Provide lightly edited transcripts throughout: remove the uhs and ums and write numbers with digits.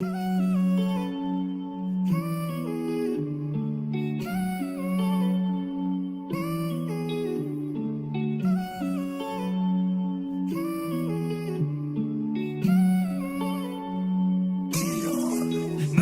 No,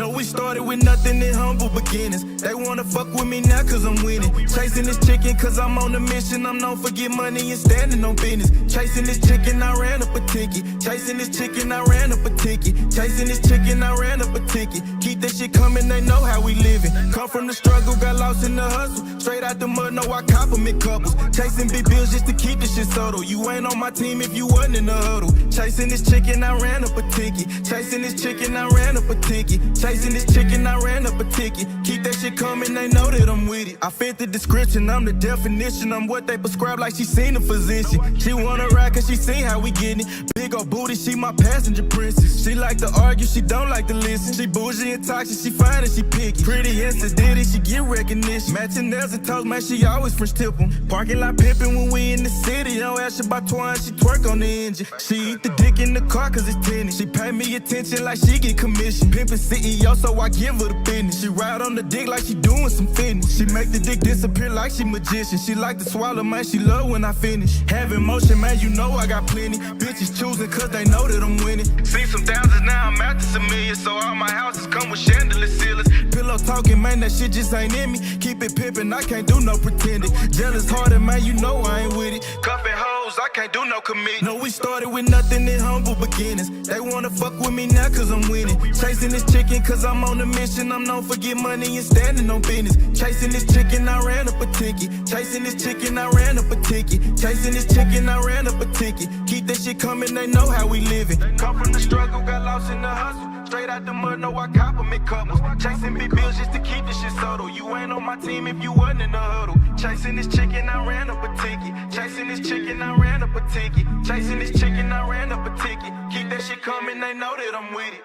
we started with nothing in humble beginnings. They wanna fuck with me now cause I'm winning. Chasing this chicken cause I'm on a mission. I'm known for get money and standing on business. Chasing this chicken, I ran up a ticket. Chasing this chicken, I ran up a ticket. Chasing this chicken, I ran up a ticket. Keep that shit coming, they know how we living. Come from the struggle, got lost in the hustle. Straight out the mud, no, I compliment couples. Chasing big bills just to keep this shit subtle. You ain't on my team if you wasn't in the huddle. Chasing this chicken, I ran up a ticket. Chasing this chicken, I ran up a ticket. Chasing this chicken, I ran up a ticket. Keep that shit coming, they know that I'm with it. I fit the description, I'm the definition. I'm what they prescribe like she seen a physician. She wanna ride cause she seen how we getting it. Big ol' booty, she my passenger princess. She like to argue, she don't like to listen. She bougie and toxic, she fine and she picky. Pretty and sedity, she get recognition. Matching nails and toes, man, she always French tip 'em. Parking lot pimpin' when we in the city. Don't ask her about twine, she twerk on the engine. She eat the dick in the car cause it's tennis. She pay me attention like she get commission. Pimpin' CEO, so I give her the business. She ride on the dick like she doing some fitness. She make the dick disappear like she magician. She like to swallow, man, she love when I finish. Having motion, man, you know I got plenty. Bitches choosing cause they know that I'm winning. See some thousands, now I'm after some millions. So all my houses come with chandelier ceilings. Pillow talking, man, that shit just ain't in me. Keep it pimpin', I can't do no pretending. Jealous hearted, man, you know I ain't with it. Cuffin' hoes, I can't do no commit. No, we started with nothing in humble beginnings. They wanna fuck with me now cause I'm winning. Chasing this chicken cause I'm on a mission. I'm known for get money and standing on business. Chasing this chicken, I ran up a ticket. Chasing this chicken, I ran up a ticket. Chasing this chicken, I ran up a ticket. Keep that shit coming, they know how we living. Come from the struggle, got lost in the hustle. Straight out the mud, no, I compliment couples. Chasing big bills just to keep this shit subtle. You ain't on my team if you wasn't in the huddle. Chasing this chicken, I ran up a ticket. Chasing this chicken, I ran up a ticket. Chasing this chicken, I ran up a ticket. Keep that shit coming, they know that I'm with it.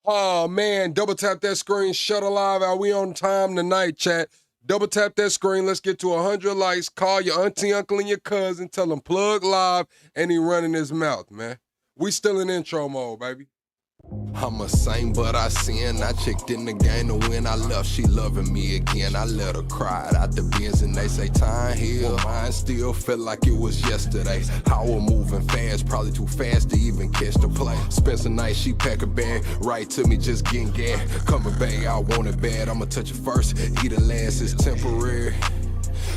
Oh, man, double tap that screen, shut alive. Are we on time tonight, chat? Double tap that screen. Let's get to 100 likes. Call your auntie, uncle, and your cousin. Tell them plug live, and he running his mouth, man. We still in intro mode, baby. I'm a saint, but I sin. I checked in the game to win. I left, she loving me again. I let her cry out the bins and they say time heal. Mine still felt like it was yesterday. How we're moving fast, probably too fast to even catch the play. Spend a night, she pack a bag, right to me, just getting gas. Coming back, I want it bad. I'ma touch it first, eat it last, it's temporary.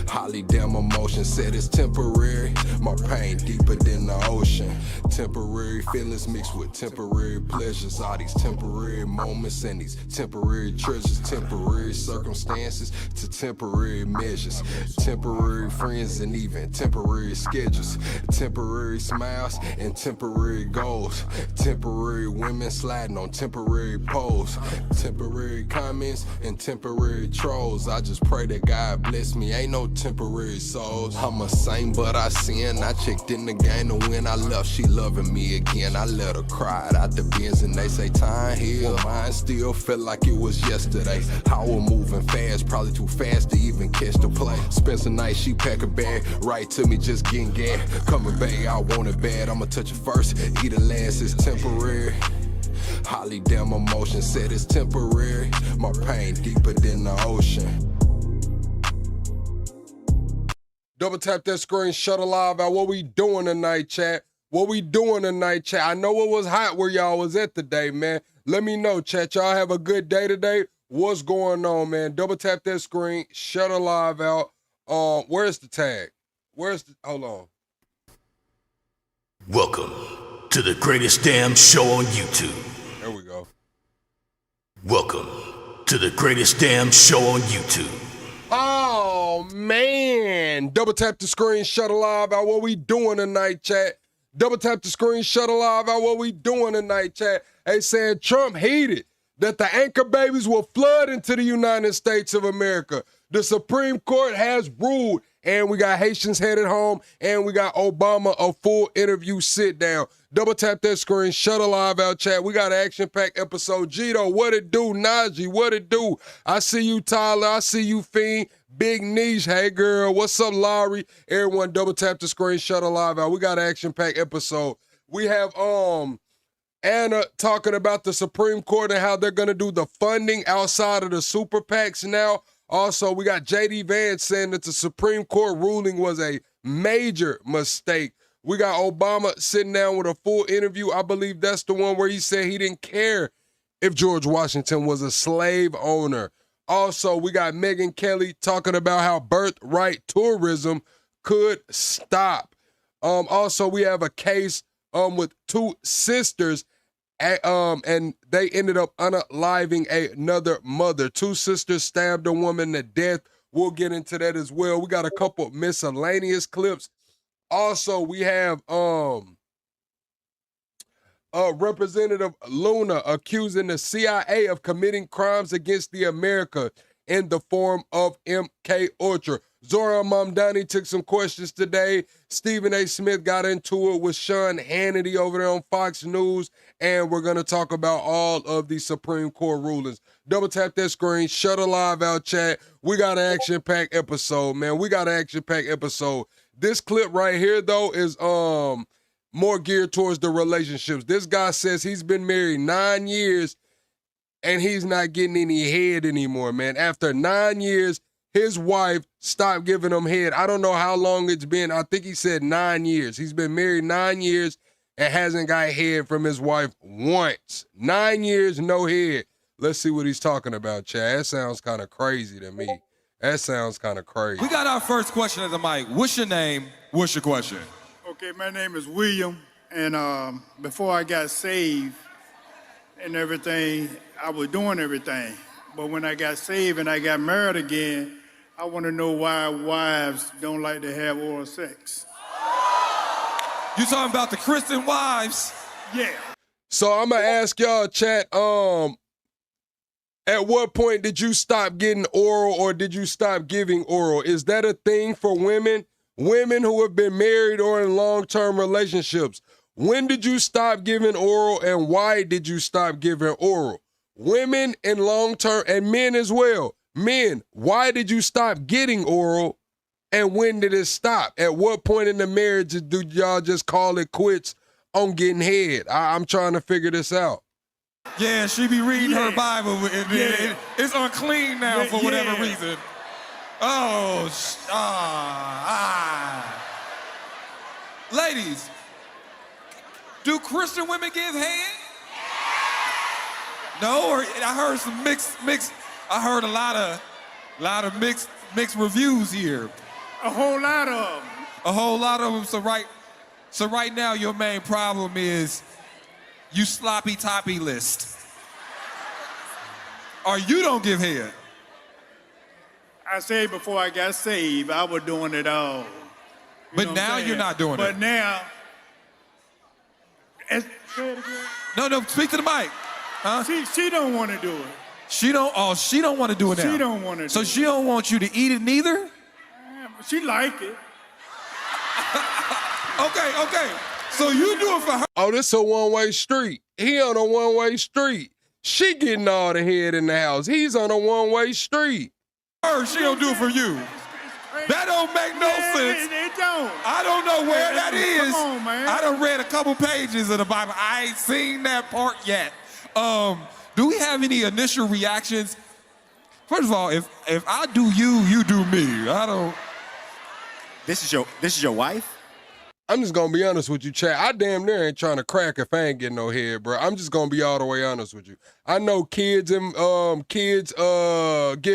Holly damn emotion said it's temporary. My pain deeper than the ocean. Temporary feelings mixed with temporary pleasures. All these temporary moments and these temporary treasures. Temporary circumstances to temporary measures. Temporary friends and even temporary schedules. Temporary smiles and temporary goals. Temporary women sliding on temporary poles. Temporary comments and temporary trolls. I just pray that God bless me. Ain't no temporary souls. I'm a saint, but I sin. I checked in the game to win. I left, she loving me again. I let her cry out the bins and they say time heal. Mine still felt like it was yesterday. How we're moving fast, probably too fast to even catch the play. Spend a night, she pack a bag, right to me, just getting gas. Coming back, I want it bad. I'ma touch it first, eat it last, it's temporary. Holly damn emotion said it's temporary. My pain deeper than the ocean. Double tap that screen, shut alive out. What we doing tonight, chat? What we doing tonight, chat? I know it was hot where y'all was at today, man. Let me know, chat. Y'all have a good day today. What's going on, man? Double tap that screen, shut alive out. Where's the tag? Hold on. Welcome to the greatest damn show on YouTube. There we go. Welcome to the greatest damn show on YouTube. Oh, man. Double tap the screen, shut alive out. What we doing tonight, chat? Double tap the screen, shut alive out. What we doing tonight, chat? They saying Trump heated that the anchor babies will flood into the United States of America. The Supreme Court has ruled, and we got Haitians headed home, and we got Obama a full interview sit down. Double tap that screen, shut alive out, chat. We got an action-packed episode. Gito, what it do? Najee, what it do? I see you, Tyler. I see you, Fiend. Big Niche, hey girl. What's up, Laurie? Everyone, double tap the screen, shut alive out. We got an action-packed episode. We have Anna talking about the Supreme Court and how they're going to do the funding outside of the super PACs now. Also, we got J.D. Vance saying that the Supreme Court ruling was a major mistake. We got Obama sitting down with a full interview. I believe that's the one where he said he didn't care if George Washington was a slave owner. Also, we got Megyn Kelly talking about how birthright tourism could stop. Also, we have a case with two sisters, and they ended up unaliving another mother. Two sisters stabbed a woman to death. We'll get into that as well. We got a couple miscellaneous clips. Also, we have Representative Luna accusing the CIA of committing crimes against the America in the form of MK Ultra. Zoran Mamdani took some questions today. Stephen A. Smith got into it with Sean Hannity over there on Fox News, and we're going to talk about all of the Supreme Court rulings. Double tap that screen, shut a live out chat. We got an action-packed episode, man. We got an action-packed episode. This clip right here, though, is more geared towards the relationships. This guy says he's been married 9 years, and he's not getting any head anymore, man. After 9 years, his wife stopped giving him head. I don't know how long it's been. I think he said 9 years. He's been married 9 years and hasn't got head from his wife once. 9 years, no head. Let's see what he's talking about, Chad. That sounds kind of crazy to me. That sounds kind of crazy. We got our first question at the mic. What's your name? What's your question? Okay, my name is William, and before I got saved and everything, I was doing everything. But when I got saved and I got married again, I want to know why wives don't like to have oral sex. You talking about the Christian wives? Yeah. So I'm going to ask y'all, chat, at what point did you stop getting oral or did you stop giving oral? Is that a thing for women? Women who have been married or in long-term relationships. When did you stop giving oral and why did you stop giving oral? Women in long-term, and men as well. Men, why did you stop getting oral and when did it stop? At what point in the marriage do y'all just call it quits on getting head? I'm trying to figure this out. Yeah, she be reading her Bible. It's unclean now for whatever reason. Oh, Ladies, do Christian women give head? No, or I heard some mixed. I heard a lot of mixed reviews here. A whole lot of them. A whole lot of them. So right now, your main problem is you sloppy toppy list, or you don't give head. I said before I got saved, I was doing it all. But now you're not doing it. But now, say it again. No, speak to the mic. Huh? She don't want to do it. She don't want to do it now. She don't want to do it. So she don't want you to eat it neither? She like it. Okay. So you do it for her. Oh, this a one-way street. He on a one-way street. She getting all the head in the house. He's on a one-way street. She don't do it for you. That don't make no sense. It don't. I don't know where that is. Come on, man. I done read a couple pages of the Bible. I ain't seen that part yet. Do we have any initial reactions? First of all, if I do you, you do me. I don't. This is your wife? I'm just gonna be honest with you, Chad. I damn near ain't trying to crack if I ain't getting no head, bro. I'm just gonna be all the way honest with you. I know kids get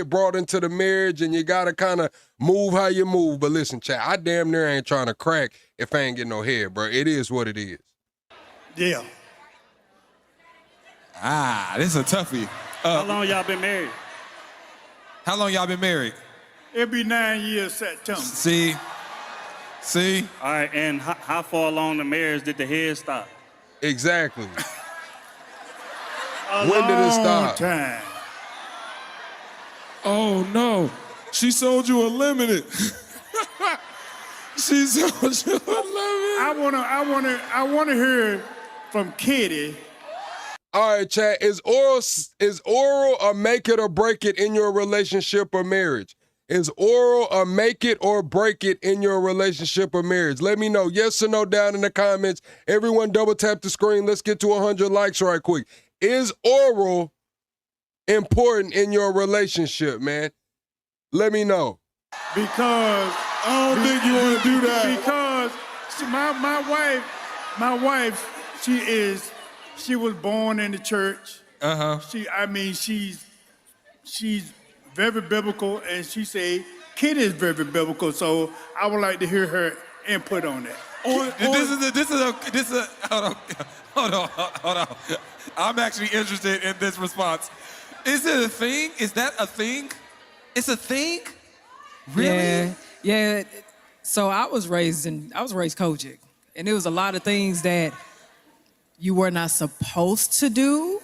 brought into the marriage and you gotta kind of move how you move. But listen, Chad, I damn near ain't trying to crack if I ain't getting no head, bro. It is what it is. Yeah. This is a toughie. How long y'all been married? How long y'all been married? It'll be 9 years September. See? All right, and how far along the marriage did the head stop? Exactly. When did it stop? Time. Oh no, she sold you a limited. She sold you a limited. I wanna hear from Kitty. All right, Chad, is oral a make it or break it in your relationship or marriage? Is oral a make it or break it in your relationship or marriage? Let me know. Yes or no down in the comments. Everyone double tap the screen. Let's get to 100 likes right quick. Is oral important in your relationship, man? Let me know. Because I don't think you want to do that. Because my wife, she was born in the church. She's very biblical, and she say Kid is very biblical. So I would like to hear her input on that. Hold on. I'm actually interested in this response. Is it a thing? Is that a thing? It's a thing? Really? Yeah. So I was raised Kojic, and there was a lot of things that you were not supposed to do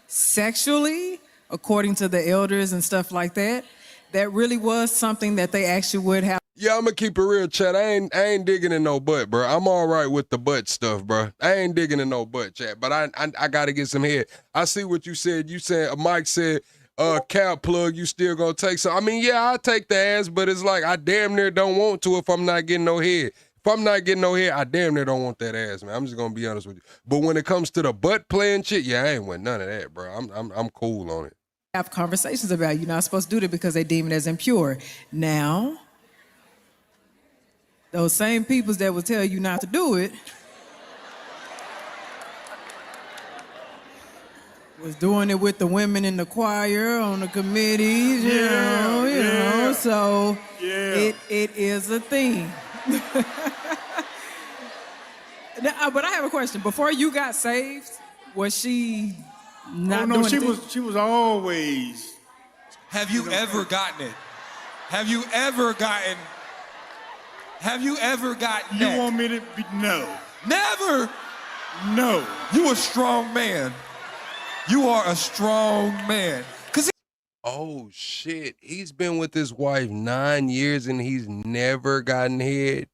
sexually, according to the elders and stuff like that. That really was something that they actually would have. Yeah, I'm gonna keep it real, chat. I ain't digging in no butt, bro. I'm all right with the butt stuff, bro. I ain't digging in no butt, chat. But I gotta get some head. I see what you said. You said Mike said, cap plug, you still gonna take some. I mean, yeah, I'll take the ass, but it's like I damn near don't want to if I'm not getting no head. If I'm not getting no head, I damn near don't want that ass, man. I'm just gonna be honest with you. But when it comes to the butt playing shit, yeah, I ain't with none of that, bro. I'm cool on it. Have conversations about it. You're not supposed to do that because they deem it as impure. Now, those same peoples that will tell you not to do it was doing it with the women in the choir, on the committees, you know. So it is a thing. Now, but I have a question. Before you got saved, was she not doing it? She was always. Have you ever gotten it? Have you ever gotten You neck? want me to be, no. Never? No. You a strong man. You are a strong man. Oh shit, he's been with his wife 9 years and he's never gotten head.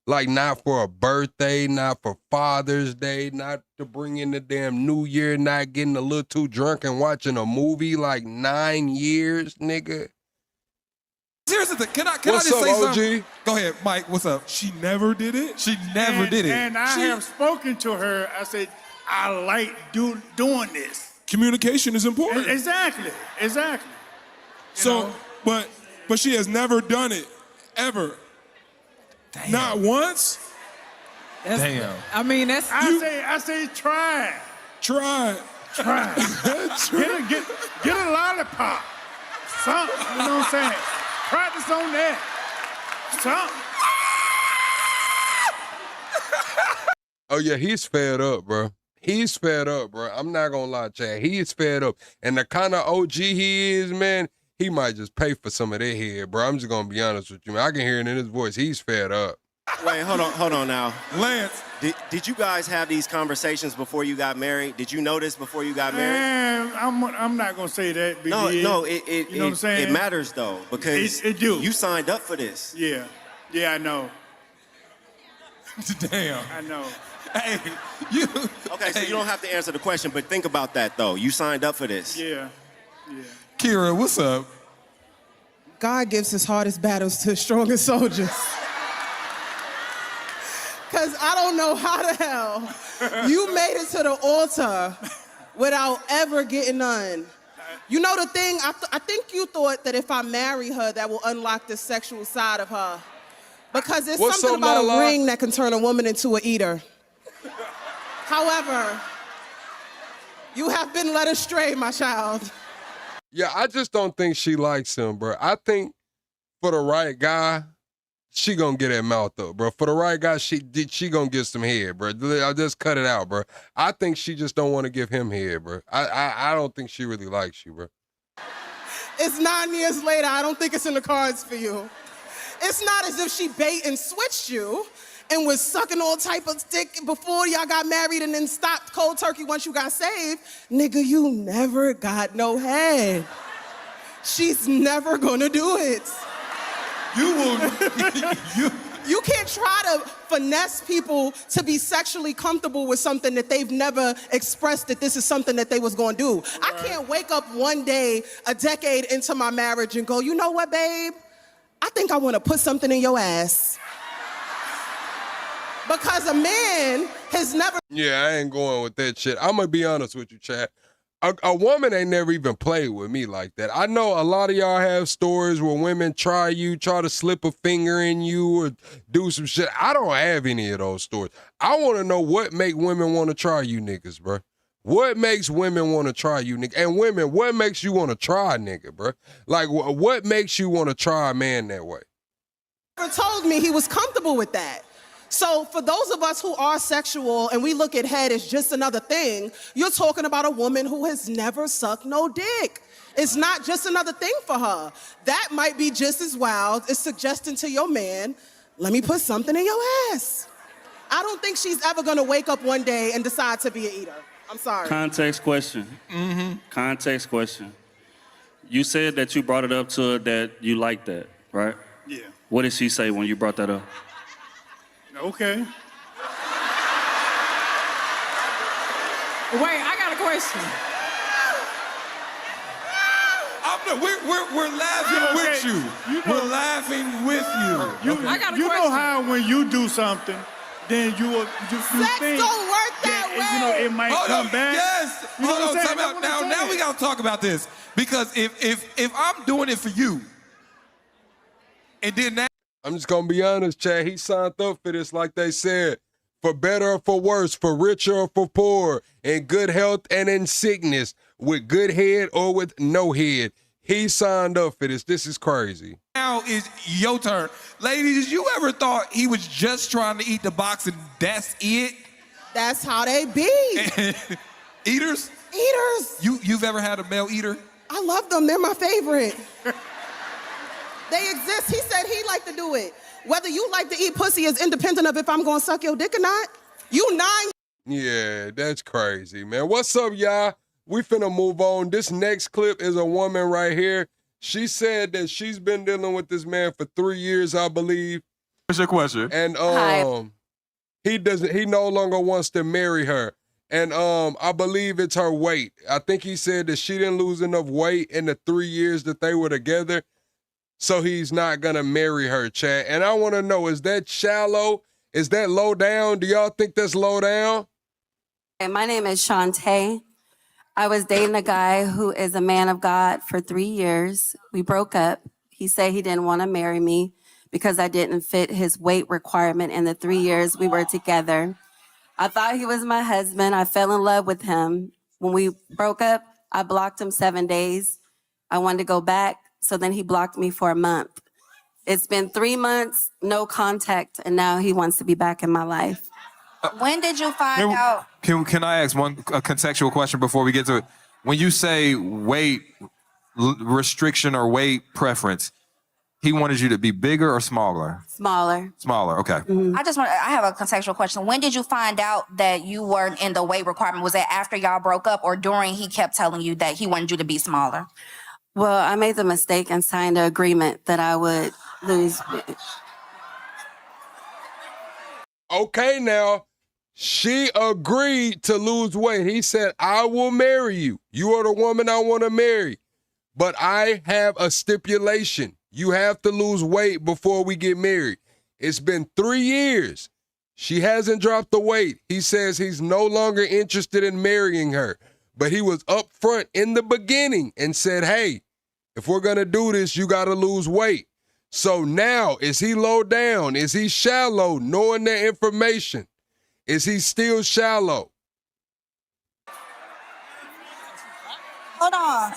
Like not for a birthday, not for Father's Day, not to bring in the damn New Year, not getting a little too drunk and watching a movie. Like 9 years, nigga. Here's the thing. Can I What's just up, say OG? something? Go ahead, Mike. What's up? She never did it? She never did it. And I have spoken to her. I said, I like doing this. Communication is important. Exactly. So, but she has never done it, ever. Damn. Not once? Damn. I mean, that's... I say try. Try. Get a lollipop. Something, you know what I'm saying? Practice on that. Something. Oh yeah, he's fed up, bro. He's fed up, bro. I'm not gonna lie, Chad. He's fed up. And the kind of OG he is, man, he might just pay for some of that head, bro. I'm just gonna be honest with you, man. I can hear it in his voice. He's fed up. Wait, hold on now. Lance. Did you guys have these conversations before you got married? Did you know this before you got married? Man, I'm not gonna say that. No, you know what I'm saying? It matters though, because it do. You signed up for this. Yeah, I know. Damn. I know. Hey, Okay, so you don't have to answer the question, but think about that though. You signed up for this. Yeah. Kira, what's up? God gives his hardest battles to his strongest soldiers. Because I don't know how the hell you made it to the altar without ever getting none. You know the thing, I think you thought that if I marry her, that will unlock the sexual side of her. Because there's something about a ring that can turn a woman into an eater. However, you have been led astray, my child. Yeah, I just don't think she likes him, bro. I think for the right guy, she gonna get that mouth up, bro. For the right guy, she gonna get some head, bro. I'll just cut it out, bro. I think she just don't want to give him head, bro. I don't think she really likes you, bro. It's 9 years later. I don't think it's in the cards for you. It's not as if she bait and switched you and was sucking all type of dick before y'all got married and then stopped cold turkey once you got saved. Nigga, you never got no head. She's never gonna do it. You will. You can't try to finesse people to be sexually comfortable with something that they've never expressed that this is something that they was gonna do. I can't wake up one day, a decade into my marriage and go, you know what, babe? I think I wanna put something in your ass. Because a man has never... Yeah, I ain't going with that shit. I'm gonna be honest with you, Chad. A woman ain't never even played with me like that. I know a lot of y'all have stories where women try to slip a finger in you or do some shit. I don't have any of those stories. I want to know what make women want to try you niggas, bro. What makes women want to try you niggas? And women, what makes you want to try a nigga, bro? Like, what makes you want to try a man that way? Never told me he was comfortable with that. So for those of us who are sexual and we look at head as just another thing, you're talking about a woman who has never sucked no dick. It's not just another thing for her. That might be just as wild as suggesting to your man, let me put something in your ass. I don't think she's ever gonna wake up one day and decide to be an eater. I'm sorry. Context question. Context question. You said that you brought it up to her that you liked that, right? Yeah. What did she say when you brought that up? Okay. Wait, I got a question. We're laughing with you. We're laughing with you. I got a you question. know how when you do something, then you Sex think don't work that way. it might come back. Yes. You know what I'm saying? Time out. Now we gotta talk about this because if I'm doing it for you, and then that. I'm just gonna be honest, Chad. He signed up for this, like they said, for better or for worse, for richer or for poor, in good health and in sickness, with good head or with no head. He signed up for this. This is crazy. Now is your turn. Ladies, you ever thought he was just trying to eat the box and that's it? That's how they be. Eaters? Eaters. You've ever had a male eater? I love them. They're my favorite. They exist. He said he liked to do it. Whether you like to eat pussy is independent of if I'm gonna suck your dick or not. You 9. Yeah, that's crazy, man. What's up, y'all? We finna move on. This next clip is a woman right here. She said that she's been dealing with this man for 3 years, I believe. What's your question? And he no longer wants to marry her. And I believe it's her weight. I think he said that she didn't lose enough weight in the 3 years that they were together. So he's not gonna marry her, Chad. And I wanna know, is that shallow? Is that low down? Do y'all think that's low down? My name is Shantae. I was dating a guy who is a man of God for 3 years. We broke up. He said he didn't want to marry me because I didn't fit his weight requirement in the 3 years we were together. I thought he was my husband. I fell in love with him. When we broke up, I blocked him 7 days. I wanted to go back. So then he blocked me for a month. It's been 3 months, no contact, and now he wants to be back in my life. When did you find out? Can I ask a contextual question before we get to it? When you say weight restriction or weight preference, he wanted you to be bigger or smaller? Smaller. Smaller, okay. Mm-hmm. I have a contextual question. When did you find out that you weren't in the weight requirement? Was that after y'all broke up or during he kept telling you that he wanted you to be smaller? Well, I made the mistake and signed an agreement that I would lose. Okay, now, she agreed to lose weight. He said, I will marry you. You are the woman I want to marry. But I have a stipulation. You have to lose weight before we get married. It's been 3 years. She hasn't dropped the weight. He says he's no longer interested in marrying her. But he was upfront in the beginning and said, hey, if we're going to do this, you got to lose weight. So now, is he low down? Is he shallow, knowing that information? Is he still shallow? Hold on.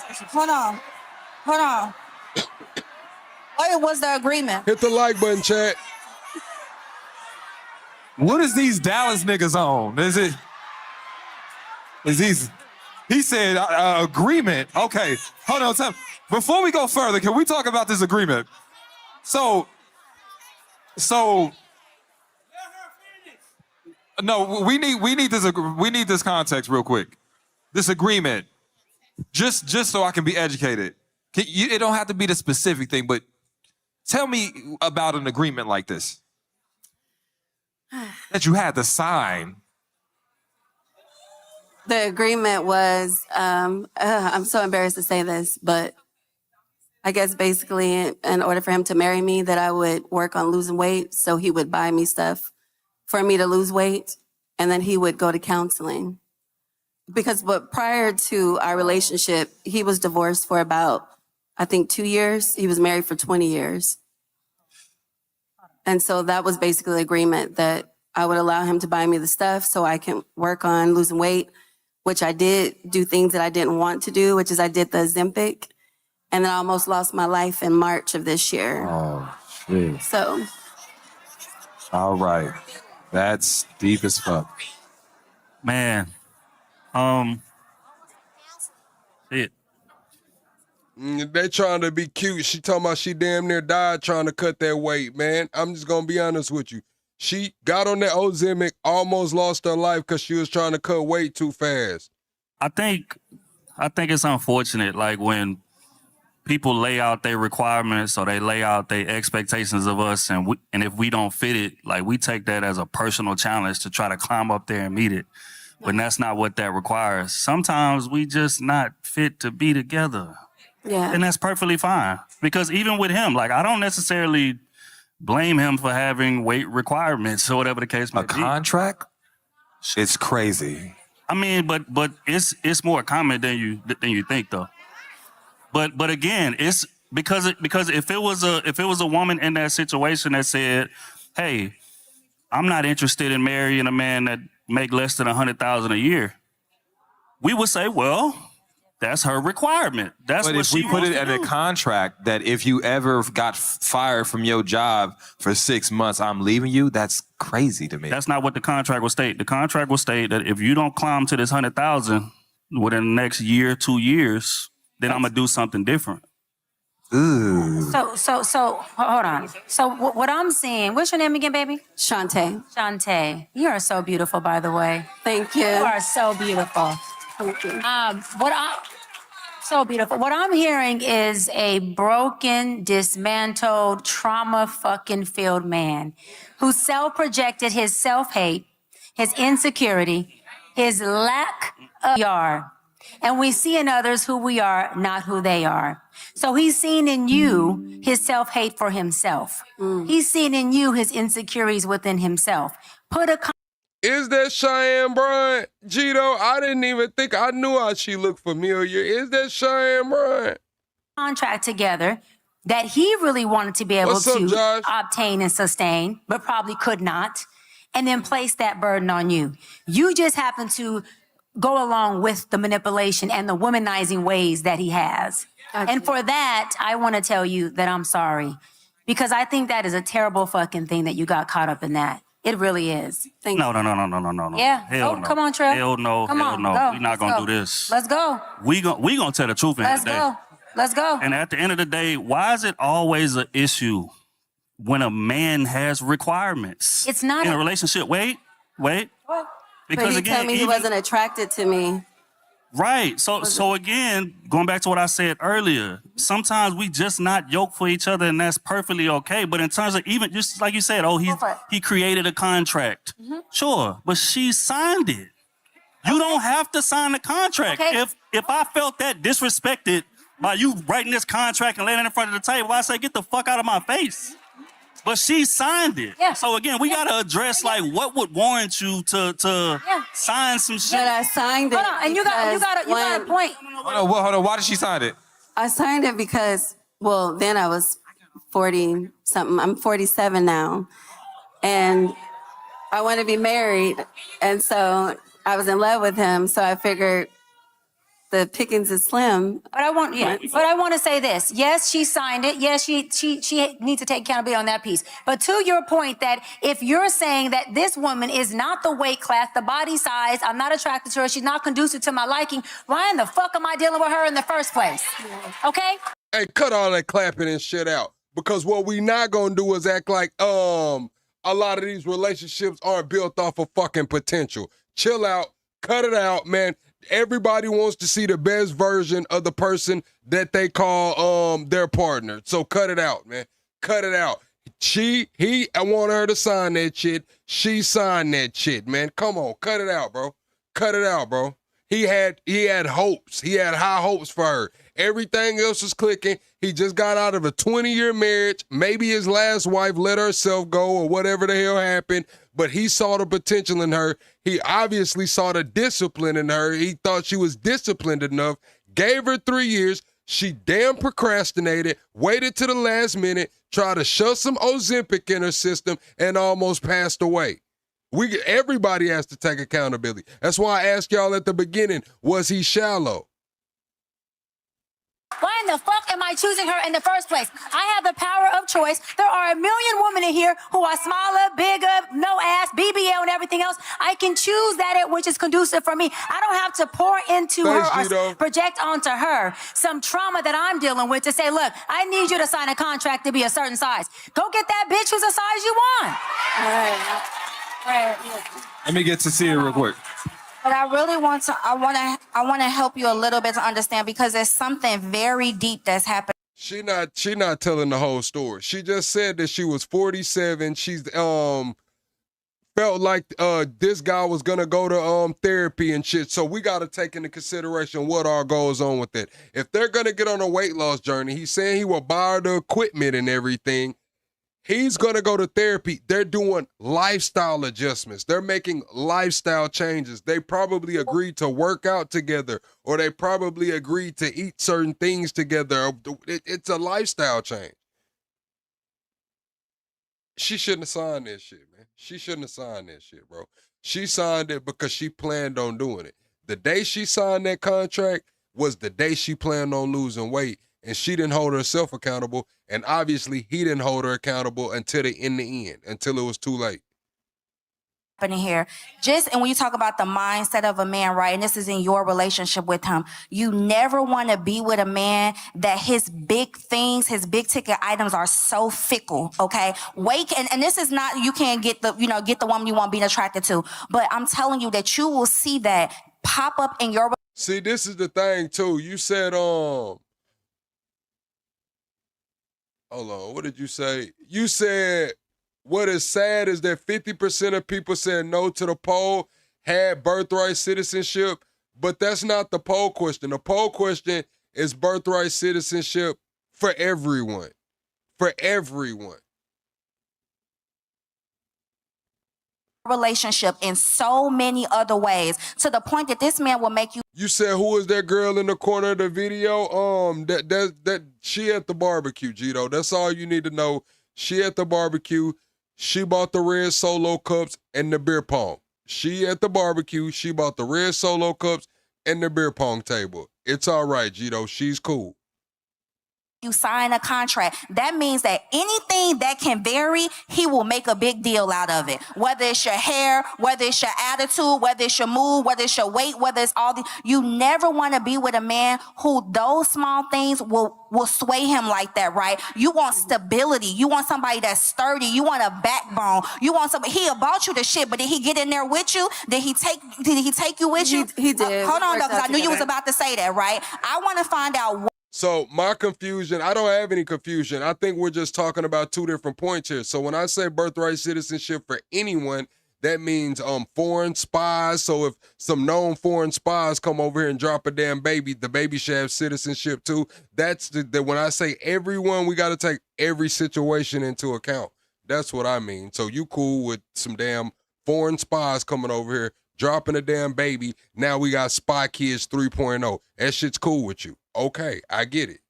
What was the agreement? Hit the like button, chat. What is these Dallas niggas on? He said agreement. Okay, hold on. Before we go further, can we talk about this agreement? So, no, we need this context real quick. This agreement, just so I can be educated. It don't have to be the specific thing, but tell me about an agreement like this. that you had to sign? The agreement was, I'm so embarrassed to say this, but I guess basically in order for him to marry me, that I would work on losing weight. So he would buy me stuff for me to lose weight, and then he would go to counseling. But prior to our relationship, he was divorced for about, I think, 2 years. He was married for 20 years. And so that was basically the agreement, that I would allow him to buy me the stuff so I can work on losing weight, which I did do things that I didn't want to do, which is I did the Ozempic. And then I almost lost my life in March of this year. Oh, shit. So, All right. That's deep as fuck. Man, shit. They trying to be cute. She talking about she damn near died trying to cut that weight, man. I'm just gonna be honest with you. She got on that Ozempic, almost lost her life because she was trying to cut weight too fast. I think it's unfortunate, like when people lay out their requirements or they lay out their expectations of us, and if we don't fit it, like we take that as a personal challenge to try to climb up there and meet it. But that's not what that requires. Sometimes we just not fit to be together. yeah. And that's perfectly fine. Because even with him, like I don't necessarily blame him for having weight requirements or whatever the case may be. A contract? It's crazy. I mean, but it's more common than you think though. But again, it's because if it was a woman in that situation that said, "Hey, I'm not interested in marrying a man that make less than $100,000 a year," we would say, "Well, that's her requirement. That's But what if she we put wants it to in do." a contract that if you ever got fired from your job for 6 months, I'm leaving you, that's crazy to me. That's not what the contract will state. The contract will state that if you don't climb to this 100,000 within the next year, 2 years, then I'm gonna do something different. Ooh. So, hold on. So what I'm seeing, what's your name again, baby? Shantae. Shantae. You are so beautiful, by the way. Thank you. You are so beautiful. Thank you. So beautiful. What I'm hearing is a broken, dismantled, trauma fucking filled man who self-projected his self-hate, his insecurity, his lack of yard. And we see in others who we are, not who they are. So he's seen in you his self-hate for himself. He's seen in you his insecurities within himself. Is that Cheyenne Bryant? Gito, I didn't even think I knew how she looked familiar. Is that Cheyenne Bryant? Contract together that he really wanted to be able What's up, to Josh? obtain and sustain, but probably could not, and then place that burden on you. You just happen to go along with the manipulation and the womanizing ways that he has. And for that, I want to tell you that I'm sorry, because I think that is a terrible fucking thing that you got caught up in that. It really is. Thank you. No. Yeah. Hell no. Come on, Trill. Hell no. Come Hell on, no. go. We're not gonna do this. Let's go. We gonna tell the truth in Let's the day. go. Let's go. And at the end of the day, why is it always an issue when a man has requirements? It's not in a- a relationship. Wait. But Because he again, told me he even- wasn't attracted to me. Right. So again, going back to what I said earlier, sometimes we just not yoked for each other, and that's perfectly okay. But in terms of even just like you said, he created a contract. Sure, but she signed it. You don't have to sign the contract. Okay. If I felt that disrespected by you writing this contract and laying it in front of the table, I say get the fuck out of my face. But she signed it. Yeah. So again, we gotta address like what would warrant you to sign some shit. But I signed it. Hold on, and you got a point. Hold on. Why did she sign it? I signed it because, well, then I was 40 something. I'm 47 now. And I want to be married. And so I was in love with him. So I figured the pickings is slim. But I want to say this. Yes, she signed it. Yes, she needs to take accountability on that piece. But to your point that if you're saying that this woman is not the weight class, the body size, I'm not attracted to her, she's not conducive to my liking, why in the fuck am I dealing with her in the first place? Okay? Hey, cut all that clapping and shit out. Because what we not gonna do is act like a lot of these relationships aren't built off of fucking potential. Chill out, cut it out, man. Everybody wants to see the best version of the person that they call their partner. So cut it out, man. Cut it out. I wanted her to sign that shit. She signed that shit, man. Come on, cut it out, bro. Cut it out, bro. He had hopes. He had high hopes for her. Everything else was clicking. He just got out of a 20-year marriage. Maybe his last wife let herself go or whatever the hell happened, but he saw the potential in her. He obviously saw the discipline in her. He thought she was disciplined enough, gave her 3 years. She damn procrastinated, waited to the last minute, tried to shove some Ozempic in her system, and almost passed away. Everybody has to take accountability. That's why I asked y'all at the beginning, was he shallow? Why in the fuck am I choosing her in the first place? I have the power of choice. There are a million women in here who are smaller, bigger, no ass, BBL, and everything else. I can choose that which is conducive for me. I don't have to pour into her or project onto her some trauma that I'm dealing with to say, look, I need you to sign a contract to be a certain size. Go get that bitch who's the size you want. Let me get to see it real quick. But I really want to, I want to help you a little bit to understand because there's something very deep that's happening. She not telling the whole story. She just said that she was 47. She's felt like this guy was gonna go to therapy and shit. So we gotta take into consideration what all goes on with it. If they're gonna get on a weight loss journey, he's saying he will buy her the equipment and everything. He's going to go to therapy. They're doing lifestyle adjustments. They're making lifestyle changes. They probably agreed to work out together, or they probably agreed to eat certain things together. It's a lifestyle change. She shouldn't have signed this shit, man. She shouldn't have signed that shit, bro. She signed it because she planned on doing it. The day she signed that contract was the day she planned on losing weight. And she didn't hold herself accountable, and obviously he didn't hold her accountable until the end, until it was too late. Happening here, and when you talk about the mindset of a man, right, and this is in your relationship with him, you never want to be with a man that his big things, his big ticket items are so fickle. Okay, wait, and this is not, you can't get the woman you want being attracted to, but I'm telling you that you will see that pop up in your. See, this is the thing too. You said hold on, what did you say? You said what is sad is that 50% of people said no to the poll had birthright citizenship, but that's not the poll question. The poll question is birthright citizenship for everyone. For everyone. Relationship in so many other ways to the point that this man will make you. You said who is that girl in the corner of the video? That she at the barbecue, Gito. That's all you need to know. She at the barbecue. She bought the red Solo cups and the beer pong. She at the barbecue. She bought the red Solo cups and the beer pong table. It's all right, Gito. She's cool. You sign a contract. That means that anything that can vary, he will make a big deal out of it. Whether it's your hair, whether it's your attitude, whether it's your mood, whether it's your weight, whether it's all the, you never want to be with a man who those small things will sway him like that, right? You want stability. You want somebody that's sturdy. You want a backbone. You want somebody, he bought you the shit, but did he get in there with you? Did he take you with you? He did. Hold on though, because I knew you was about to say that, right? I want to find out what. So my confusion, I don't have any confusion. I think we're just talking about two different points here. So when I say birthright citizenship for anyone, that means foreign spies. So if some known foreign spies come over here and drop a damn baby, the baby should have citizenship too. That's the when I say everyone, we got to take every situation into account. That's what I mean. So you cool with some damn foreign spies coming over here, dropping a damn baby. Now we got Spy Kids 3.0. That shit's cool with you. Okay, I get it.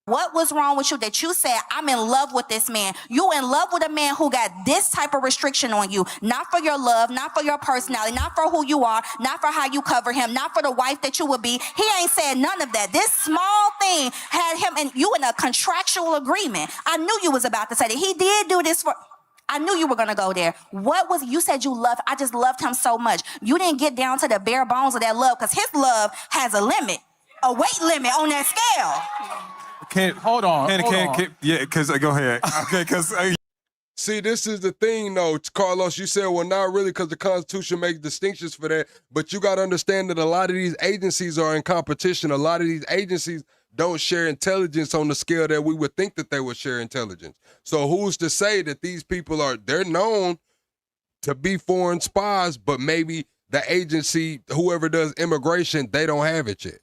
What was wrong with you that you said, I'm in love with this man? You in love with a man who got this type of restriction on you, not for your love, not for your personality, not for who you are, not for how you cover him, not for the wife that you would be. He ain't said none of that. This small thing had him and you in a contractual agreement. I knew you was about to say that. He did do this for... I knew you were going to go there. What was, you said you loved, I just loved him so much. You didn't get down to the bare bones of that love because his love has a limit, a weight limit on that scale. Hold on. Yeah, because go ahead. Okay, because. See, this is the thing, though, Carlos. You said, well, not really, because the Constitution makes distinctions for that. But you got to understand that a lot of these agencies are in competition. A lot of these agencies don't share intelligence on the scale that we would think that they would share intelligence. So who's to say that these people they're known to be foreign spies, but maybe the agency, whoever does immigration, they don't have it yet.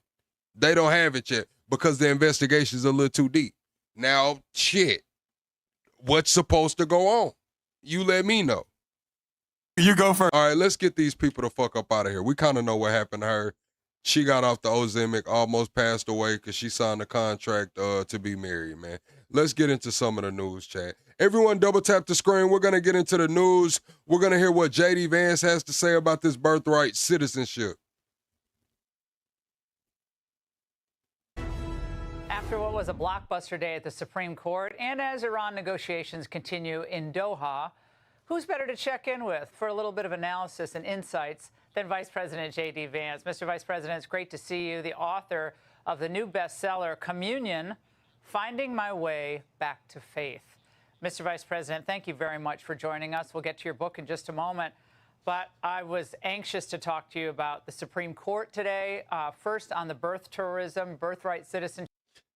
They don't have it yet because the investigation's a little too deep. Now, shit, what's supposed to go on? You let me know. You go first. All right, let's get these people the fuck up out of here. We kind of know what happened to her. She got off the Ozempic, almost passed away because she signed a contract to be married, man. Let's get into some of the news, chat. Everyone double tap the screen. We're going to get into the news. We're going to hear what J.D. Vance has to say about this birthright citizenship. After what was a blockbuster day at the Supreme Court, and as Iran negotiations continue in Doha, who's better to check in with for a little bit of analysis and insights than Vice President J.D. Vance? Mr. Vice President, it's great to see you, the author of the new bestseller, Communion, Finding My Way Back to Faith. Mr. Vice President, thank you very much for joining us. We'll get to your book in just a moment. But I was anxious to talk to you about the Supreme Court today. First, on the birth tourism, birthright citizenship.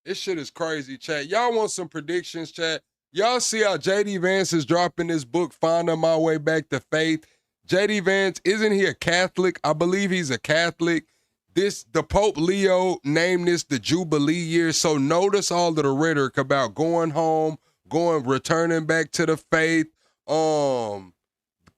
This shit is crazy, chat. Y'all want some predictions, chat? Y'all see how J.D. Vance is dropping this book, Finding My Way Back to Faith? J.D. Vance, isn't he a Catholic? I believe he's a Catholic. The Pope Leo named this the Jubilee year. So notice all of the rhetoric about going home, returning back to the faith,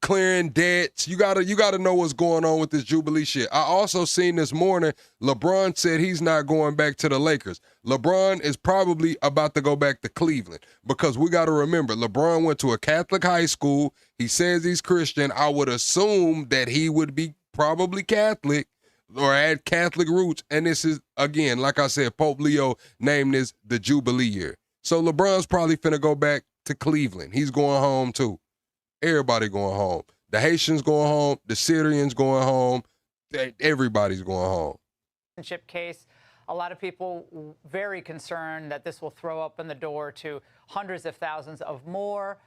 clearing debts. You gotta know what's going on with this Jubilee shit. I also seen this morning, LeBron said he's not going back to the Lakers. LeBron is probably about to go back to Cleveland because we gotta remember, LeBron went to a Catholic high school. He says he's Christian. I would assume that he would be probably Catholic or had Catholic roots. And this is, again, like I said, Pope Leo named this the Jubilee year. So LeBron's probably finna go back to Cleveland. He's going home too. Everybody going home. The Haitians going home. The Syrians going home. Everybody's going home. Case. A lot of people very concerned that this will throw open the door to hundreds of thousands of more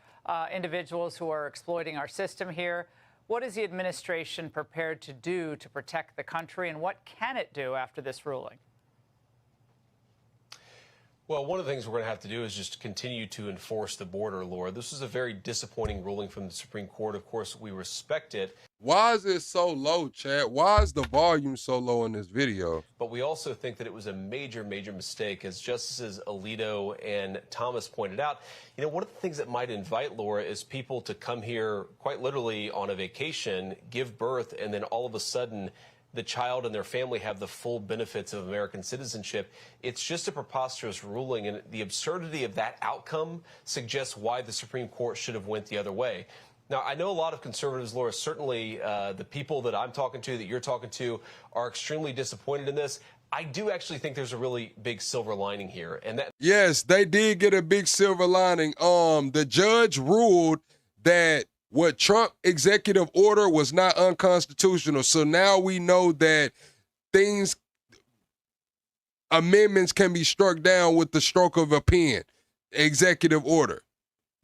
individuals who are exploiting our system here. What is the administration prepared to do to protect the country, and what can it do after this ruling? Well, one of the things we're going to have to do is just continue to enforce the border, Laura. This is a very disappointing ruling from the Supreme Court. Of course, we respect it. Why is it so low, Chad? Why is the volume so low in this video? But we also think that it was a major, major mistake, as Justices Alito and Thomas pointed out. You know, one of the things that might invite, Laura, is people to come here quite literally on a vacation, give birth, and then all of a sudden the child and their family have the full benefits of American citizenship. It's just a preposterous ruling, and the absurdity of that outcome suggests why the Supreme Court should have went the other way. Now, I know a lot of conservatives, Laura, certainly the people that I'm talking to, that you're talking to, are extremely disappointed in this. I do actually think there's a really big silver lining here. And that Yes, they did get a big silver lining. The judge ruled that what Trump executive order was not unconstitutional. So now we know that amendments can be struck down with the stroke of a pen. Executive order.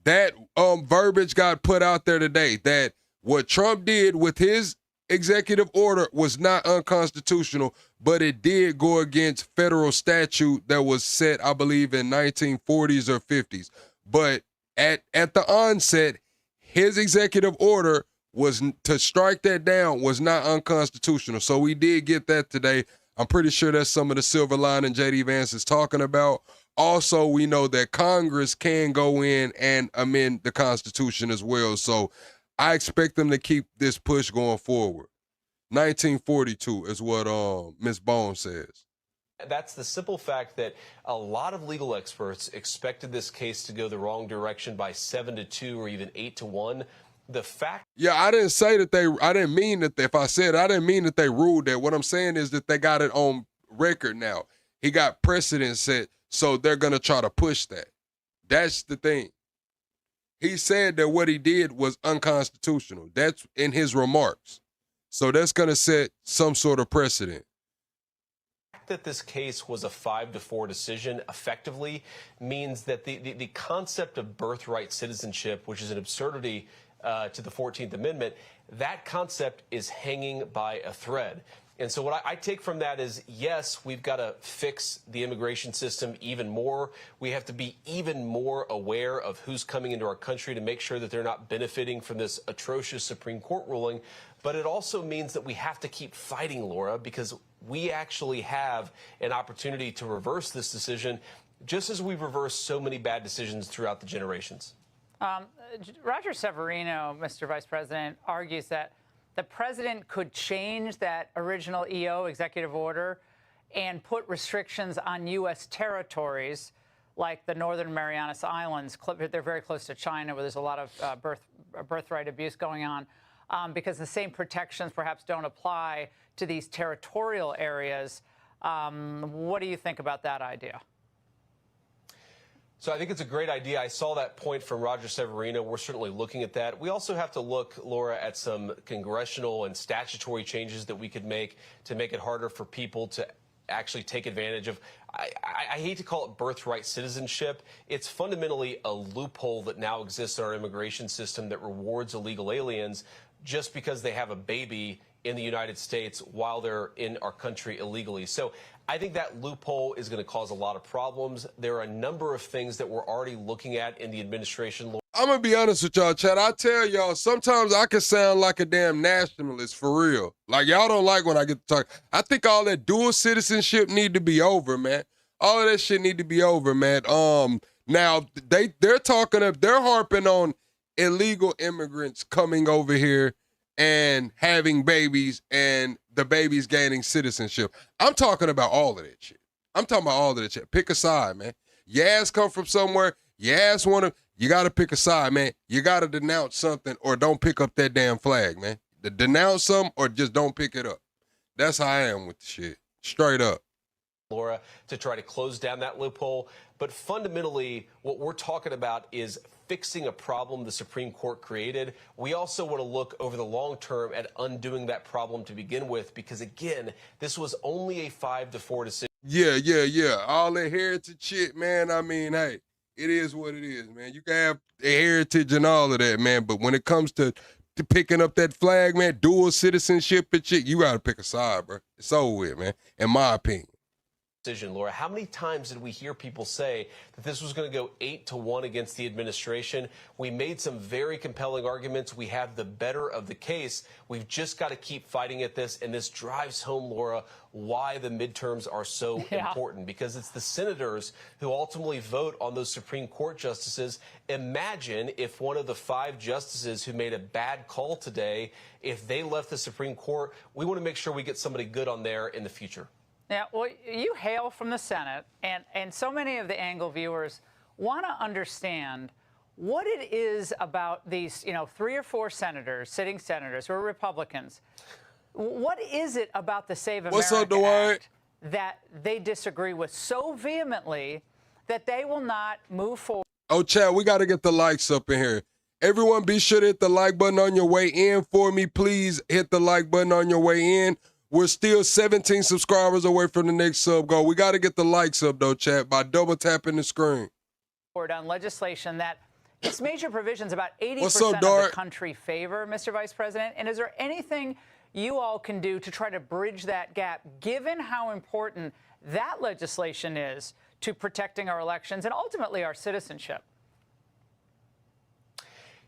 That verbiage got put out there today, that what Trump did with his executive order was not unconstitutional, but it did go against federal statute that was set, I believe, in 1940s or 50s. But at the onset, his executive order was to strike that down was not unconstitutional. So we did get that today. I'm pretty sure that's some of the silver lining J.D. Vance is talking about. Also, we know that Congress can go in and amend the Constitution as well. So I expect them to keep this push going forward. 1942 is what Ms. Bone says. That's the simple fact that a lot of legal experts expected this case to go the wrong direction by 7-2 or even 8-1. The fact. Yeah, I didn't say that I didn't mean that if I said, I didn't mean that they ruled that. What I'm saying is that they got it on record now. He got precedent set, so they're going to try to push that. That's the thing. He said that what he did was unconstitutional. That's in his remarks. So that's going to set some sort of precedent. That this case was a 5-4 decision effectively means that the concept of birthright citizenship, which is an absurdity to the 14th Amendment, that concept is hanging by a thread. And so what I take from that is, yes, we've got to fix the immigration system even more. We have to be even more aware of who's coming into our country to make sure that they're not benefiting from this atrocious Supreme Court ruling. But it also means that we have to keep fighting, Laura, because we actually have an opportunity to reverse this decision, just as we've reversed so many bad decisions throughout the generations. Roger Severino, Mr. Vice President, argues that the president could change that original EO executive order and put restrictions on U.S. territories like the Northern Marianas Islands. They're very close to China, where there's a lot of birthright abuse going on, because the same protections perhaps don't apply to these territorial areas. What do you think about that idea? So I think it's a great idea. I saw that point from Roger Severino. We're certainly looking at that. We also have to look, Laura, at some congressional and statutory changes that we could make to make it harder for people to actually take advantage of. I hate to call it birthright citizenship. It's fundamentally a loophole that now exists in our immigration system that rewards illegal aliens just because they have a baby in the United States while they're in our country illegally. So I think that loophole is going to cause a lot of problems. There are a number of things that we're already looking at in the administration. I'm going to be honest with y'all, Chad. I tell y'all, sometimes I can sound like a damn nationalist for real. Like, y'all don't like when I get to talk. I think all that dual citizenship need to be over, man. All of that shit need to be over, man. Now, they're harping on illegal immigrants coming over here and having babies and the babies gaining citizenship. I'm talking about all of that shit. I'm talking about all of that shit. Pick a side, man. Your ass come from somewhere. Your ass you got to pick a side, man. You got to denounce something or don't pick up that damn flag, man. Denounce something or just don't pick it up. That's how I am with the shit. Straight up. Laura, to try to close down that loophole. But fundamentally, what we're talking about is fixing a problem the Supreme Court created. We also want to look over the long term at undoing that problem to begin with, because, again, this was only a 5-4 decision. Yeah. All that heritage shit, man. I mean, hey, it is what it is, man. You can have a heritage and all of that, man. But when it comes to picking up that flag, man, dual citizenship and shit, you got to pick a side, bro. It's over with, man, in my opinion. Laura, how many times did we hear people say that this was going to go 8-1 against the administration? We made some very compelling arguments. We have the better of the case. We've just got to keep fighting at this. And this drives home, Laura, why the midterms are so important, because it's the senators who ultimately vote on those Supreme Court justices. Imagine if one of the 5 justices who made a bad call today, if they left the Supreme Court. We want to make sure we get somebody good on there in the future. Yeah, well, you hail from the Senate, and so many of the Angle viewers want to understand what it is about these, 3 or 4 senators, sitting senators who are Republicans. What is it about the Save America Act that they disagree with so vehemently that they will not move forward? Oh, Chad, we got to get the likes up in here. Everyone be sure to hit the like button on your way in for me. Please hit the like button on your way in. We're still 17 subscribers away from the next sub goal. We got to get the likes up, though, chat, by double tapping the screen. On legislation that its major provisions about 80% of the country favor, Mr. Vice President. And is there anything you all can do to try to bridge that gap, given how important that legislation is to protecting our elections and ultimately our citizenship?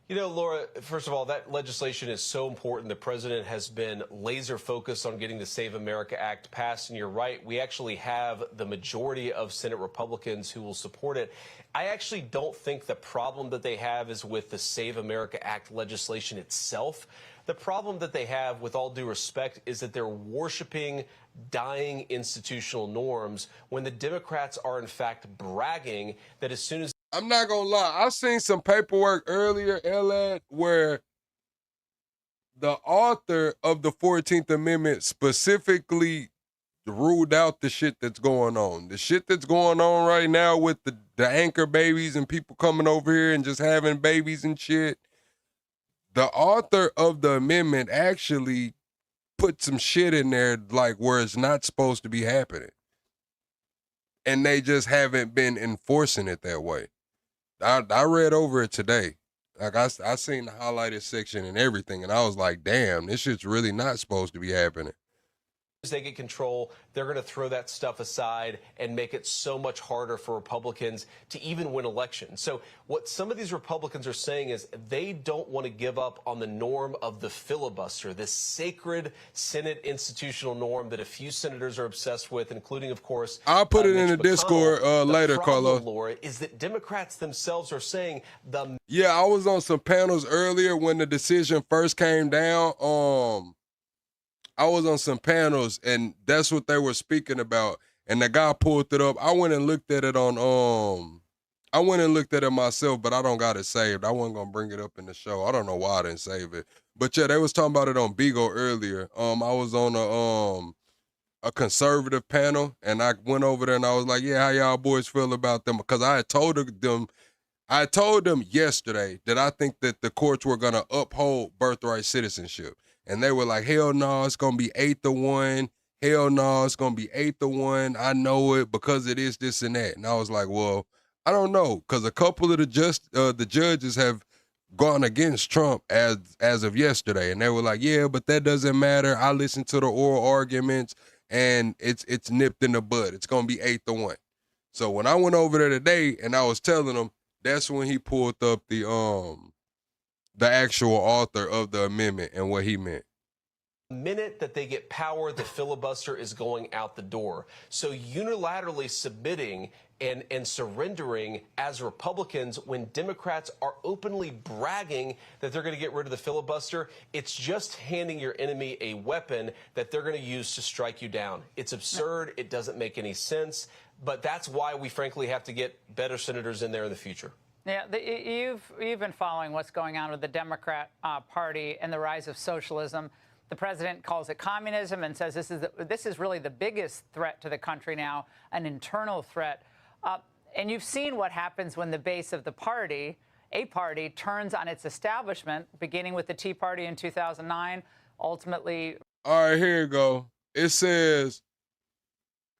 Laura, first of all, that legislation is so important. The president has been laser focused on getting the Save America Act passed. And you're right, we actually have the majority of Senate Republicans who will support it. I actually don't think the problem that they have is with the Save America Act legislation itself. The problem that they have, with all due respect, is that they're worshiping dying institutional norms when the Democrats are, in fact, bragging that as soon as I'm not going to lie. I've seen some paperwork earlier, Elad, where the author of the 14th Amendment specifically ruled out the shit that's going on. The shit that's going on right now with the anchor babies and people coming over here and just having babies and shit. The author of the amendment actually put some shit in there like where it's not supposed to be happening. And they just haven't been enforcing it that way. I read over it today. Like I seen the highlighted section and everything, and I was like, damn, this shit's really not supposed to be happening. they get control, they're going to throw that stuff aside and make it so much harder for Republicans to even win elections. So what some of these Republicans are saying is they don't want to give up on the norm of the filibuster, this sacred Senate institutional norm that a few senators are obsessed with, including, of course, I'll put it in the Mitch Discord McConnell. later, The problem, Carlos. Laura, is that Democrats themselves are saying the... Yeah, I was on some panels earlier when the decision first came down. I was on some panels, and that's what they were speaking about. And the guy pulled it up. I went and looked at it on I went and looked at it myself, but I don't got it saved. I wasn't gonna bring it up in the show. I don't know why I didn't save it. But yeah, they was talking about it on Beagle earlier. I was on a conservative panel, and I went over there and I was like, yeah, how y'all boys feel about them? Because I told them yesterday that I think that the courts were gonna uphold birthright citizenship. And they were like, hell no, it's going to be 8-1. Hell no, it's going to be 8-1. I know it because it is this and that. And I was like, well, I don't know. Because a couple of the judges have gone against Trump as of yesterday. And they were like, yeah, but that doesn't matter. I listened to the oral arguments, and it's nipped in the bud. It's going to be 8-1. So when I went over there today and I was telling him, that's when he pulled up the actual author of the amendment and what he meant. The minute that they get power, the filibuster is going out the door. So unilaterally submitting and surrendering as Republicans when Democrats are openly bragging that they're going to get rid of the filibuster, it's just handing your enemy a weapon that they're going to use to strike you down. It's absurd. It doesn't make any sense. But that's why we frankly have to get better senators in there in the future. Yeah, you've been following what's going on with the Democrat Party and the rise of socialism. The president calls it communism and says this is really the biggest threat to the country now, an internal threat. And you've seen what happens when the base of the party, a party, turns on its establishment, beginning with the Tea Party in 2009, ultimately. All right, here you go. It says,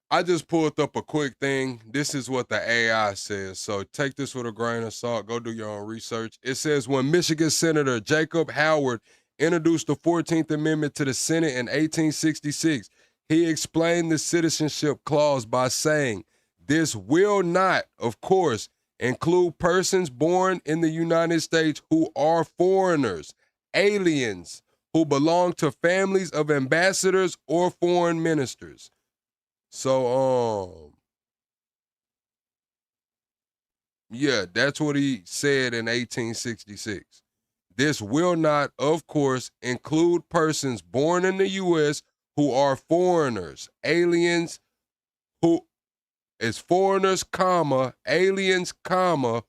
I just pulled up a quick thing. This is what the AI says. So take this with a grain of salt. Go do your own research. It says when Michigan Senator Jacob Howard introduced the 14th Amendment to the Senate in 1866, he explained the citizenship clause by saying, this will not, of course, include persons born in the United States who are foreigners, aliens, who belong to families of ambassadors or foreign ministers. So, yeah, that's what he said in 1866. This will not, of course, include persons born in the U.S. who are foreigners, aliens, who is foreigners, comma, aliens, comma,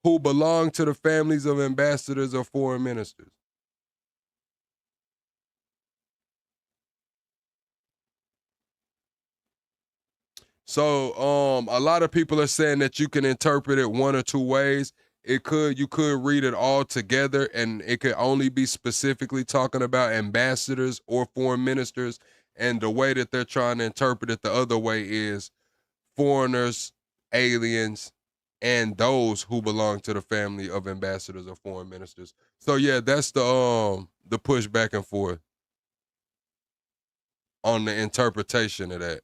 who belong to the families of ambassadors or foreign ministers. So a lot of people are saying that you can interpret it one or two ways. You could read it all together, and it could only be specifically talking about ambassadors or foreign ministers. And the way that they're trying to interpret it the other way is foreigners, aliens, and those who belong to the family of ambassadors or foreign ministers. So yeah, that's the push back and forth on the interpretation of that.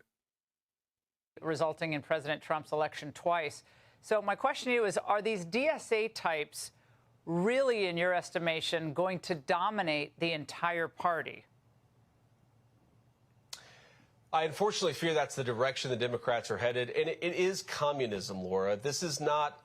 Resulting in President Trump's election twice. So my question to you is, are these DSA types really, in your estimation, going to dominate the entire party? I unfortunately fear that's the direction the Democrats are headed, and it is communism, Laura. This is not,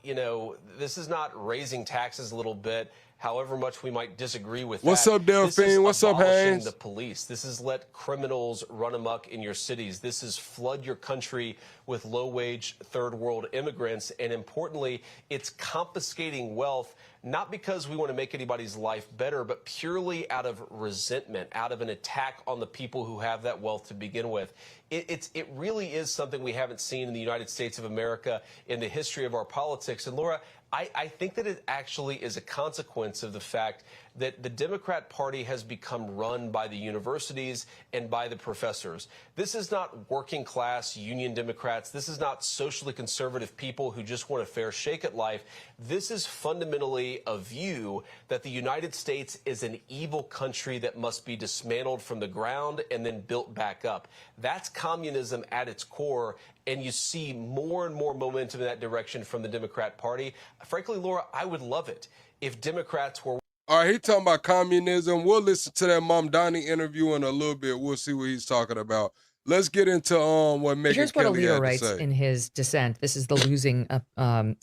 this is not raising taxes a little bit, however much we might disagree with that. What's up, Delphine? What's up, Haynes? The police. This is let criminals run amok in your cities. This is flood your country with low-wage third-world immigrants, and importantly, it's confiscating wealth, not because we want to make anybody's life better, but purely out of resentment, out of an attack on the people who have that wealth to begin with. It really is something we haven't seen in the United States of America in the history of our politics. And Laura, I think that it actually is a consequence of the fact that the Democrat Party has become run by the universities and by the professors. This is not working class union Democrats. This is not socially conservative people who just want a fair shake at life. This is fundamentally a view that the United States is an evil country that must be dismantled from the ground and then built back up. That's communism at its core, and you see more and more momentum in that direction from the Democrat Party. Frankly, Laura, I would love it if Democrats were... All right, he talking about communism. We'll listen to that Mom Donnie interview in a little bit. We'll see what he's talking about. Let's get into what Megyn Here's what Kelly Alito had writes to say. in his dissent. This is the losing. Now,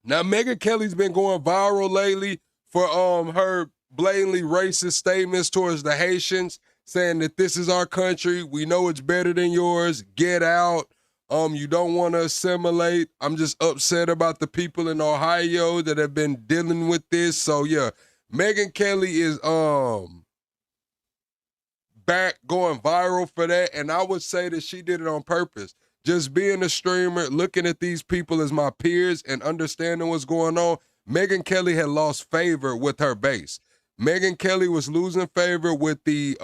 Megyn Kelly's been going viral lately for her blatantly racist statements towards the Haitians, saying that this is our country. We know it's better than yours. Get out. You don't want to assimilate. I'm just upset about the people in Ohio that have been dealing with this. So yeah, Megyn Kelly is back going viral for that, and I would say that she did it on purpose. Just being a streamer, looking at these people as my peers and understanding what's going on, Megyn Kelly had lost favor with her base. Megyn Kelly was losing favor with the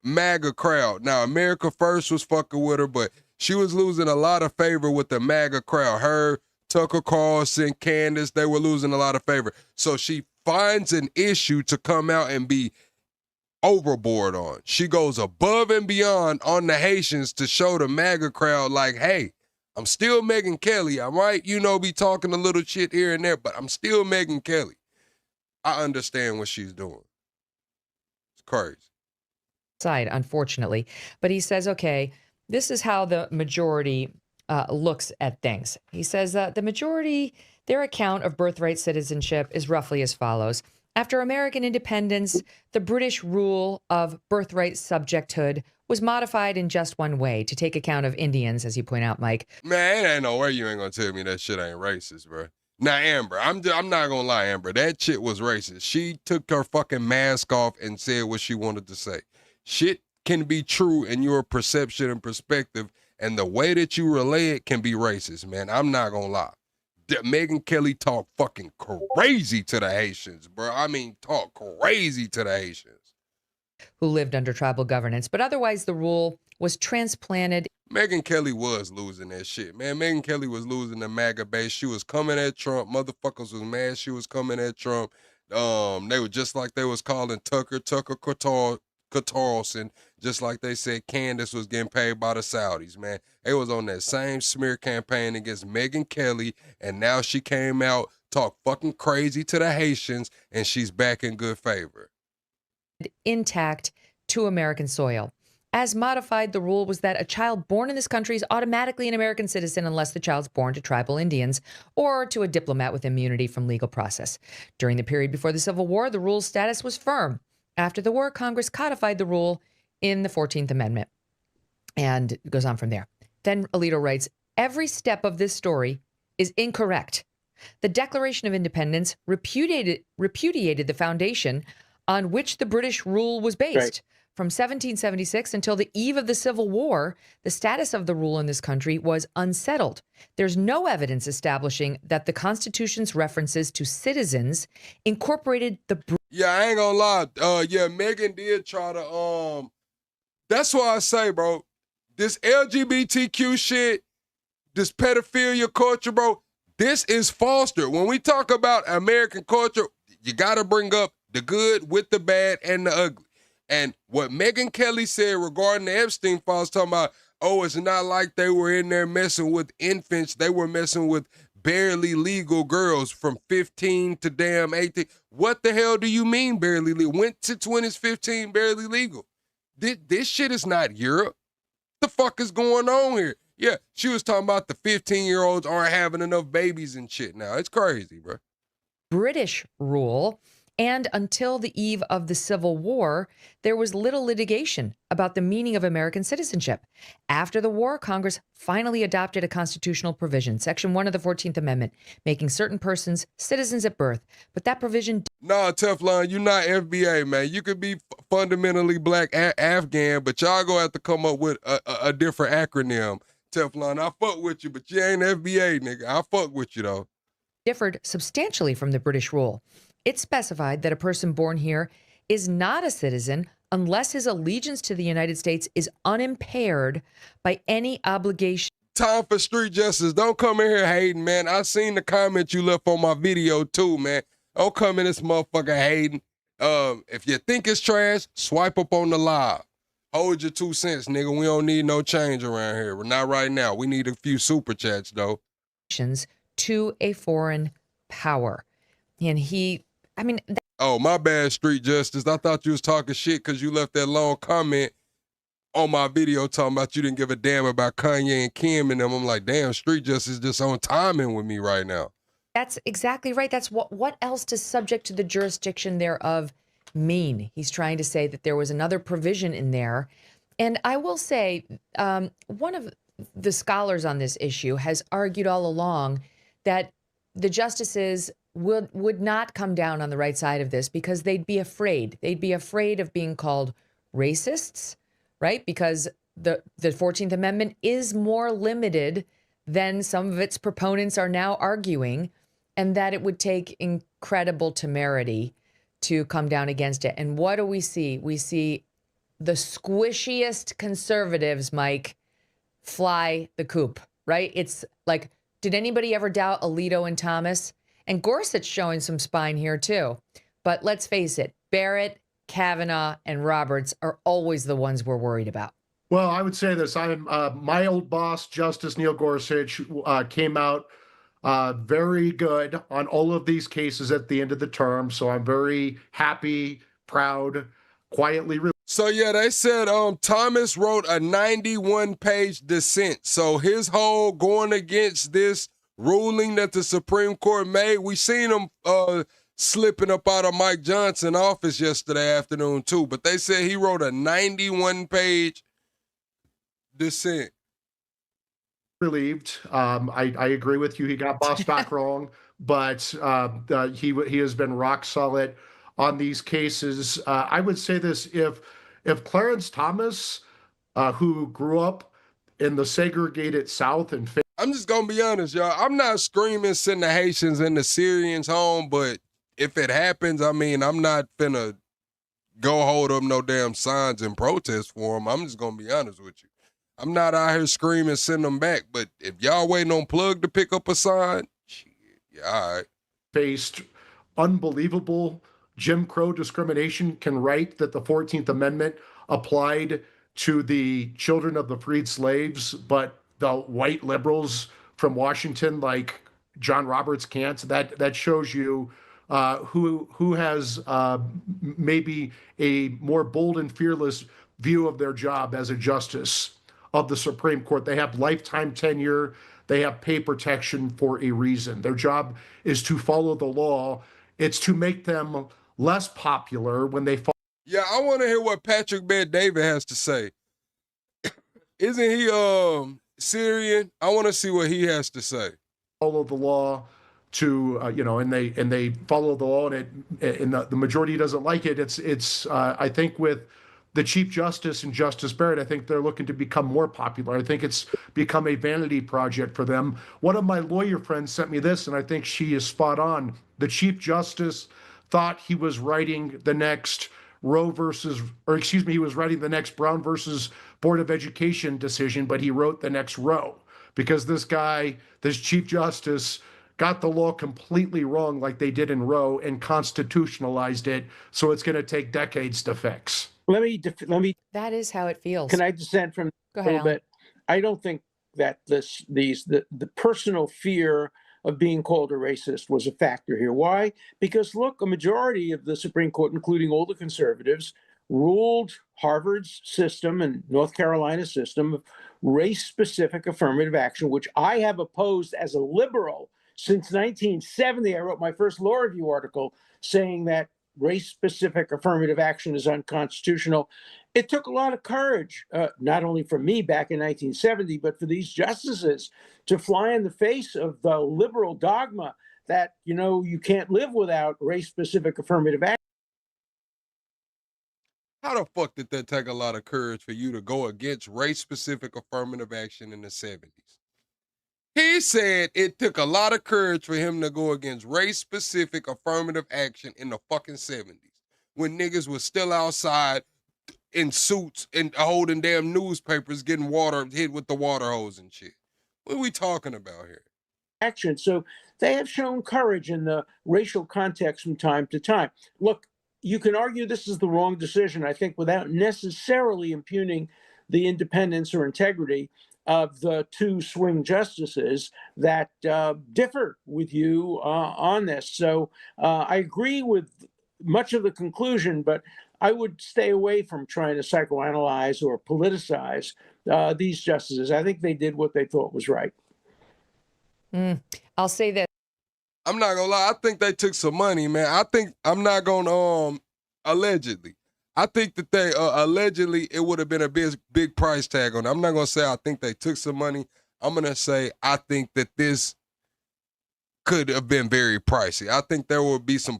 MAGA crowd. Now, America First was fucking with her, but she was losing a lot of favor with the MAGA crowd. Her, Tucker Carlson, Candace, they were losing a lot of favor. So she finds an issue to come out and be overboard on. She goes above and beyond on the Haitians to show the MAGA crowd like, hey, I'm still Megyn Kelly. I might, be talking a little shit here and there, but I'm still Megyn Kelly. I understand what she's doing. It's crazy. Side, unfortunately. But he says, okay, this is how the majority looks at things. He says that the majority, their account of birthright citizenship is roughly as follows. After American independence, the British rule of birthright subjecthood was modified in just one way, to take account of Indians, as you point out, Mike. Man, ain't no way you ain't gonna tell me that shit ain't racist, bro. Now, Amber, I'm not gonna lie, Amber, that shit was racist. She took her fucking mask off and said what she wanted to say. Shit can be true in your perception and perspective, and the way that you relay it can be racist, man. I'm not gonna lie. Megyn Kelly talked fucking crazy to the Haitians, bro. I mean, talk crazy to the Haitians. Who lived under tribal governance, but otherwise the rule was transplanted. Megyn Kelly was losing that shit, man. Megyn Kelly was losing the MAGA base. She was coming at Trump. Motherfuckers was mad she was coming at Trump. They were just like they was calling Tucker Carlson, just like they said Candace was getting paid by the Saudis, man. They was on that same smear campaign against Megyn Kelly, and now she came out, talked fucking crazy to the Haitians, and she's back in good favor. Intact to American soil. As modified, the rule was that a child born in this country is automatically an American citizen unless the child's born to tribal Indians or to a diplomat with immunity from legal process. During the period before the Civil War, the rule's status was firm. After the war, Congress codified the rule in the 14th Amendment. And it goes on from there. Then Alito writes, every step of this story is incorrect. The Declaration of Independence repudiated the foundation on which the British rule was based. Right. From 1776 until the eve of the Civil War, the status of the rule in this country was unsettled. There's no evidence establishing that the Constitution's references to citizens incorporated the... Yeah, I ain't gonna lie. Yeah, Megyn did try to, that's why I say, bro, this LGBTQ shit, this pedophilia culture, bro, this is fostered. When we talk about American culture, you gotta bring up the good with the bad and the ugly. And what Megyn Kelly said regarding the Epstein files, talking about, oh, it's not like they were in there messing with infants. They were messing with barely legal girls from 15 to damn 18. What the hell do you mean barely legal? Went to 20s, 15, barely legal. This shit is not Europe. What the fuck is going on here? Yeah, she was talking about the 15-year-olds aren't having enough babies and shit now. It's crazy, bro. British rule. And until the eve of the Civil War, there was little litigation about the meaning of American citizenship. After the war, Congress finally adopted a constitutional provision, Section 1 of the 14th Amendment, making certain persons citizens at birth. But that provision... Nah, Teflon, you're not FBA, man. You could be fundamentally black Afghan, but y'all gonna have to come up with a different acronym. Teflon, I fuck with you, but you ain't FBA, nigga. I fuck with you, though. Differed substantially from the British rule. It specified that a person born here is not a citizen unless his allegiance to the United States is unimpaired by any obligation. Time for street justice. Don't come in here hating, man. I seen the comment you left on my video too, man. Don't come in this motherfucker hating. If you think it's trash, swipe up on the live. Hold your 2 cents, nigga. We don't need no change around here. We're not right now. We need a few super chats, though. To a foreign power. And oh, my bad, street justice. I thought you was talking shit because you left that long comment on my video talking about you didn't give a damn about Kanye and Kim and them. I'm like, damn, street justice just on timing with me right now. That's exactly right. That's what else does subject to the jurisdiction thereof mean? He's trying to say that there was another provision in there. And I will say, one of the scholars on this issue has argued all along that the justices would not come down on the right side of this because they'd be afraid. They'd be afraid of being called racists, right? Because the 14th Amendment is more limited than some of its proponents are now arguing, and that it would take incredible temerity to come down against it. And what do we see? We see the squishiest conservatives, Mike, fly the coop, right? It's like, did anybody ever doubt Alito and Thomas? And Gorsuch showing some spine here too. But let's face it, Barrett, Kavanaugh, and Roberts are always the ones we're worried about. Well, I would say this. My old boss, Justice Neil Gorsuch, came out very good on all of these cases at the end of the term. So I'm very happy, proud, quietly. So yeah, they said Thomas wrote a 91-page dissent. So his whole going against this ruling that the Supreme Court made, we seen him slipping up out of Mike Johnson's office yesterday afternoon too. But they said he wrote a 91-page dissent. Relieved. I agree with you. He got Bostock wrong, but he has been rock solid on these cases. I would say this: if Clarence Thomas, who grew up in the segregated South and I'm just gonna be honest, y'all. I'm not screaming send the Haitians and the Syrians home, but if it happens, I mean, I'm not finna go hold up no damn signs and protest for them. I'm just gonna be honest with you. I'm not out here screaming send them back, but if y'all waiting on Plug to pick up a sign, shit, yeah, all right. Faced unbelievable Jim Crow discrimination, can write that the 14th Amendment applied to the children of the freed slaves, but the white liberals from Washington, like John Roberts, can't. That shows you who has maybe a more bold and fearless view of their job as a justice of the Supreme Court. They have lifetime tenure. They have pay protection for a reason. Their job is to follow the law. It's to make them less popular when they fall. Yeah, I want to hear what Patrick Bet-David has to say. Isn't he Syrian? I want to see what he has to say. Follow the law to and they follow the law, and the majority doesn't like it. It's I think with the Chief Justice and Justice Barrett, I think they're looking to become more popular. I think it's become a vanity project for them. One of my lawyer friends sent me this, and I think she is spot on. The Chief Justice thought he was writing the next he was writing the next Brown versus Board of Education decision, but he wrote the next Roe, because this Chief Justice got the law completely wrong, like they did in Roe, and constitutionalized it. So it's going to take decades to fix. Let me. That is how it feels. Can I dissent from Go a ahead, little bit? I don't think that the personal fear of being called a racist was a factor here. Why? Because look, a majority of the Supreme Court, including all the conservatives, ruled Harvard's system and North Carolina's system of race-specific affirmative action, which I have opposed as a liberal since 1970. I wrote my first law review article saying that race-specific affirmative action is unconstitutional. It took a lot of courage, not only for me back in 1970, but for these justices to fly in the face of the liberal dogma that, you can't live without race-specific affirmative action. How the fuck did that take a lot of courage for you to go against race-specific affirmative action in the 70s? He said it took a lot of courage for him to go against race-specific affirmative action in the fucking 70s when niggas was still outside in suits and holding damn newspapers, getting water hit with the water hose and shit. What are we talking about here? Action. So they have shown courage in the racial context from time to time. Look, you can argue this is the wrong decision, I think, without necessarily impugning the independence or integrity of the two swing justices that differ with you on this. So I agree with much of the conclusion, but I would stay away from trying to psychoanalyze or politicize these justices. I think they did what they thought was right. I'll say that. I'm not gonna lie. I think they took some money, man. I think I'm not gonna allegedly. I think that they allegedly it would have been a big price tag on it. I'm not gonna say I think they took some money. I'm gonna say I think that this could have been very pricey. I think there would be some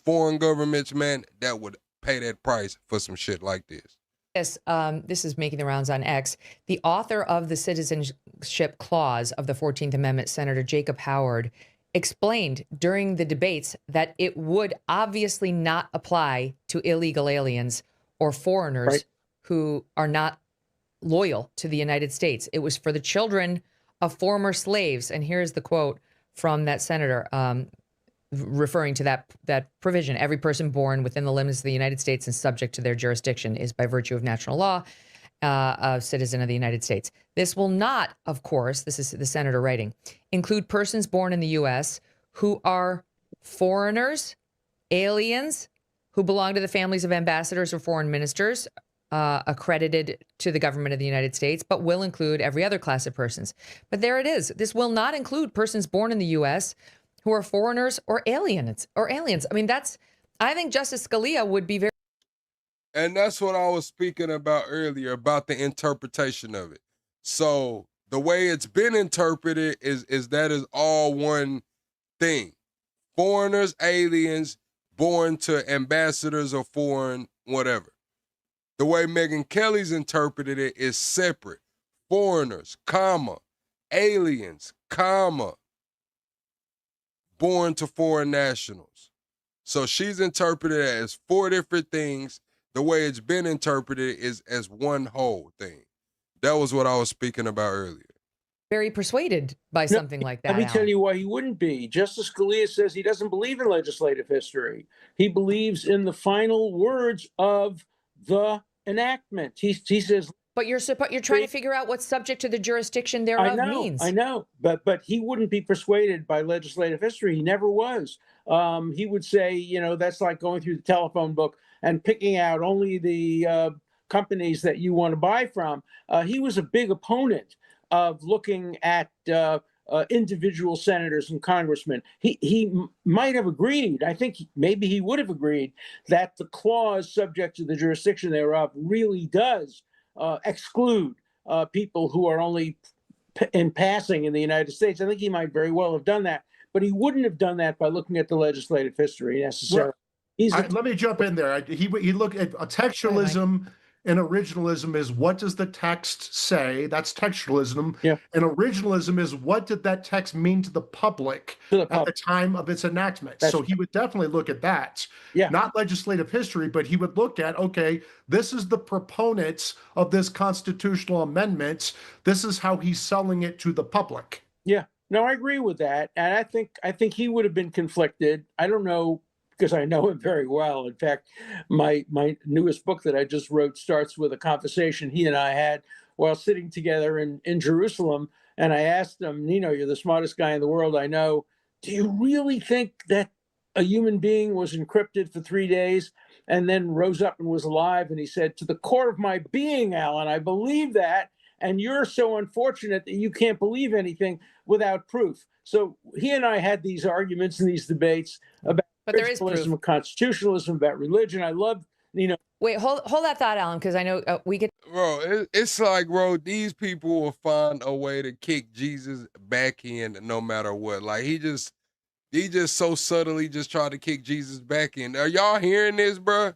foreign governments, man, that would pay that price for some shit like this. Yes, this is making the rounds on X. The author of the citizenship clause of the 14th Amendment, Senator Jacob Howard, explained during the debates that it would obviously not apply to illegal aliens or foreigners who are not loyal to the United States. It was for the children of former slaves. And here's the quote from that senator referring to that provision. Every person born within the limits of the United States and subject to their jurisdiction is, by virtue of natural law, a citizen of the United States. This will not, of course, this is the senator writing, include persons born in the U.S. who are foreigners, aliens, who belong to the families of ambassadors or foreign ministers accredited to the government of the United States, but will include every other class of persons. But there it is. This will not include persons born in the U.S. who are foreigners or aliens. I mean, I think Justice Scalia would be very. And that's what I was speaking about earlier, about the interpretation of it. So the way it's been interpreted is that is all one thing. Foreigners, aliens, born to ambassadors or foreign whatever. The way Megyn Kelly's interpreted it is separate. Foreigners, comma, aliens, comma, born to foreign nationals. So she's interpreted it as four different things. The way it's been interpreted is as one whole thing. That was what I was speaking about earlier. Very persuaded by something like that. Let me tell you why he wouldn't be. Justice Scalia says he doesn't believe in legislative history. He believes in the final words of the enactment. He says. But you're trying to figure out what subject to the jurisdiction thereof means. I know, but he wouldn't be persuaded by legislative history. He never was. He would say, that's like going through the telephone book and picking out only the companies that you want to buy from. He was a big opponent of looking at individual senators and congressmen. He might have agreed, I think maybe he would have agreed, that the clause subject to the jurisdiction thereof really does exclude people who are only in passing in the United States. I think he might very well have done that, but he wouldn't have done that by looking at the legislative history necessarily. Let me jump in there. He looked at textualism and originalism is what does the text say? That's textualism. Yeah. And originalism is what did that text mean to the public at the time of its enactment? So he would definitely look at that. Yeah. Not legislative history, but he would look at, okay, this is the proponents of this constitutional amendment. This is how he's selling it to the public. Yeah. No, I agree with that. And I think he would have been conflicted. I don't know, because I know him very well. In fact, my newest book that I just wrote starts with a conversation he and I had while sitting together in Jerusalem. And I asked him, you're the smartest guy in the world I know. Do you really think that a human being was encrypted for 3 days and then rose up and was alive? And he said, to the core of my being, Alan, I believe that. And you're so unfortunate that you can't believe anything without proof. So he and I had these arguments and these debates about originalism, constitutionalism, about religion. I love, Wait, hold that thought, Alan, because I know we get. Bro, it's like, bro, these people will find a way to kick Jesus back in no matter what. Like he just so subtly just tried to kick Jesus back in. Are y'all hearing this, bro?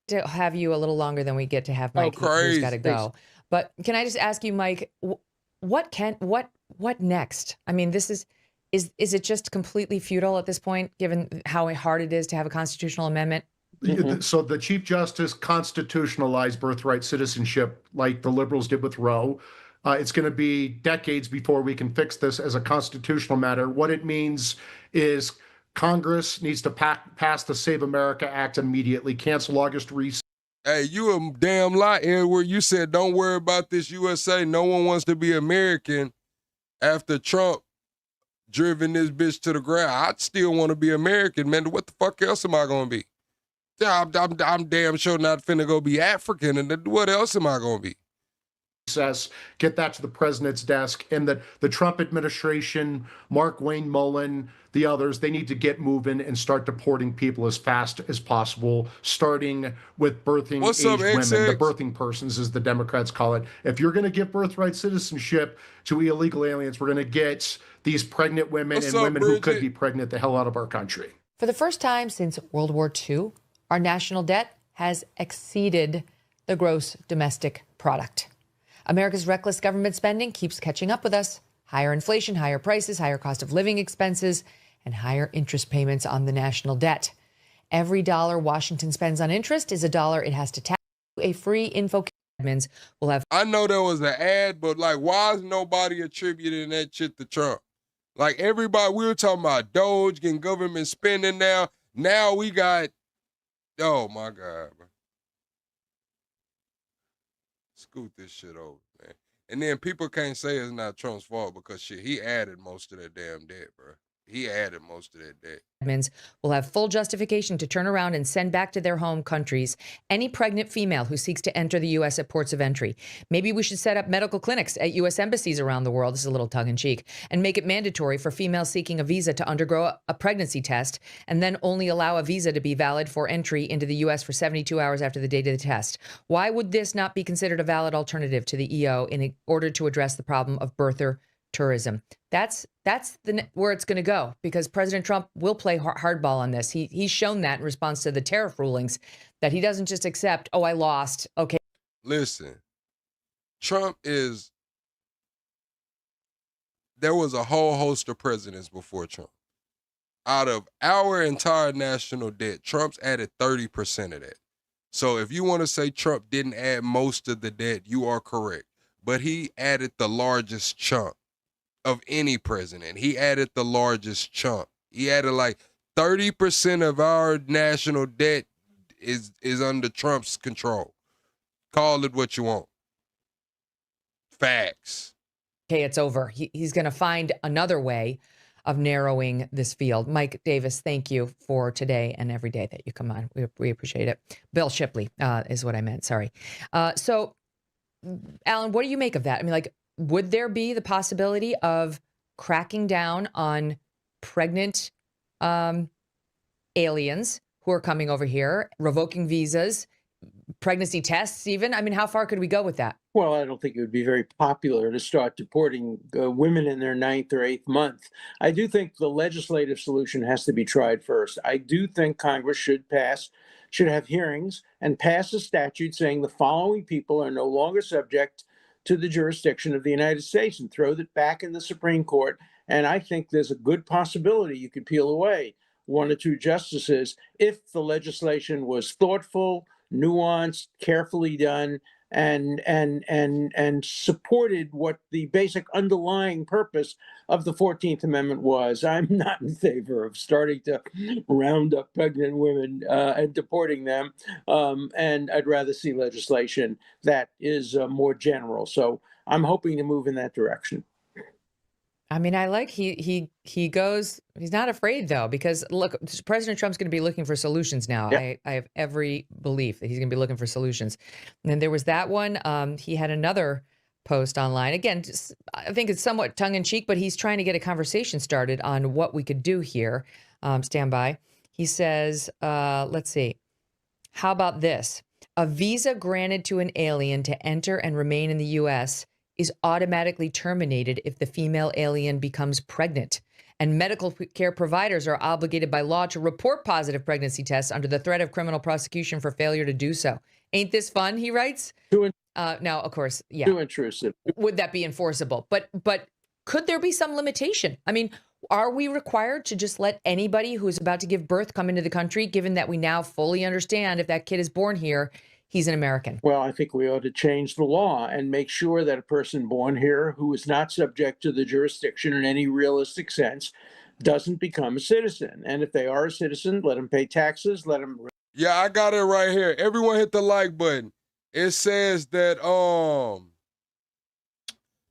To have you a little longer than we get to have Mike. Oh, crazy. Who's got to go. But can I just ask you, Mike, what what next? I mean, this is it just completely futile at this point, given how hard it is to have a constitutional amendment? So the Chief Justice constitutionalized birthright citizenship like the liberals did with Roe. It's going to be decades before we can fix this as a constitutional matter. What it means is Congress needs to pass the Save America Act immediately, cancel August recess. Hey, you a damn lie, Edward. You said don't worry about this USA. No one wants to be American after Trump driven this bitch to the ground. I'd still want to be American, man. What the fuck else am I going to be? I'm damn sure not finna go be African, and what else am I going to be? Get that to the president's desk, and the Trump administration, Mark Wayne Mullen, the others, they need to get moving and start deporting people as fast as possible, starting with birthing age women, the birthing persons, as the Democrats call it. If you're going to give birthright citizenship to illegal aliens, we're going to get these pregnant women and women who could be pregnant the hell out of our country. For the first time since World War II, our national debt has exceeded the gross domestic product. America's reckless government spending keeps catching up with us. Higher inflation, higher prices, higher cost of living expenses, and higher interest payments on the national debt. Every dollar Washington spends on interest is a dollar it has to tax. A free info admins will have. I know there was an ad, but like, why is nobody attributing that shit to Trump? Like everybody, we were talking about Doge getting government spending now. Now we got, oh my God, bro. Scoot this shit over, man. And then people can't say it's not Trump's fault because shit, he added most of that damn debt, bro. He added most of that debt. Admins will have full justification to turn around and send back to their home countries any pregnant female who seeks to enter the U.S. at ports of entry. Maybe we should set up medical clinics at U.S. embassies around the world. This is a little tongue-in-cheek. And make it mandatory for females seeking a visa to undergo a pregnancy test and then only allow a visa to be valid for entry into the U.S. for 72 hours after the date of the test. Why would this not be considered a valid alternative to the EO in order to address the problem of birther tourism? That's where it's going to go, because President Trump will play hardball on this. He's shown that in response to the tariff rulings, that he doesn't just accept, oh, I lost. Okay. Listen, there was a whole host of presidents before Trump. Out of our entire national debt, Trump's added 30% of that. So if you want to say Trump didn't add most of the debt, you are correct. But he added the largest chunk of any president. He added the largest chunk. He added like 30% of our national debt is under Trump's control. Call it what you want. Facts. Okay, it's over. He's going to find another way of narrowing this field. Mike Davis, thank you for today and every day that you come on. We appreciate it. Bill Shipley is what I meant. Sorry. So, Alan, what do you make of that? I mean, like, would there be the possibility of cracking down on pregnant aliens who are coming over here, revoking visas, pregnancy tests even? I mean, how far could we go with that? Well, I don't think it would be very popular to start deporting women in their 9th or 8th month. I do think the legislative solution has to be tried first. I do think Congress should have hearings and pass a statute saying the following people are no longer subject to the jurisdiction of the United States, and throw that back in the Supreme Court. And I think there's a good possibility you could peel away 1 or 2 justices if the legislation was thoughtful, nuanced, carefully done, and supported what the basic underlying purpose of the 14th Amendment was. I'm not in favor of starting to round up pregnant women and deporting them, and I'd rather see legislation that is more general. So I'm hoping to move in that direction. I mean, I like he goes, he's not afraid though, because look, President Trump's going to be looking for solutions now. Yeah. I have every belief that he's going to be looking for solutions. And there was that one. He had another post online. Again, I think it's somewhat tongue in cheek, but he's trying to get a conversation started on what we could do here. Stand by. He says, let's see. How about this? A visa granted to an alien to enter and remain in the U.S. is automatically terminated if the female alien becomes pregnant. And medical care providers are obligated by law to report positive pregnancy tests under the threat of criminal prosecution for failure to do so. Ain't this fun, he writes? Now, of course, yeah. Too intrusive. Would that be enforceable? But could there be some limitation? I mean, are we required to just let anybody who's about to give birth come into the country, given that we now fully understand if that kid is born here, he's an American? Well, I think we ought to change the law and make sure that a person born here who is not subject to the jurisdiction in any realistic sense doesn't become a citizen. And if they are a citizen, let them pay taxes, let them... Yeah, I got it right here. Everyone hit the like button. It says that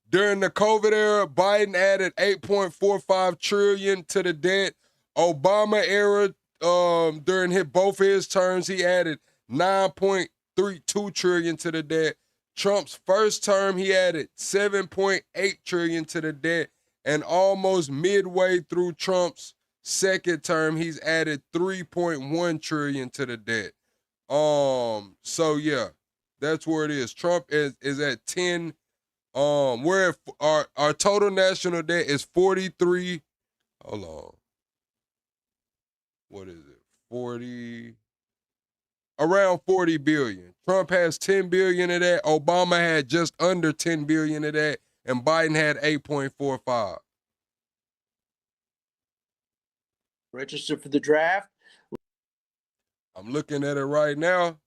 during the COVID era, Biden added 8.45 trillion to the debt. Obama era, during both his terms, he added 9.32 trillion to the debt. Trump's first term, he added 7.8 trillion to the debt. And almost midway through Trump's second term, he's added 3.1 trillion to the debt. So yeah, that's where it is. Trump is at 10. We're at, our total national debt is 43. Hold on. What is it? Around 40 billion. Trump has 10 billion of that. Obama had just under 10 billion of that. And Biden had 8.45. Register for the draft. I'm looking at it right now.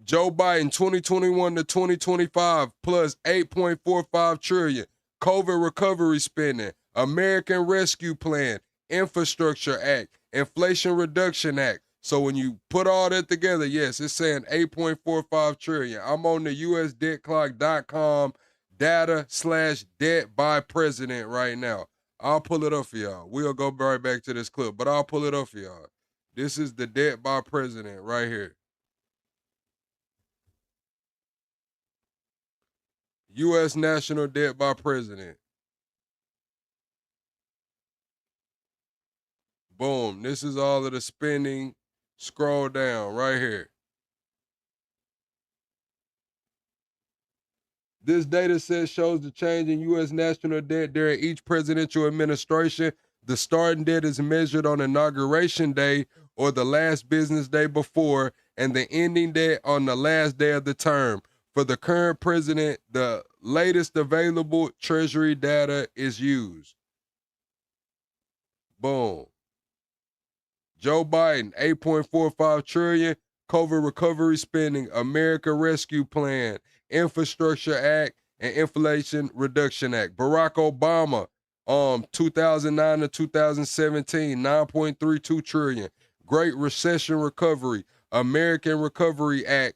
Joe Biden, 2021 to 2025, plus 8.45 trillion. COVID recovery spending, American Rescue Plan, Infrastructure Act, Inflation Reduction Act. So when you put all that together, yes, it's saying 8.45 trillion. I'm on the usdebtclock.com data/debt by president right now. I'll pull it up for y'all. We'll go right back to this clip, but I'll pull it up for y'all. This is the debt by president right here. U.S. national debt by president. Boom. This is all of the spending. Scroll down right here. This data set shows the change in U.S. national debt during each presidential administration. The starting debt is measured on Inauguration Day or the last business day before, and the ending debt on the last day of the term. For the current president, the latest available Treasury data is used. Boom. Joe Biden, 8.45 trillion, COVID recovery spending, America Rescue Plan, Infrastructure Act, and Inflation Reduction Act. Barack Obama, 2009 to 2017, 9.32 trillion. Great Recession Recovery, American Recovery Act,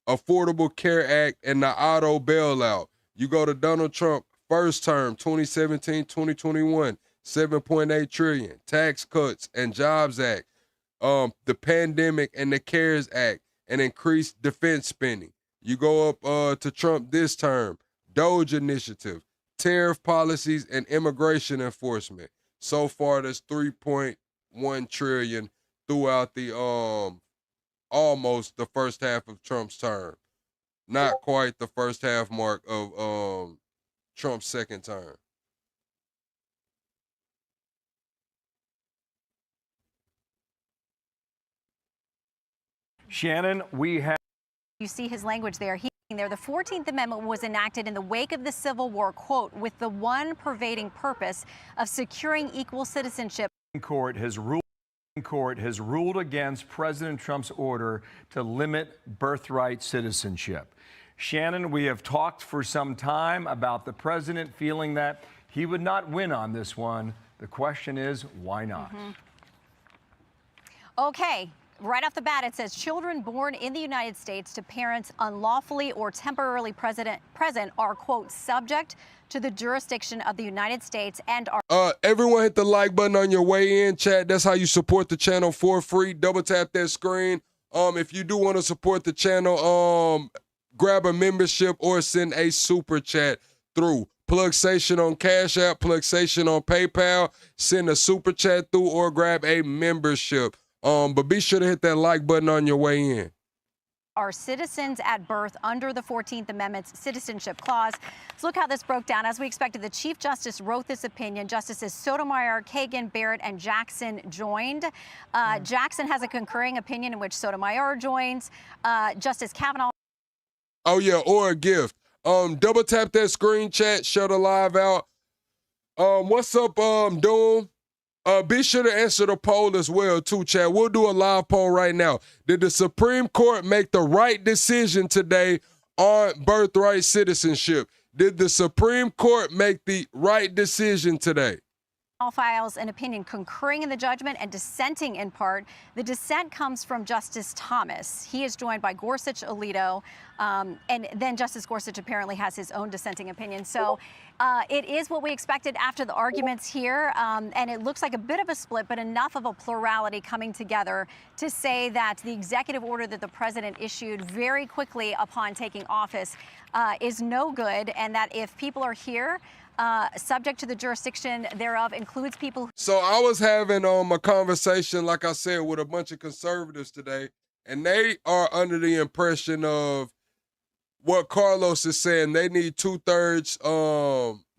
Affordable Care Act, and the auto bailout. You go to Donald Trump, first term, 2017-2021, 7.8 trillion. Tax Cuts and Jobs Act, the Pandemic and the CARES Act, and increased defense spending. You go up to Trump this term, DOGE initiative, tariff policies, and immigration enforcement. So far, that's 3.1 trillion throughout the almost the first half of Trump's term. Not quite the first half mark of Trump's second term. Shannon, we have... You see his language there. The 14th Amendment was enacted in the wake of the Civil War, quote, with the one pervading purpose of securing equal citizenship. Court has ruled against President Trump's order to limit birthright citizenship. Shannon, we have talked for some time about the president feeling that he would not win on this one. The question is, why not? Okay. Right off the bat, it says children born in the United States to parents unlawfully or temporarily present are, quote, subject to the jurisdiction of the United States and are... Everyone hit the like button on your way in, chat. That's how you support the channel for free. Double tap that screen. If you do want to support the channel, grab a membership or send a super chat through. Plugsation on Cash App, Plugsation on PayPal. Send a super chat through or grab a membership. But be sure to hit that like button on your way in. Are citizens at birth under the 14th Amendment's Citizenship Clause. Let's look how this broke down. As we expected, the Chief Justice wrote this opinion. Justices Sotomayor, Kagan, Barrett, and Jackson joined. Jackson has a concurring opinion in which Sotomayor joins. Justice Kavanaugh. Oh, yeah, or a gift. Double tap that screen chat, shut the live out. What's up, Doom? Be sure to answer the poll as well, too, chat. We'll do a live poll right now. Did the Supreme Court make the right decision today on birthright citizenship? Did the Supreme Court make the right decision today? Files an opinion concurring in the judgment and dissenting in part. The dissent comes from Justice Thomas. He is joined by Gorsuch, Alito, and then Justice Gorsuch apparently has his own dissenting opinion. So it is what we expected after the arguments here, and it looks like a bit of a split, but enough of a plurality coming together to say that the executive order that the president issued very quickly upon taking office is no good, and that if people are here, subject to the jurisdiction thereof includes people. So I was having a conversation, like I said, with a bunch of conservatives today, and they are under the impression of what Carlos is saying. They need 2/3.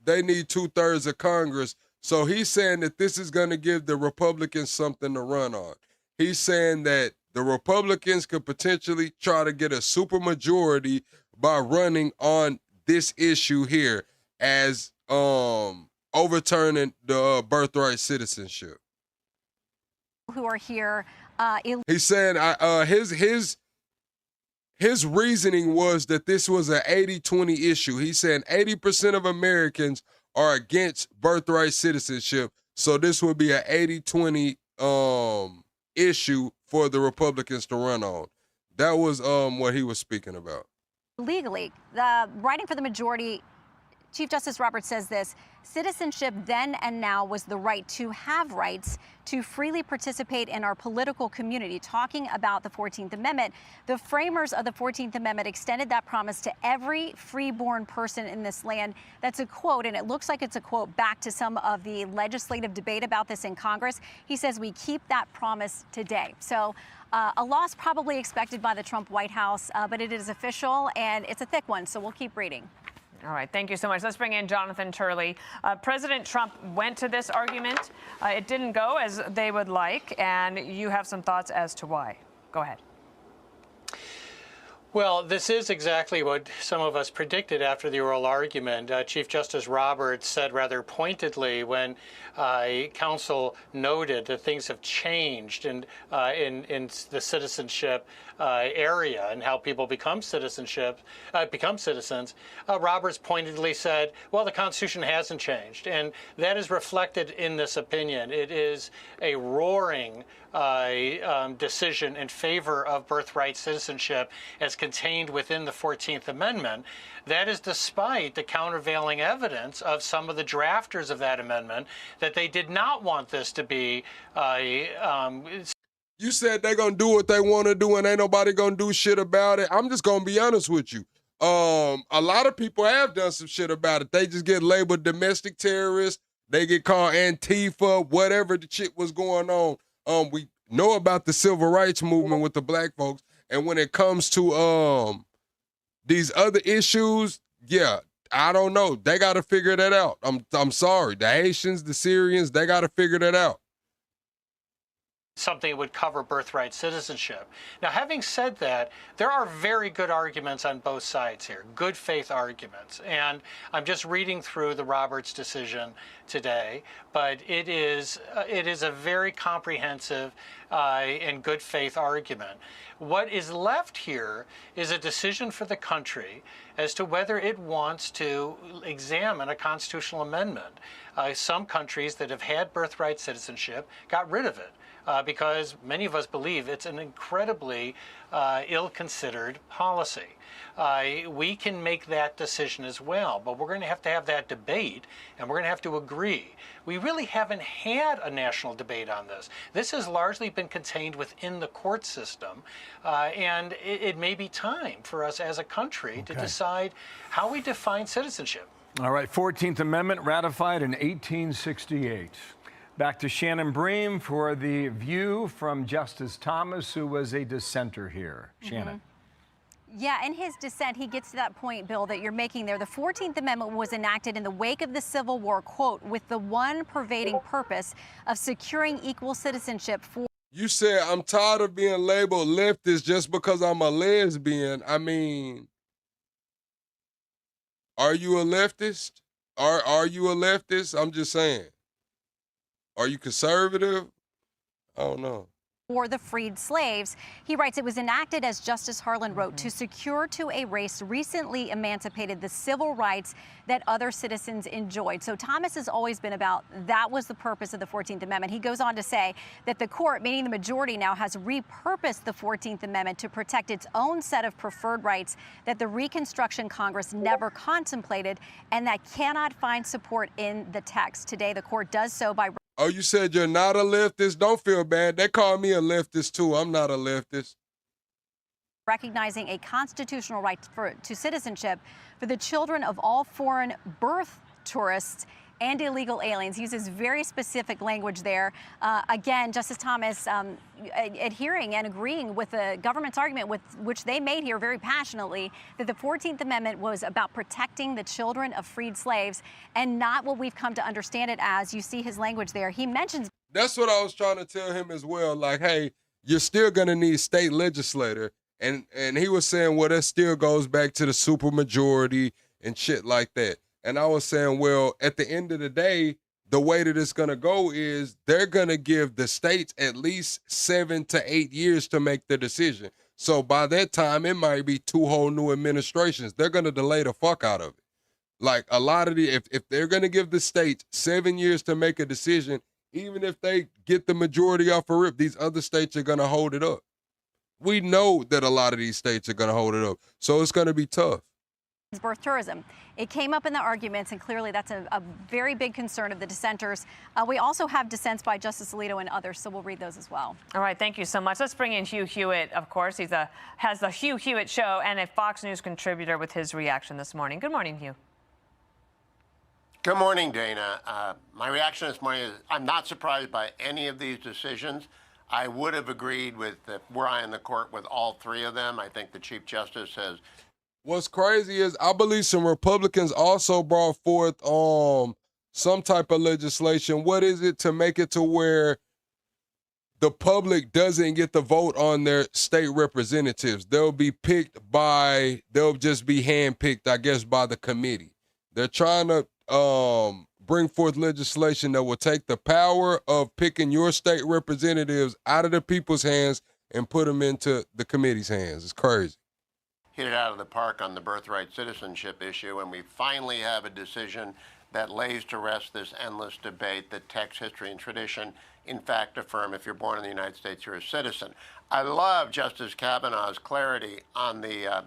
They need 2/3 of Congress. So he's saying that this is going to give the Republicans something to run on. He's saying that the Republicans could potentially try to get a supermajority by running on this issue here as overturning the birthright citizenship. Who are here? He's saying his reasoning was that this was an 80-20 issue. He's saying 80% of Americans are against birthright citizenship, so this would be an 80-20 issue for the Republicans to run on. That was what he was speaking about. Legally, writing for the majority, Chief Justice Roberts says this: citizenship then and now was the right to have rights to freely participate in our political community. Talking about the 14th Amendment, the framers of the 14th Amendment extended that promise to every freeborn person in this land. That's a quote, and it looks like it's a quote back to some of the legislative debate about this in Congress. He says we keep that promise today. So a loss probably expected by the Trump White House, but it is official, and it's a thick one, so we'll keep reading. All right, thank you so much. Let's bring in Jonathan Turley. President Trump went to this argument. It didn't go as they would like, and you have some thoughts as to why. Go ahead. Well, this is exactly what some of us predicted after the oral argument. Chief Justice Roberts said rather pointedly when counsel noted that things have changed in the citizenship area and how people become citizens. Roberts pointedly said, well, the Constitution hasn't changed, and that is reflected in this opinion. It is a roaring decision in favor of birthright citizenship as contained within the 14th Amendment. That is despite the countervailing evidence of some of the drafters of that amendment that they did not want this to be You said they're going to do what they want to do and ain't nobody going to do shit about it. I'm just going to be honest with you. A lot of people have done some shit about it. They just get labeled domestic terrorists. They get called Antifa, whatever the shit was going on. We know about the civil rights movement with the black folks. And when it comes to these other issues, yeah, I don't know. They got to figure that out. I'm sorry. The Haitians, the Syrians, they got to figure that out. Something that would cover birthright citizenship. Now, having said that, there are very good arguments on both sides here, good faith arguments. And I'm just reading through the Roberts decision today, but it is a very comprehensive and good faith argument. What is left here is a decision for the country as to whether it wants to examine a constitutional amendment. Some countries that have had birthright citizenship got rid of it. Because many of us believe it's an incredibly ill-considered policy. We can make that decision as well, but we're going to have that debate, and we're going to have to agree. We really haven't had a national debate on this. This has largely been contained within the court system, and it may be time for us as a country to decide how we define citizenship. All right, 14th Amendment ratified in 1868. Back to Shannon Bream for the view from Justice Thomas, who was a dissenter here. Shannon. Yeah, in his dissent, he gets to that point, Bill, that you're making there. The 14th Amendment was enacted in the wake of the Civil War, quote, with the one pervading purpose of securing equal citizenship for... You said, I'm tired of being labeled leftist just because I'm a lesbian. I mean, Are you a leftist? Are you a leftist? I'm just saying. Are you conservative? I don't know. For the freed slaves. He writes, it was enacted, as Justice Harlan wrote, to secure to a race recently emancipated the civil rights that other citizens enjoyed. So Thomas has always been about that was the purpose of the 14th Amendment. He goes on to say that the court, meaning the majority now, has repurposed the 14th Amendment to protect its own set of preferred rights that the Reconstruction Congress never contemplated and that cannot find support in the text. Today, the court does so by... Oh, you said you're not a leftist? Don't feel bad. They call me a leftist, too. I'm not a leftist. recognizing a constitutional right to citizenship for the children of all foreign birth tourists and illegal aliens. He uses very specific language there. Again, Justice Thomas adhering and agreeing with the government's argument, with which they made here very passionately, that the 14th Amendment was about protecting the children of freed slaves and not what we've come to understand it as. You see his language there. He mentions... That's what I was trying to tell him as well. Like, hey, you're still going to need state legislator. And he was saying, well, that still goes back to the supermajority and shit like that. And I was saying, well, at the end of the day, the way that it's going to go is they're going to give the states at least 7 to 8 years to make the decision. So by that time, it might be 2 whole new administrations. They're going to delay the fuck out of it. Like a lot of if they're going to give the states 7 years to make a decision, even if they get the majority off a rip, these other states are going to hold it up. We know that a lot of these states are going to hold it up. So it's going to be tough. Birth tourism. It came up in the arguments, and clearly that's a very big concern of the dissenters. We also have dissents by Justice Alito and others, so we'll read those as well. All right, thank you so much. Let's bring in Hugh Hewitt, of course. He has the Hugh Hewitt Show and a Fox News contributor with his reaction this morning. Good morning, Hugh. Good morning, Dana. My reaction this morning is I'm not surprised by any of these decisions. I would have agreed with, were I in the court, with all 3 of them. I think the Chief Justice has... What's crazy is I believe some Republicans also brought forth some type of legislation. What is it to make it to where the public doesn't get to vote on their state representatives? They'll be picked by, they'll just be handpicked, I guess, by the committee. They're trying to bring forth legislation that will take the power of picking your state representatives out of the people's hands and put them into the committee's hands. It's crazy. Hit it out of the park on the birthright citizenship issue, and we finally have a decision that lays to rest this endless debate that text, history, and tradition in fact affirm if you're born in the United States, you're a citizen. I love Justice Kavanaugh's clarity on the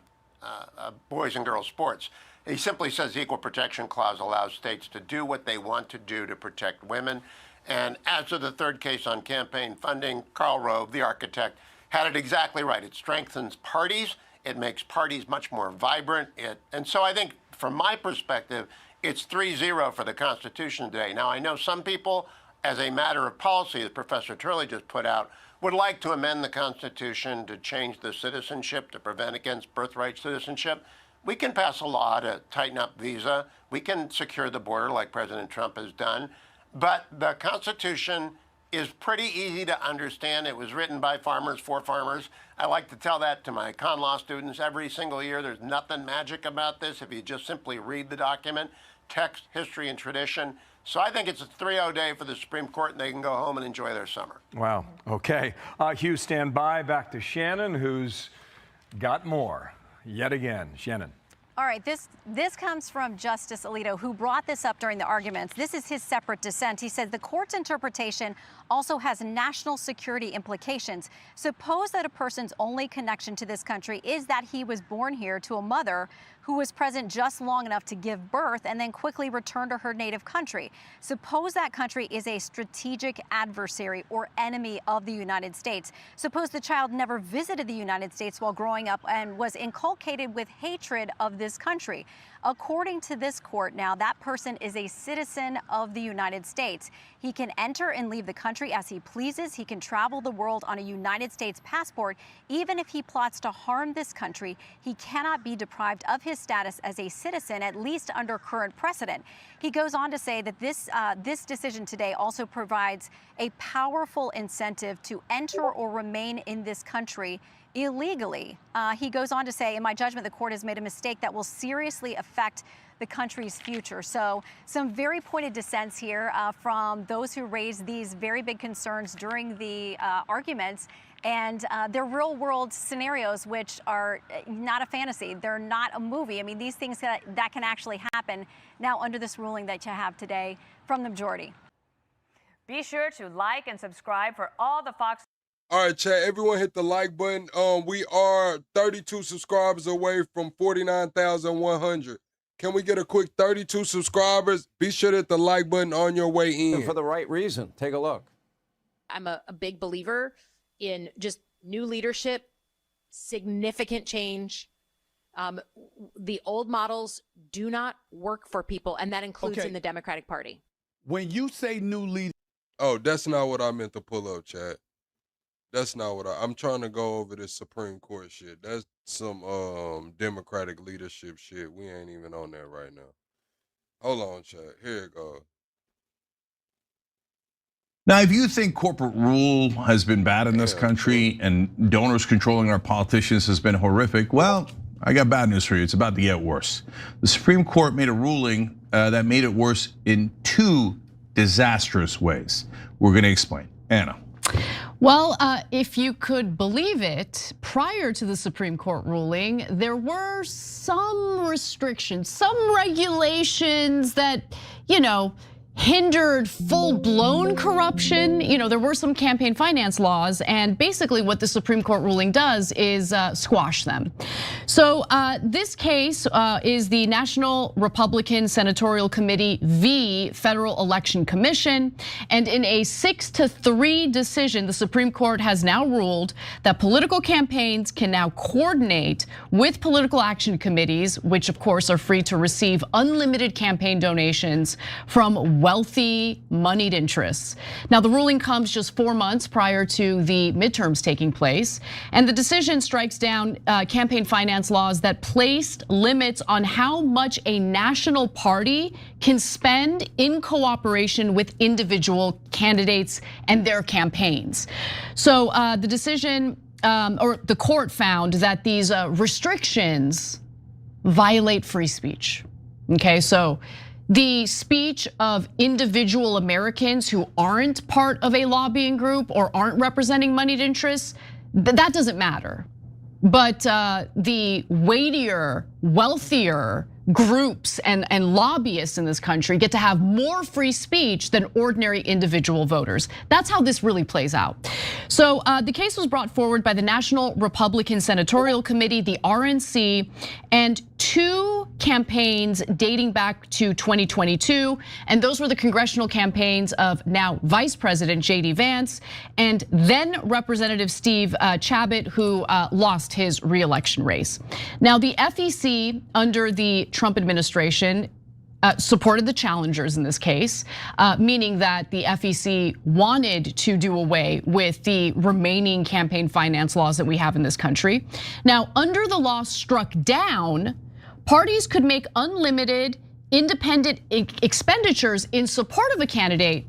boys and girls sports. He simply says the Equal Protection Clause allows states to do what they want to do to protect women. And as to the third case on campaign funding, Karl Rove, the architect, had it exactly right. It strengthens parties. It makes parties much more vibrant. And so I think, from my perspective, it's 3-0 for the Constitution today. Now, I know some people, as a matter of policy, as Professor Turley just put out, would like to amend the Constitution to change the citizenship, to prevent against birthright citizenship. We can pass a law to tighten up visa. We can secure the border like President Trump has done. But the Constitution is pretty easy to understand. It was written by farmers for farmers. I like to tell that to my con law students every single year. There's nothing magic about this if you just simply read the document, text, history, and tradition. So I think it's a 3-0 day for the Supreme Court, and they can go home and enjoy their summer. Wow. Okay. Hugh, stand by. Back to Shannon, who's got more yet again. Shannon. All right, this comes from Justice Alito, who brought this up during the arguments. This is his separate dissent. He said the court's interpretation also has national security implications. Suppose that a person's only connection to this country is that he was born here to a mother who was present just long enough to give birth and then quickly return to her native country. Suppose that country is a strategic adversary or enemy of the United States. Suppose the child never visited the United States while growing up and was inculcated with hatred of this country. According to this court now, that person is a citizen of the United States. He can enter and leave the country as he pleases. He can travel the world on a United States passport. Even if he plots to harm this country, he cannot be deprived of his his status as a citizen, at least under current precedent. He goes on to say that this decision today also provides a powerful incentive to enter or remain in this country illegally. He goes on to say, in my judgment, the court has made a mistake that will seriously affect the country's future. So some very pointed dissents here from those who raised these very big concerns during the arguments. And they're real world scenarios, which are not a fantasy. They're not a movie. I mean, these things that can actually happen now under this ruling that you have today from the majority. Be sure to like and subscribe for all the Fox. All right, chat, everyone hit the like button. We are 32 subscribers away from 49,100. Can we get a quick 32 subscribers? Be sure to hit the like button on your way in. For the right reason. Take a look. I'm a big believer in just new leadership, significant change. The old models do not work for people, and that includes in the Democratic Party. When you say new leader. Oh, that's not what I meant to pull up, chat. That's not what I'm trying to go over this Supreme Court shit. That's some Democratic leadership shit. We ain't even on that right now. Hold on, chat. Here it goes. Now, if you think corporate rule has been bad in this country and donors controlling our politicians has been horrific, well, I got bad news for you. It's about to get worse. The Supreme Court made a ruling that made it worse in two disastrous ways. We're going to explain. Anna. Well, if you could believe it, prior to the Supreme Court ruling, there were some restrictions, some regulations that, hindered full-blown corruption. There were some campaign finance laws, and basically what the Supreme Court ruling does is squash them. So this case is the National Republican Senatorial Committee v. Federal Election Commission, and in a 6-3 decision, the Supreme Court has now ruled that political campaigns can now coordinate with political action committees, which of course are free to receive unlimited campaign donations from wealthy, moneyed interests. Now, the ruling comes just 4 months prior to the midterms taking place, and the decision strikes down campaign finance laws that placed limits on how much a national party can spend in cooperation with individual candidates and their campaigns. So the decision, or the court found that these restrictions violate free speech. Okay, so the speech of individual Americans who aren't part of a lobbying group or aren't representing moneyed interests, that doesn't matter. But the weightier, wealthier groups and lobbyists in this country get to have more free speech than ordinary individual voters. That's how this really plays out. So the case was brought forward by the National Republican Senatorial Committee, the RNC, and 2 campaigns dating back to 2022. And those were the congressional campaigns of now Vice President J.D. Vance and then Representative Steve Chabot, who lost his re-election race. Now, the FEC under the Trump administration supported the challengers in this case, meaning that the FEC wanted to do away with the remaining campaign finance laws that we have in this country. Now, under the law struck down, parties could make unlimited independent expenditures in support of a candidate,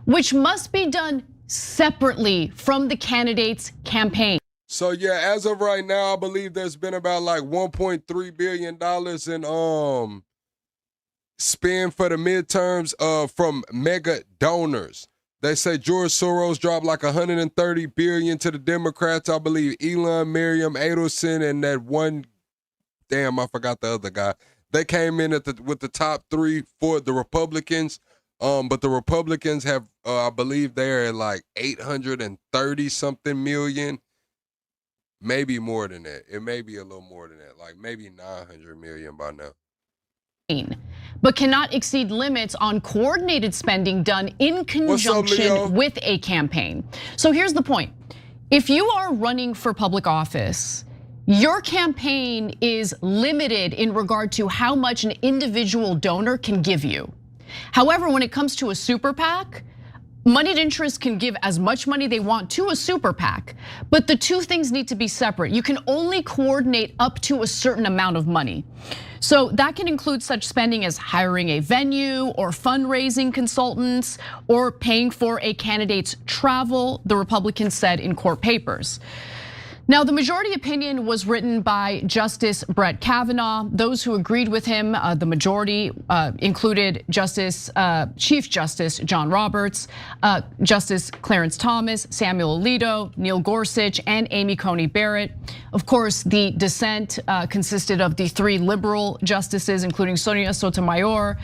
which must be done separately from the candidate's campaign. So yeah, as of right now, I believe there's been about like $1.3 billion in spend for the midterms from mega donors. They say George Soros dropped like $130 billion to the Democrats. I believe Elon, Miriam, Adelson, and that one, damn, I forgot the other guy. They came in with the top 3 for the Republicans. But the Republicans have, I believe they're at like 830 something million. Maybe more than that. It may be a little more than that, like maybe 900 million by now. But cannot exceed limits on coordinated spending done in conjunction with a campaign. So here's the point. If you are running for public office, your campaign is limited in regard to how much an individual donor can give you. However, when it comes to a super PAC, moneyed interests can give as much money they want to a super PAC, but the two things need to be separate. You can only coordinate up to a certain amount of money. So that can include such spending as hiring a venue or fundraising consultants or paying for a candidate's travel, the Republicans said in court papers. Now, the majority opinion was written by Justice Brett Kavanaugh. Those who agreed with him, the majority included Chief Justice John Roberts, Justice Clarence Thomas, Samuel Alito, Neil Gorsuch, and Amy Coney Barrett. Of course, the dissent consisted of the three liberal justices, including Sonia Sotomayor,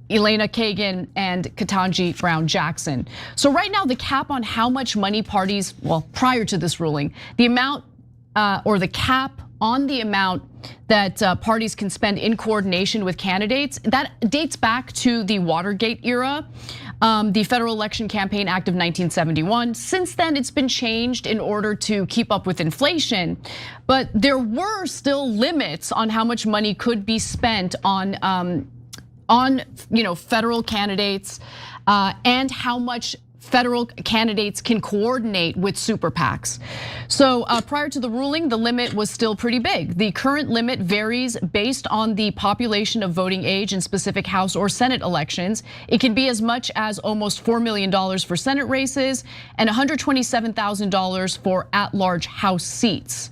Elena Kagan, and Ketanji Brown Jackson. So right now, the cap on how much money parties, well, prior to this ruling, the amount or the cap on the amount that parties can spend in coordination with candidates, that dates back to the Watergate era, the Federal Election Campaign Act of 1971. Since then, it's been changed in order to keep up with inflation, but there were still limits on how much money could be spent on federal candidates and how much federal candidates can coordinate with super PACs. So prior to the ruling, the limit was still pretty big. The current limit varies based on the population of voting age in specific House or Senate elections. It can be as much as almost $4 million for Senate races and $127,000 for at-large House seats.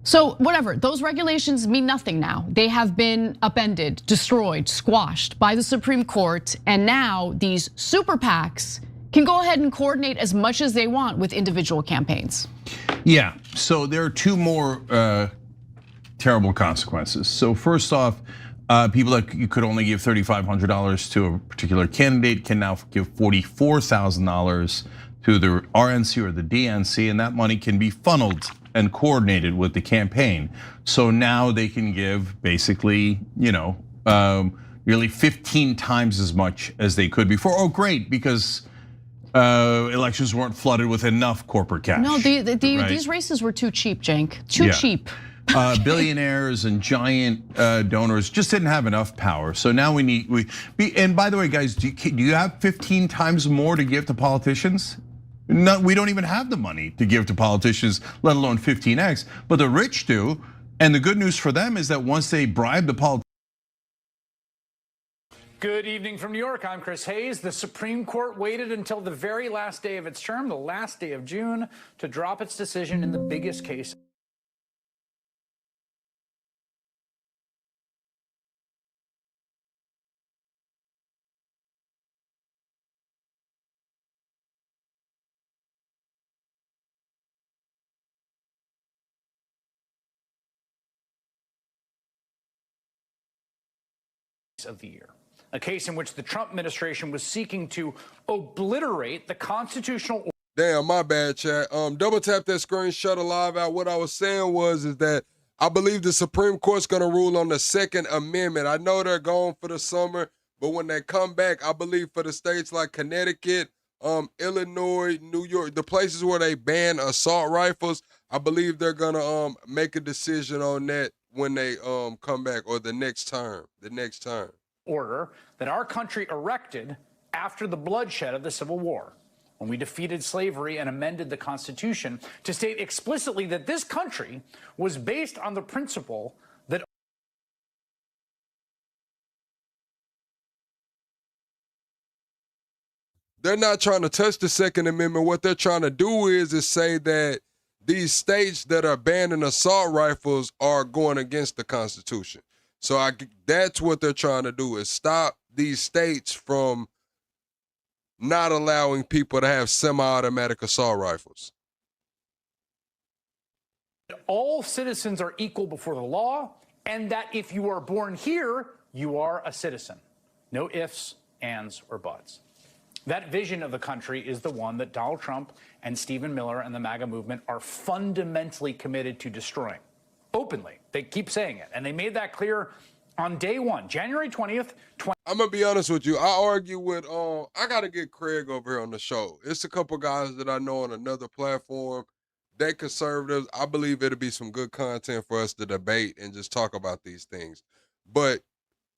So whatever, those regulations mean nothing now. They have been upended, destroyed, squashed by the Supreme Court. And now these super PACs can go ahead and coordinate as much as they want with individual campaigns. Yeah, so there are two more terrible consequences. So first off, people that you could only give $3,500 to a particular candidate can now give $44,000 to the RNC or the DNC, and that money can be funneled and coordinated with the campaign. So now they can give basically, nearly 15 times as much as they could before. Oh, great, because elections weren't flooded with enough corporate cash. No, right? these races were too cheap, Cenk. Too cheap. Billionaires and giant donors just didn't have enough power. So now and by the way, guys, do you have 15 times more to give to politicians? No, we don't even have the money to give to politicians, let alone 15x, but the rich do. And the good news for them is that once they bribe the politicians. Good evening from New York. I'm Chris Hayes. The Supreme Court waited until the very last day of its term, the last day of June, to drop its decision in the biggest case. Of the year, a case in which the Trump administration was seeking to obliterate the constitutional. Damn, my bad, chat. Double tap that screen, shut a live out. What I was saying is that I believe the Supreme Court's gonna rule on the Second Amendment. I know they're gone for the summer, but when they come back, I believe for the states like Connecticut, Illinois, New York, the places where they ban assault rifles, I believe they're gonna make a decision on that when they come back, or the next term. Order that our country erected after the bloodshed of the Civil War, when we defeated slavery and amended the Constitution to state explicitly that this country was based on the principle that they're not trying to touch the Second Amendment. What they're trying to do is say that these states that are banning assault rifles are going against the Constitution. So that's what they're trying to do, is stop these states from not allowing people to have semi-automatic assault rifles. all citizens are equal before the law, and that if you are born here, you are a citizen. No ifs, ands, or buts. That vision of the country is the one that Donald Trump and Stephen Miller and the MAGA movement are fundamentally committed to destroying. Openly. They keep saying it. And they made that clear on day one, January 20th. I'm going to be honest with you. I argue with, I got to get Craig over here on the show. It's a couple guys that I know on another platform. They conservatives. I believe it'll be some good content for us to debate and just talk about these things. But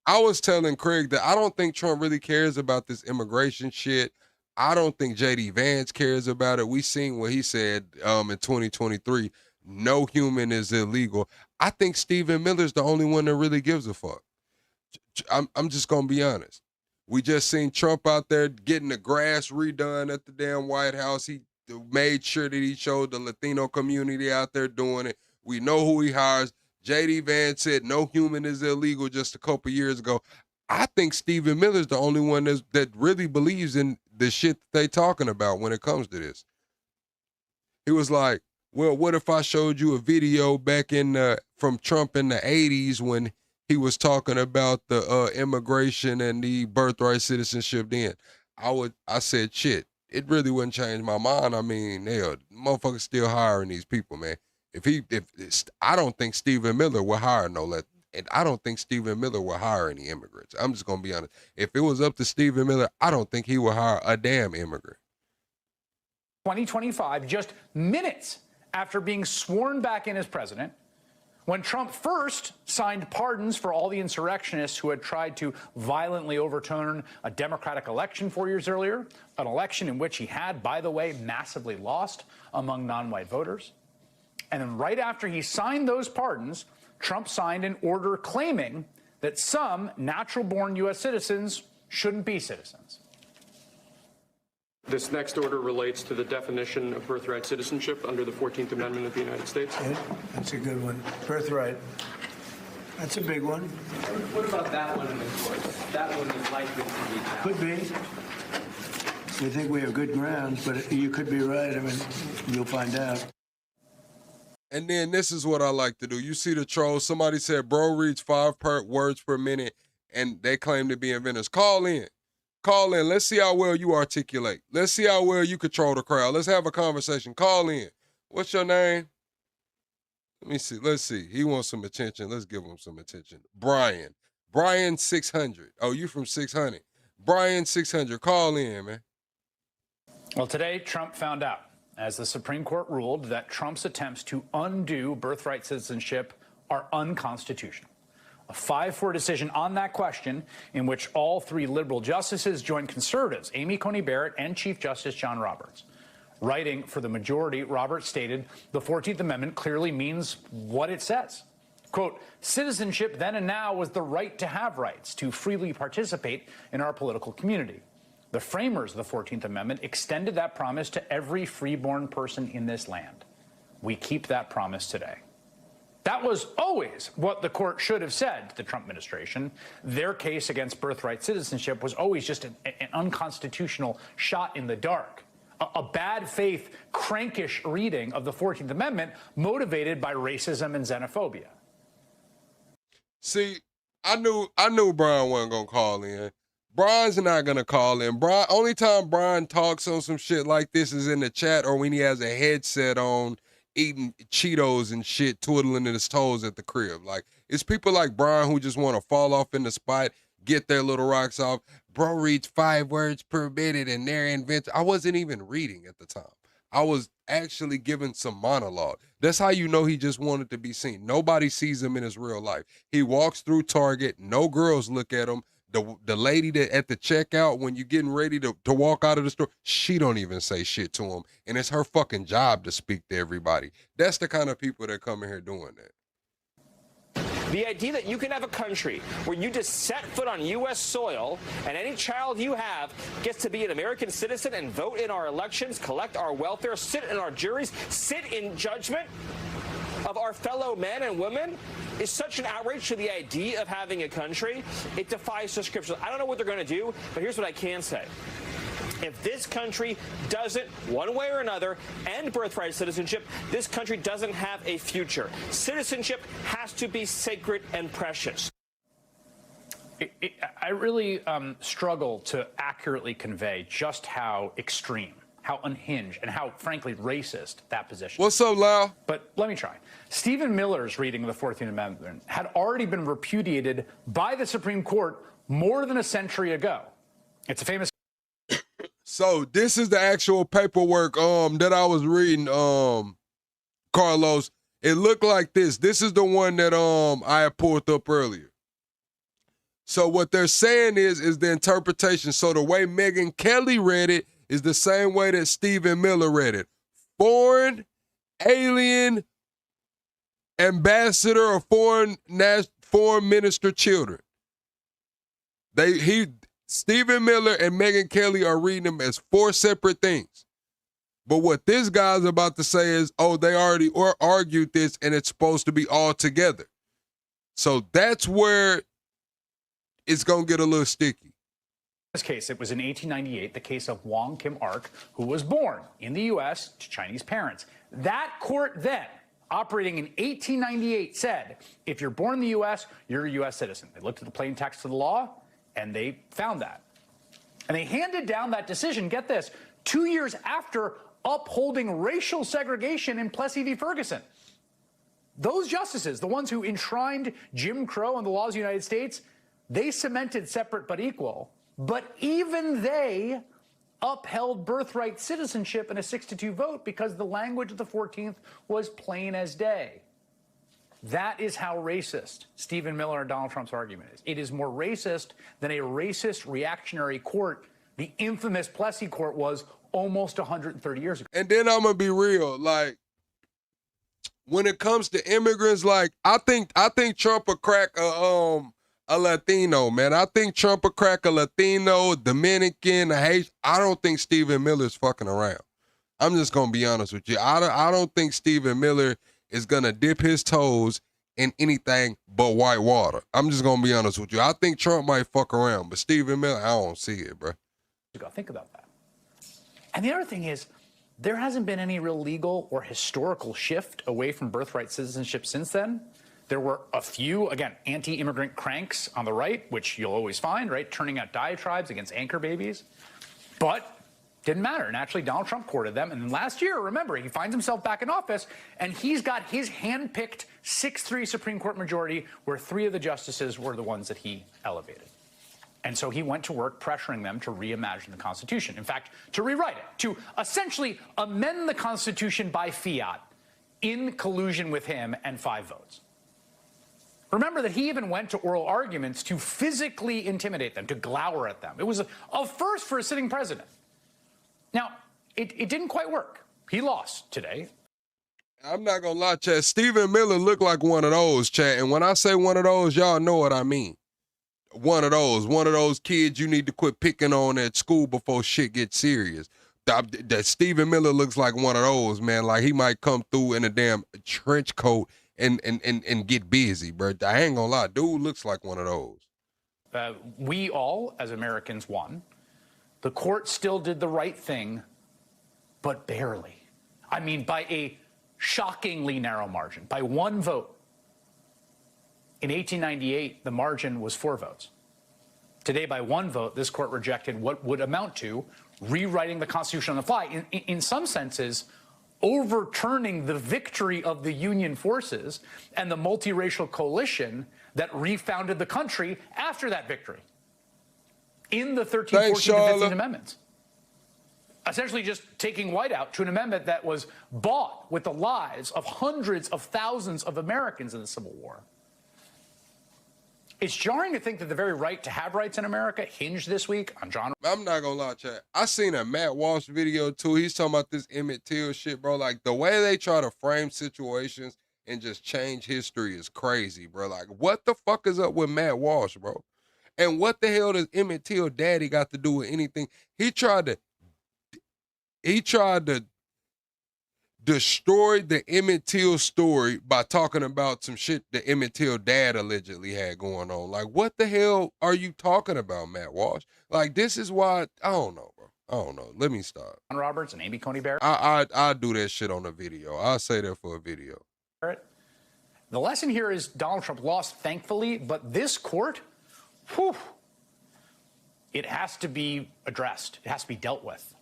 I was telling Craig that I don't think Trump really cares about this immigration shit. I don't think J.D. Vance cares about it. We seen what he said in 2023. No human is illegal. I think Stephen Miller's the only one that really gives a fuck. I'm just gonna be honest. We just seen Trump out there getting the grass redone at the damn White House. He made sure that he showed the Latino community out there doing it. We know who he hires. J.D. Vance said no human is illegal just a couple years ago. I think Stephen Miller's the only one that really believes in the shit that they talking about when it comes to this. He was like, well, what if I showed you a video back from Trump in the 80s when he was talking about the immigration and the birthright citizenship then? I said, shit, it really wouldn't change my mind. I mean, hell, motherfuckers still hiring these people, man. I don't think Stephen Miller will hire and I don't think Stephen Miller will hire any immigrants. I'm just gonna be honest. If it was up to Stephen Miller, I don't think he would hire a damn immigrant. 2025, just minutes after being sworn back in as president, when Trump first signed pardons for all the insurrectionists who had tried to violently overturn a Democratic election 4 years earlier, an election in which he had, by the way, massively lost among non-white voters. And then right after he signed those pardons, Trump signed an order claiming that some natural-born U.S. citizens shouldn't be citizens. This next order relates to the definition of birthright citizenship under the 14th Amendment of the United States. That's a good one. Birthright. That's a big one. What about that one in the court? That one is likely to be challenged. Could be. We think we have good grounds, but you could be right. I mean, you'll find out. And then this is what I like to do. You see the trolls. Somebody said, bro reads 5 words per minute, and they claim to be inventors. Call in. Call in. Let's see how well you articulate. Let's see how well you control the crowd. Let's have a conversation. Call in. What's your name? Let me see. Let's see. He wants some attention. Let's give him some attention. Brian. Brian 600. Oh, you from 600. Brian 600. Call in, man. Well, today, Trump found out, as the Supreme Court ruled, that Trump's attempts to undo birthright citizenship are unconstitutional. A 5-4 decision on that question, in which all 3 liberal justices joined conservatives, Amy Coney Barrett and Chief Justice John Roberts. Writing for the majority, Roberts stated the 14th Amendment clearly means what it says. Quote, citizenship then and now was the right to have rights, to freely participate in our political community. The framers of the 14th Amendment extended that promise to every freeborn person in this land. We keep that promise today. That was always what the court should have said to the Trump administration. Their case against birthright citizenship was always just an unconstitutional shot in the dark, a bad faith, crankish reading of the 14th Amendment motivated by racism and xenophobia. See, I knew Brian wasn't gonna call in. Brian's not gonna call in. Only time Brian talks on some shit like this is in the chat or when he has a headset on, eating Cheetos and shit, twiddling his toes at the crib. Like, it's people like Brian who just want to fall off in the spot, get their little rocks off. Bro reads 5 words per minute and they're inventing. I wasn't even reading at the time. I was actually giving some monologue. That's how you know he just wanted to be seen. Nobody sees him in his real life. He walks through Target. No girls look at him. The lady that at the checkout when you're getting ready to walk out of the store, she don't even say shit to him. And it's her fucking job to speak to everybody. That's the kind of people that come in here doing that. The idea that you can have a country where you just set foot on U.S. soil and any child you have gets to be an American citizen and vote in our elections, collect our welfare, sit in our juries, sit in judgment of our fellow men and women is such an outrage to the idea of having a country. It defies description. I don't know what they're going to do, but here's what I can say. If this country doesn't, one way or another, end birthright citizenship, this country doesn't have a future. Citizenship has to be sacred and precious. I really struggle to accurately convey just how extreme, how unhinged, and how, frankly, racist that position is. What's up, Lau? But let me try. Stephen Miller's reading of the 14th Amendment had already been repudiated by the Supreme Court more than a century ago. It's a famous... So this is the actual paperwork that I was reading, Carlos. It looked like this. This is the one that I had pulled up earlier. So what they're saying is the interpretation. So the way Megyn Kelly read it, is the same way that Stephen Miller read it. Foreign, alien, ambassador, or foreign minister children. Stephen Miller and Megyn Kelly are reading them as four separate things. But what this guy's about to say is, oh, they already argued this and it's supposed to be all together. So that's where it's going to get a little sticky. In this case, it was in 1898, the case of Wong Kim Ark, who was born in the U.S. to Chinese parents. That court then, operating in 1898, said, if you're born in the U.S., you're a U.S. citizen. They looked at the plain text of the law, and they found that. And they handed down that decision, get this, 2 years after upholding racial segregation in Plessy v. Ferguson. Those justices, the ones who enshrined Jim Crow in the laws of the United States, they cemented separate but equal. But even they upheld birthright citizenship in a 6-2 vote because the language of the 14th was plain as day. That is how racist Stephen Miller and Donald Trump's argument is. It is more racist than a racist reactionary court. The infamous Plessy court was almost 130 years ago. And then I'm going to be real. Like, when it comes to immigrants, like, I think Trump will crack a Latino, man. I think Trump will crack a Latino, Dominican, a Haitian. I don't think Stephen Miller's fucking around. I'm just going to be honest with you. I don't think Stephen Miller is going to dip his toes in anything but white water. I'm just going to be honest with you. I think Trump might fuck around, but Stephen Miller, I don't see it, bro. Think about that. And the other thing is, there hasn't been any real legal or historical shift away from birthright citizenship since then. There were a few, again, anti-immigrant cranks on the right, which you'll always find, right, turning out diatribes against anchor babies. But didn't matter. Naturally, Donald Trump courted them. And then last year, remember, he finds himself back in office, and he's got his hand-picked 6-3 Supreme Court majority, where 3 of the justices were the ones that he elevated. And so he went to work pressuring them to reimagine the Constitution. In fact, to rewrite it, to essentially amend the Constitution by fiat in collusion with him and 5 votes. Remember that he even went to oral arguments to physically intimidate them, to glower at them. It was a first for a sitting president. Now, it didn't quite work. He lost today. I'm not going to lie, Chad. Stephen Miller looked like one of those, Chad. And when I say one of those, y'all know what I mean. One of those kids you need to quit picking on at school before shit gets serious. That Stephen Miller looks like one of those, man. Like he might come through in a damn trench coat and get busy, bro. I ain't gonna lie, dude looks like one of those. We all, as Americans, won. The court still did the right thing, but barely. I mean, by a shockingly narrow margin, by 1 vote. In 1898, the margin was 4 votes. Today, by 1 vote, this court rejected what would amount to rewriting the Constitution on the fly. In some senses, overturning the victory of the Union forces and the multiracial coalition that refounded the country after that victory in the 13th, 14th, and 15th Amendments. Essentially just taking white out to an amendment that was bought with the lives of hundreds of thousands of Americans in the Civil War. It's jarring to think that the very right to have rights in America hinged this week on John. I'm not gonna lie, Chad. I seen a Matt Walsh video too. He's talking about this Emmett Till shit, bro. Like the way they try to frame situations and just change history is crazy, bro. Like what the fuck is up with Matt Walsh, bro? And what the hell does Emmett Till daddy got to do with anything? He tried to destroyed the Emmett Till story by talking about some shit that Emmett Till dad allegedly had going on. Like, what the hell are you talking about, Matt Walsh? Like, this is why, I don't know, bro. I don't know. Let me stop. John Roberts and Amy Coney Barrett. I do that shit on a video. I'll say that for a video. The lesson here is Donald Trump lost, thankfully, but this court, whew, it has to be addressed. It has to be dealt with.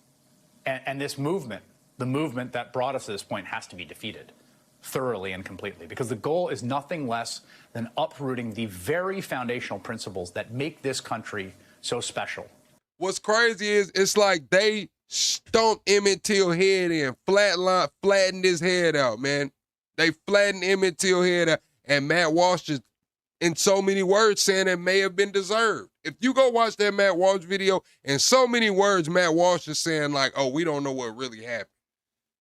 And this movement, the movement that brought us to this point, has to be defeated thoroughly and completely, because the goal is nothing less than uprooting the very foundational principles that make this country so special. What's crazy is it's like they stomped Emmett Till head in, flattened his head out, man. They flattened Emmett Till head out, and Matt Walsh just, in so many words, saying it may have been deserved. If you go watch that Matt Walsh video, in so many words, Matt Walsh is saying like, oh, we don't know what really happened.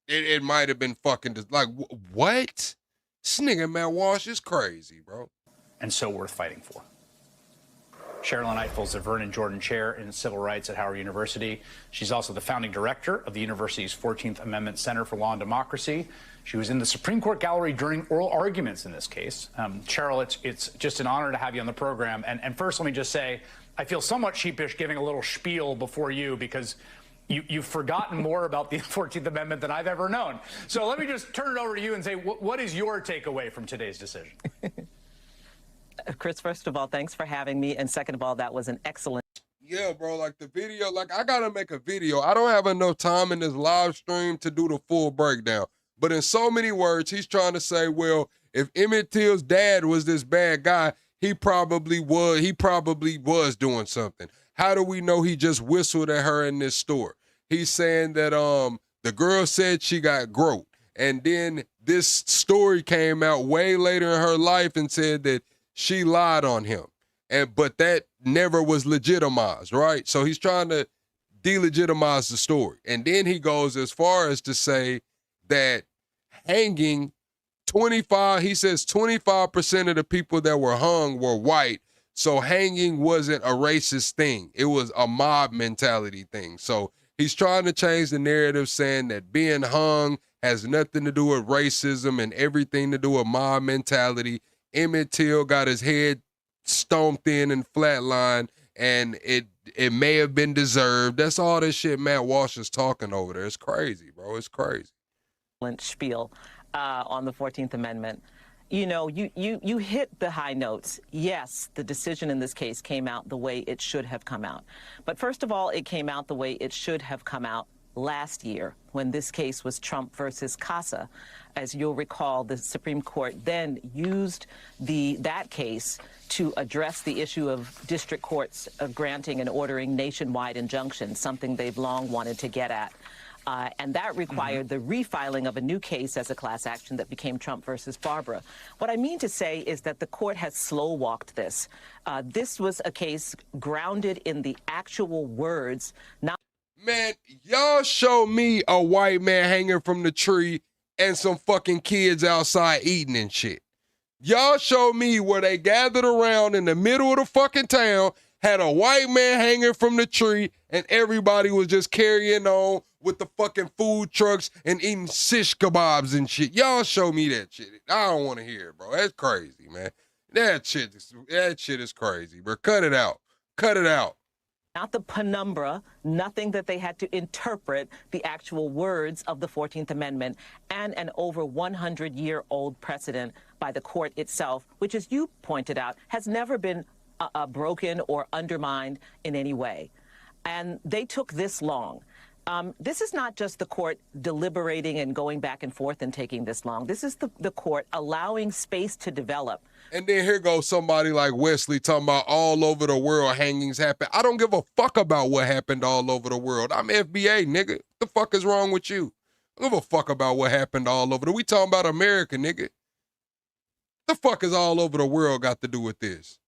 It might have been fucking like, what? This nigga Matt Walsh is crazy, bro. And so worth fighting for. Sherilyn Eichel is the Vernon Jordan Chair in Civil Rights at Howard University. She's also the founding director of the university's 14th Amendment Center for Law and Democracy. She was in the Supreme Court gallery during oral arguments in this case. Cheryl, it's just an honor to have you on the program. And first, let me just say, I feel somewhat sheepish giving a little spiel before you because you've forgotten more about the 14th Amendment than I've ever known. So let me just turn it over to you and say, what is your takeaway from today's decision? Chris, first of all, thanks for having me. And second of all, that was an excellent. Yeah, bro, like the video, like I gotta make a video. I don't have enough time in this live stream to do the full breakdown. But in so many words, he's trying to say, well, if Emmett Till's dad was this bad guy, he probably was doing something. How do we know he just whistled at her in this store? He's saying that the girl said she got groped. And then this story came out way later in her life and said that she lied on him. But that never was legitimized, right? So he's trying to delegitimize the story. And then he goes as far as to say that hanging 25% of the people that were hung were white. So hanging wasn't a racist thing. It was a mob mentality thing. So he's trying to change the narrative, saying that being hung has nothing to do with racism and everything to do with mob mentality. Emmett Till got his head stomped in and flatlined, and it may have been deserved. That's all this shit Matt Walsh is talking over there. It's crazy, bro. It's crazy. Spiel on the 14th Amendment. You know, you hit the high notes. Yes, the decision in this case came out the way it should have come out. But first of all, it came out the way it should have come out last year when this case was Trump versus Casa. As you'll recall, the Supreme Court then used that case to address the issue of district courts granting and ordering nationwide injunctions, something they've long wanted to get at. And that required the refiling of a new case as a class action that became Trump versus Barbara. What I mean to say is that the court has slow-walked this. This was a case grounded in the actual words, not... Man, y'all show me a white man hanging from the tree and some fucking kids outside eating and shit. Y'all show me where they gathered around in the middle of the fucking town, had a white man hanging from the tree, and everybody was just carrying on with the fucking food trucks and eating shish kebabs and shit. Y'all show me that shit. I don't want to hear it, bro. That's crazy, man. That shit is crazy, bro. Cut it out. Cut it out. Not the penumbra, nothing that they had to interpret the actual words of the 14th Amendment, and an over 100-year-old precedent by the court itself, which, as you pointed out, has never been broken or undermined in any way. And they took this long. This is not just the court deliberating and going back and forth and taking this long. This is the court allowing space to develop. And then here goes somebody like Wesley talking about all over the world hangings happen. I don't give a fuck about what happened all over the world. I'm FBA, nigga. What the fuck is wrong with you? I don't give a fuck about what happened all over. We talking about America, nigga. The fuck is all over the world got to do with this?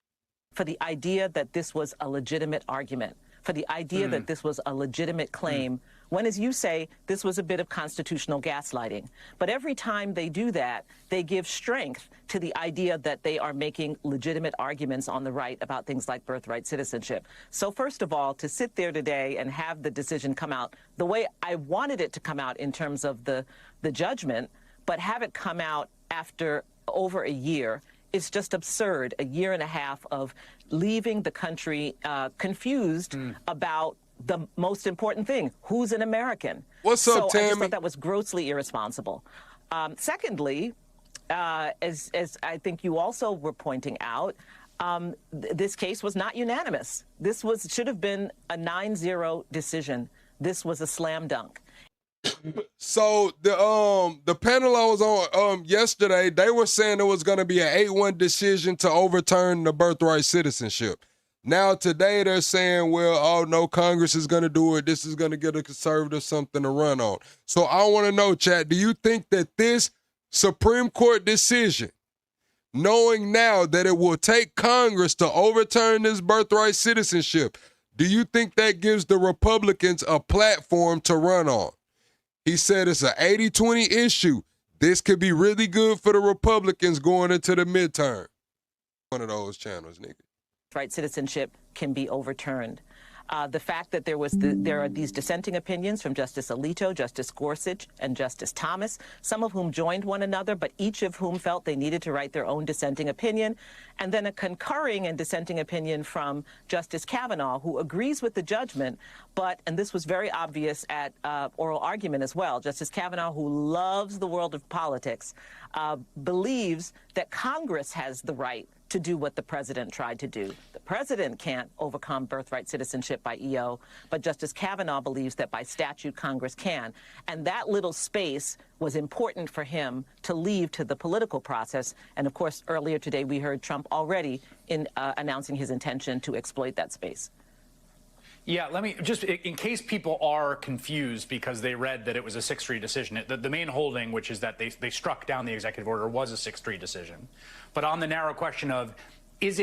For the idea that this was a legitimate argument, for the idea that this was a legitimate claim, when, as you say, this was a bit of constitutional gaslighting. But every time they do that, they give strength to the idea that they are making legitimate arguments on the right about things like birthright citizenship. So first of all, to sit there today and have the decision come out the way I wanted it to come out in terms of the judgment, but have it come out after over a year, it's just absurd. A year and a half of leaving the country confused about the most important thing: who's an American? What's up, Tammy? I just thought that was grossly irresponsible. Secondly, as I think you also were pointing out, this case was not unanimous. This should have been a 9-0 decision. This was a slam dunk. So the panel I was on yesterday, they were saying it was going to be an 8-1 decision to overturn the birthright citizenship. Now today they're saying, well, oh no, Congress is going to do it. This is going to get a conservative something to run on. So I want to know, chat, do you think that this Supreme Court decision knowing now that it will take Congress to overturn this birthright citizenship, do you think that gives the Republicans a platform to run on? He said it's an 80-20 issue. This could be really good for the Republicans going into the midterm. One of those channels, nigga. Birthright citizenship can be overturned. The fact that there are these dissenting opinions from Justice Alito, Justice Gorsuch, and Justice Thomas, some of whom joined one another, but each of whom felt they needed to write their own dissenting opinion, and then a concurring and dissenting opinion from Justice Kavanaugh, who agrees with the judgment, but, and this was very obvious at oral argument as well, Justice Kavanaugh, who loves the world of politics, believes that Congress has the right to do what the president tried to do. The president can't overcome birthright citizenship by EO, but Justice Kavanaugh believes that by statute Congress can. And that little space was important for him to leave to the political process. And of course, earlier today we heard Trump already in announcing his intention to exploit that space. Yeah, let me just, in case people are confused because they read that it was a 6-3 decision, the main holding, which is that they struck down the executive order, was a 6-3 decision. But on the narrow question of, is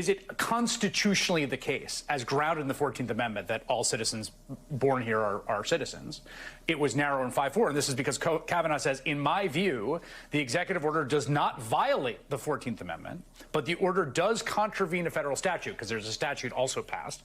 it constitutionally the case, as grounded in the 14th Amendment, that all citizens born here are citizens? It was narrow in 5-4, and this is because Kavanaugh says, in my view, the executive order does not violate the 14th Amendment, but the order does contravene a federal statute, because there's a statute also passed.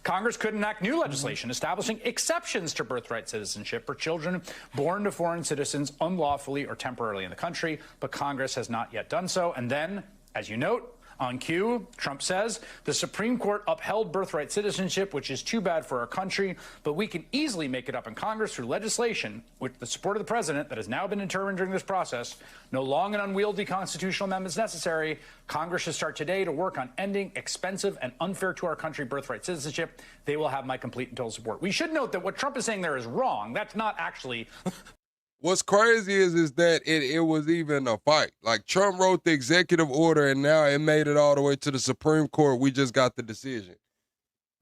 Congress could enact new legislation establishing exceptions to birthright citizenship for children born to foreign citizens unlawfully or temporarily in the country, but Congress has not yet done so. And then, as you note, on cue, Trump says, the Supreme Court upheld birthright citizenship, which is too bad for our country, but we can easily make it up in Congress through legislation with the support of the president that has now been determined during this process. No long and unwieldy constitutional amendments necessary. Congress should start today to work on ending expensive and unfair to our country birthright citizenship. They will have my complete and total support. We should note that what Trump is saying there is wrong. That's not actually... What's crazy is that it was even a fight. Like, Trump wrote the executive order, and now it made it all the way to the Supreme Court. We just got the decision.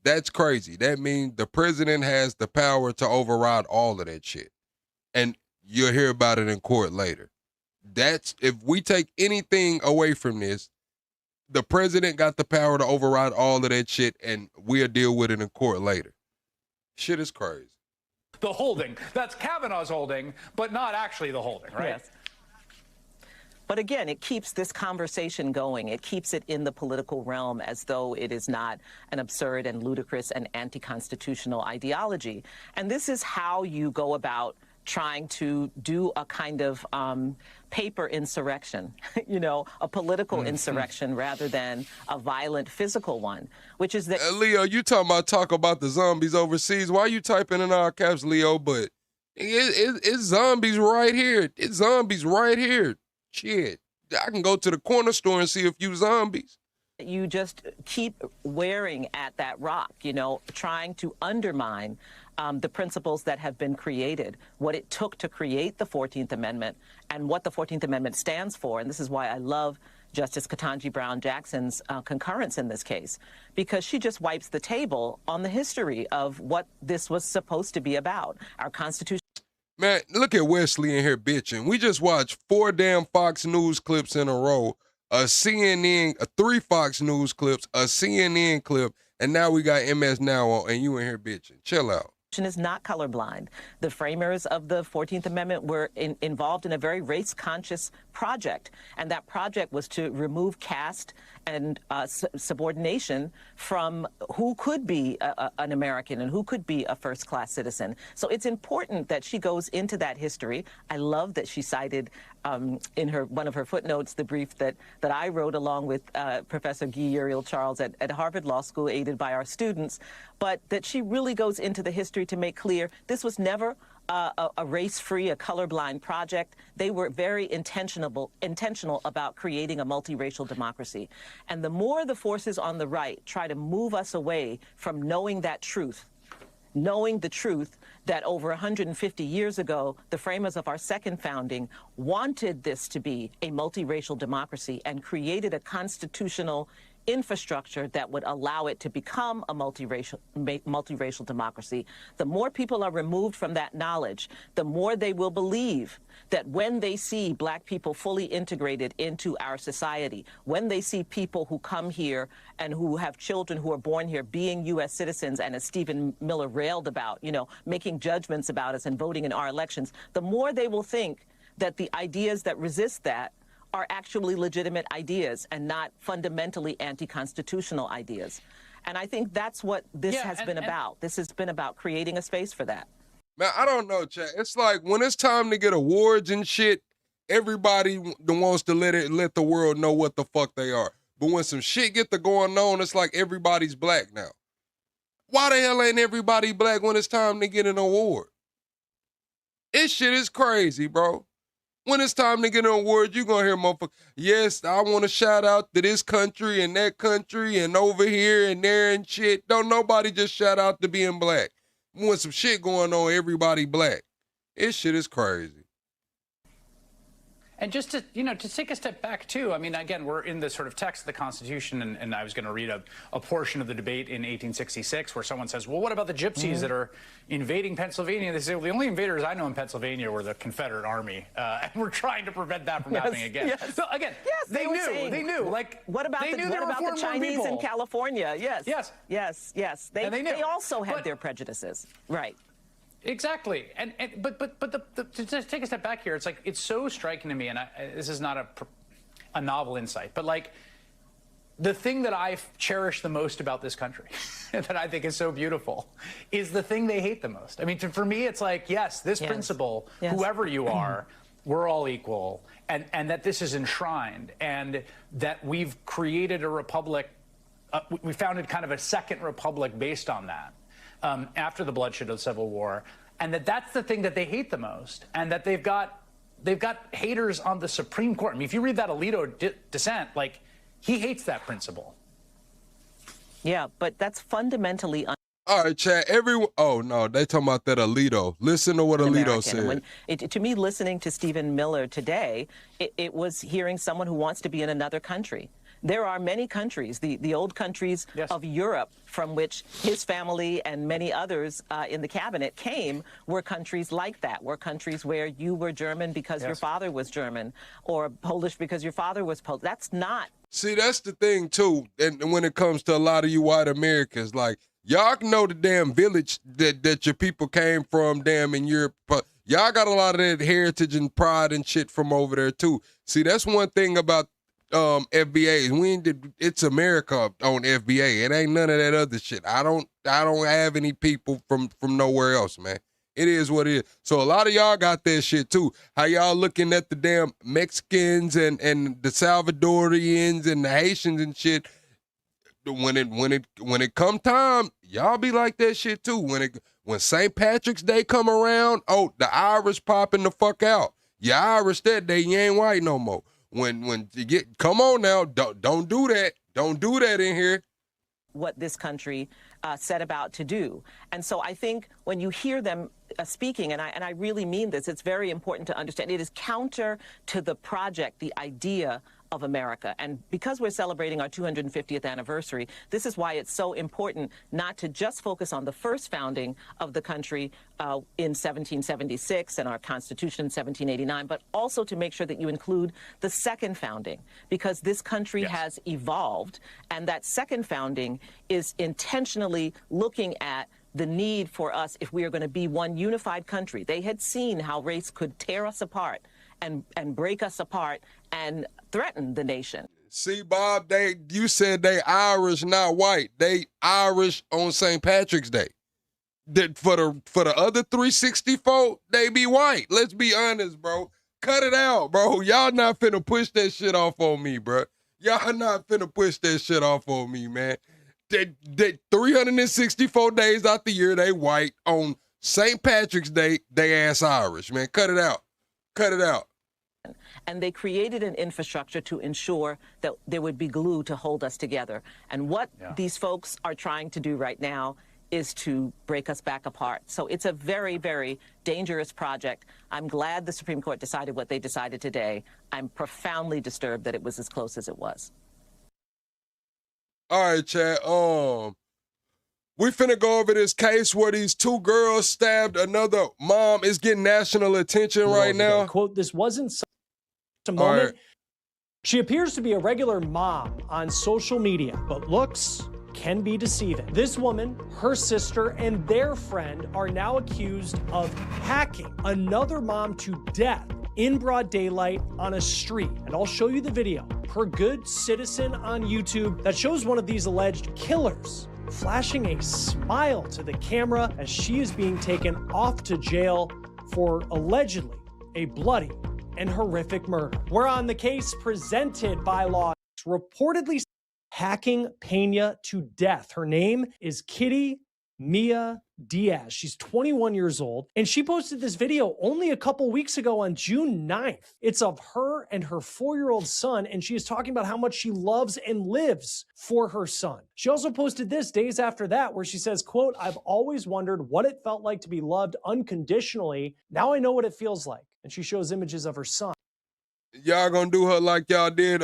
That's crazy. That means the president has the power to override all of that shit. And you'll hear about it in court later. That's, if we take anything away from this, the president got the power to override all of that shit, and we'll deal with it in court later. Shit is crazy. The holding. That's Kavanaugh's holding, but not actually the holding, right? Yes. But again, it keeps this conversation going. It keeps it in the political realm as though it is not an absurd and ludicrous and anti-constitutional ideology. And this is how you go about trying to do a kind of paper insurrection, you know, a political insurrection rather than a violent physical one, which is that... Leo, you talk about the zombies overseas. Why are you typing in all caps, Leo? But it's zombies right here. It's zombies right here. Shit. I can go to the corner store and see a few zombies. You just keep wearing at that rock, you know, trying to undermine the principles that have been created, what it took to create the 14th Amendment and what the 14th Amendment stands for. And this is why I love Justice Ketanji Brown Jackson's concurrence in this case, because she just wipes the table on the history of what this was supposed to be about. Our Constitution. Man, look at Wesley in here bitching. We just watched 4 damn Fox News clips in a row, a CNN, 3 Fox News clips, a CNN clip, and now we got MS Now on, and you in here bitching. Chill out. Is not colorblind. The framers of the 14th Amendment were involved in a very race-conscious project, and that project was to remove caste and subordination from who could be an American and who could be a first-class citizen. So it's important that she goes into that history. I love that she cited in one of her footnotes the brief that I wrote along with Professor Guy Uriel Charles at Harvard Law School, aided by our students, but that she really goes into the history to make clear this was never a race-free, a colorblind project. They were very intentional about creating a multiracial democracy. And the more the forces on the right try to move us away from knowing that truth, knowing the truth that over 150 years ago, the framers of our second founding wanted this to be a multiracial democracy and created a constitutional infrastructure that would allow it to become a multiracial democracy, the more people are removed from that knowledge, the more they will believe that when they see black people fully integrated into our society, when they see people who come here and who have children who are born here being U.S. citizens, and as Stephen Miller railed about, making judgments about us and voting in our elections, the more they will think that the ideas that resist that are actually legitimate ideas and not fundamentally anti-constitutional ideas. And I think that's what this has been about. This has been about creating a space for that. Man, I don't know, Chad. It's like when it's time to get awards and shit, everybody wants to let the world know what the fuck they are. But when some shit get to going on, it's like everybody's black now. Why the hell ain't everybody black when it's time to get an award? This shit is crazy, bro. When it's time to get an award, you're going to hear motherfuckers, yes, I want to shout out to this country and that country and over here and there and shit. Don't nobody just shout out to being black. When some shit going on, everybody black. This shit is crazy. And just to, to take a step back, too, I mean, again, we're in the sort of text of the Constitution, and I was going to read a portion of the debate in 1866 where someone says, well, what about the gypsies that are invading Pennsylvania? They say, well, the only invaders I know in Pennsylvania were the Confederate Army, and we're trying to prevent that from happening again. Yes. So, again, they knew. Like, what about the Chinese in California? Yes. They also had their prejudices. Right. Exactly, but to just take a step back here, it's like it's so striking to me, and this is not a novel insight, but like the thing that I cherish the most about this country, that I think is so beautiful, is the thing they hate the most. I mean, for me, it's like this principle, whoever you are, we're all equal, and that this is enshrined, and that we've created a republic, we founded kind of a second republic based on that. After the bloodshed of the Civil War, and that's the thing that they hate the most, and that they've got haters on the Supreme Court. I mean, if you read that Alito dissent, like, he hates that principle. Yeah, but that's fundamentally all right, Chad, oh, no, they talking about that Alito. Listen to what Alito said. To me, listening to Stephen Miller today, it was hearing someone who wants to be in another country. There are many countries, the old countries of Europe, from which his family and many others in the cabinet came, were countries like that, were countries where you were German because your father was German, or Polish because your father was Polish. That's not. See, that's the thing, too, and when it comes to a lot of you white Americans, like, y'all know the damn village that your people came from, damn, in Europe. But y'all got a lot of that heritage and pride and shit from over there, too. See, that's one thing about FBA. It's America on FBA. It ain't none of that other shit. I don't have any people from nowhere else, man. It is what it is. So a lot of y'all got that shit too. How y'all looking at the damn Mexicans and the Salvadorians and the Haitians and shit. When it come time, y'all be like that shit too. When St. Patrick's Day come around, the Irish popping the fuck out. You Irish that day, you ain't white no more. When you come on now, don't do that. Don't do that in here. What this country set about to do. And so I think when you hear them speaking, and I really mean this, it's very important to understand, it is counter to the project, the idea of America. And because we're celebrating our 250th anniversary, this is why it's so important not to just focus on the first founding of the country in 1776 and our Constitution in 1789, but also to make sure that you include the second founding, because this country has evolved, and that second founding is intentionally looking at the need for us, if we are going to be one unified country. They had seen how race could tear us apart and break us apart and threaten the nation. See, Bob, you said they Irish, not white. They Irish on St. Patrick's Day. For the other 364, they be white. Let's be honest, bro. Cut it out, bro. Y'all not finna push that shit off on me, bro. Y'all not finna push that shit off on me, man. They 364 days out the year, they white. On St. Patrick's Day, they ass Irish, man. Cut it out. Cut it out. And they created an infrastructure to ensure that there would be glue to hold us together. And what these folks are trying to do right now is to break us back apart. So it's a very, very dangerous project. I'm glad the Supreme Court decided what they decided today. I'm profoundly disturbed that it was as close as it was. All right, Chad. We finna go over this case where these two girls stabbed another mom. It's getting national attention right now. Quote, this wasn't a All moment. right. She appears to be a regular mom on social media, but looks can be deceiving. This woman, her sister, and their friend are now accused of hacking another mom to death in broad daylight on a street. And I'll show you the video per Good Citizen on YouTube that shows one of these alleged killers flashing a smile to the camera as she is being taken off to jail for allegedly a bloody and horrific murder. We're on the case presented by Law, reportedly hacking Pena to death. Her name is Kitty Mia Diaz. She's 21 years old, and she posted this video only a couple weeks ago on June 9th. It's of her and her 4-year-old son, and she is talking about how much she loves and lives for her son. She also posted this days after that, where she says, quote, I've always wondered what it felt like to be loved unconditionally. Now I know what it feels like. And she shows images of her son. Y'all gonna do her like y'all did,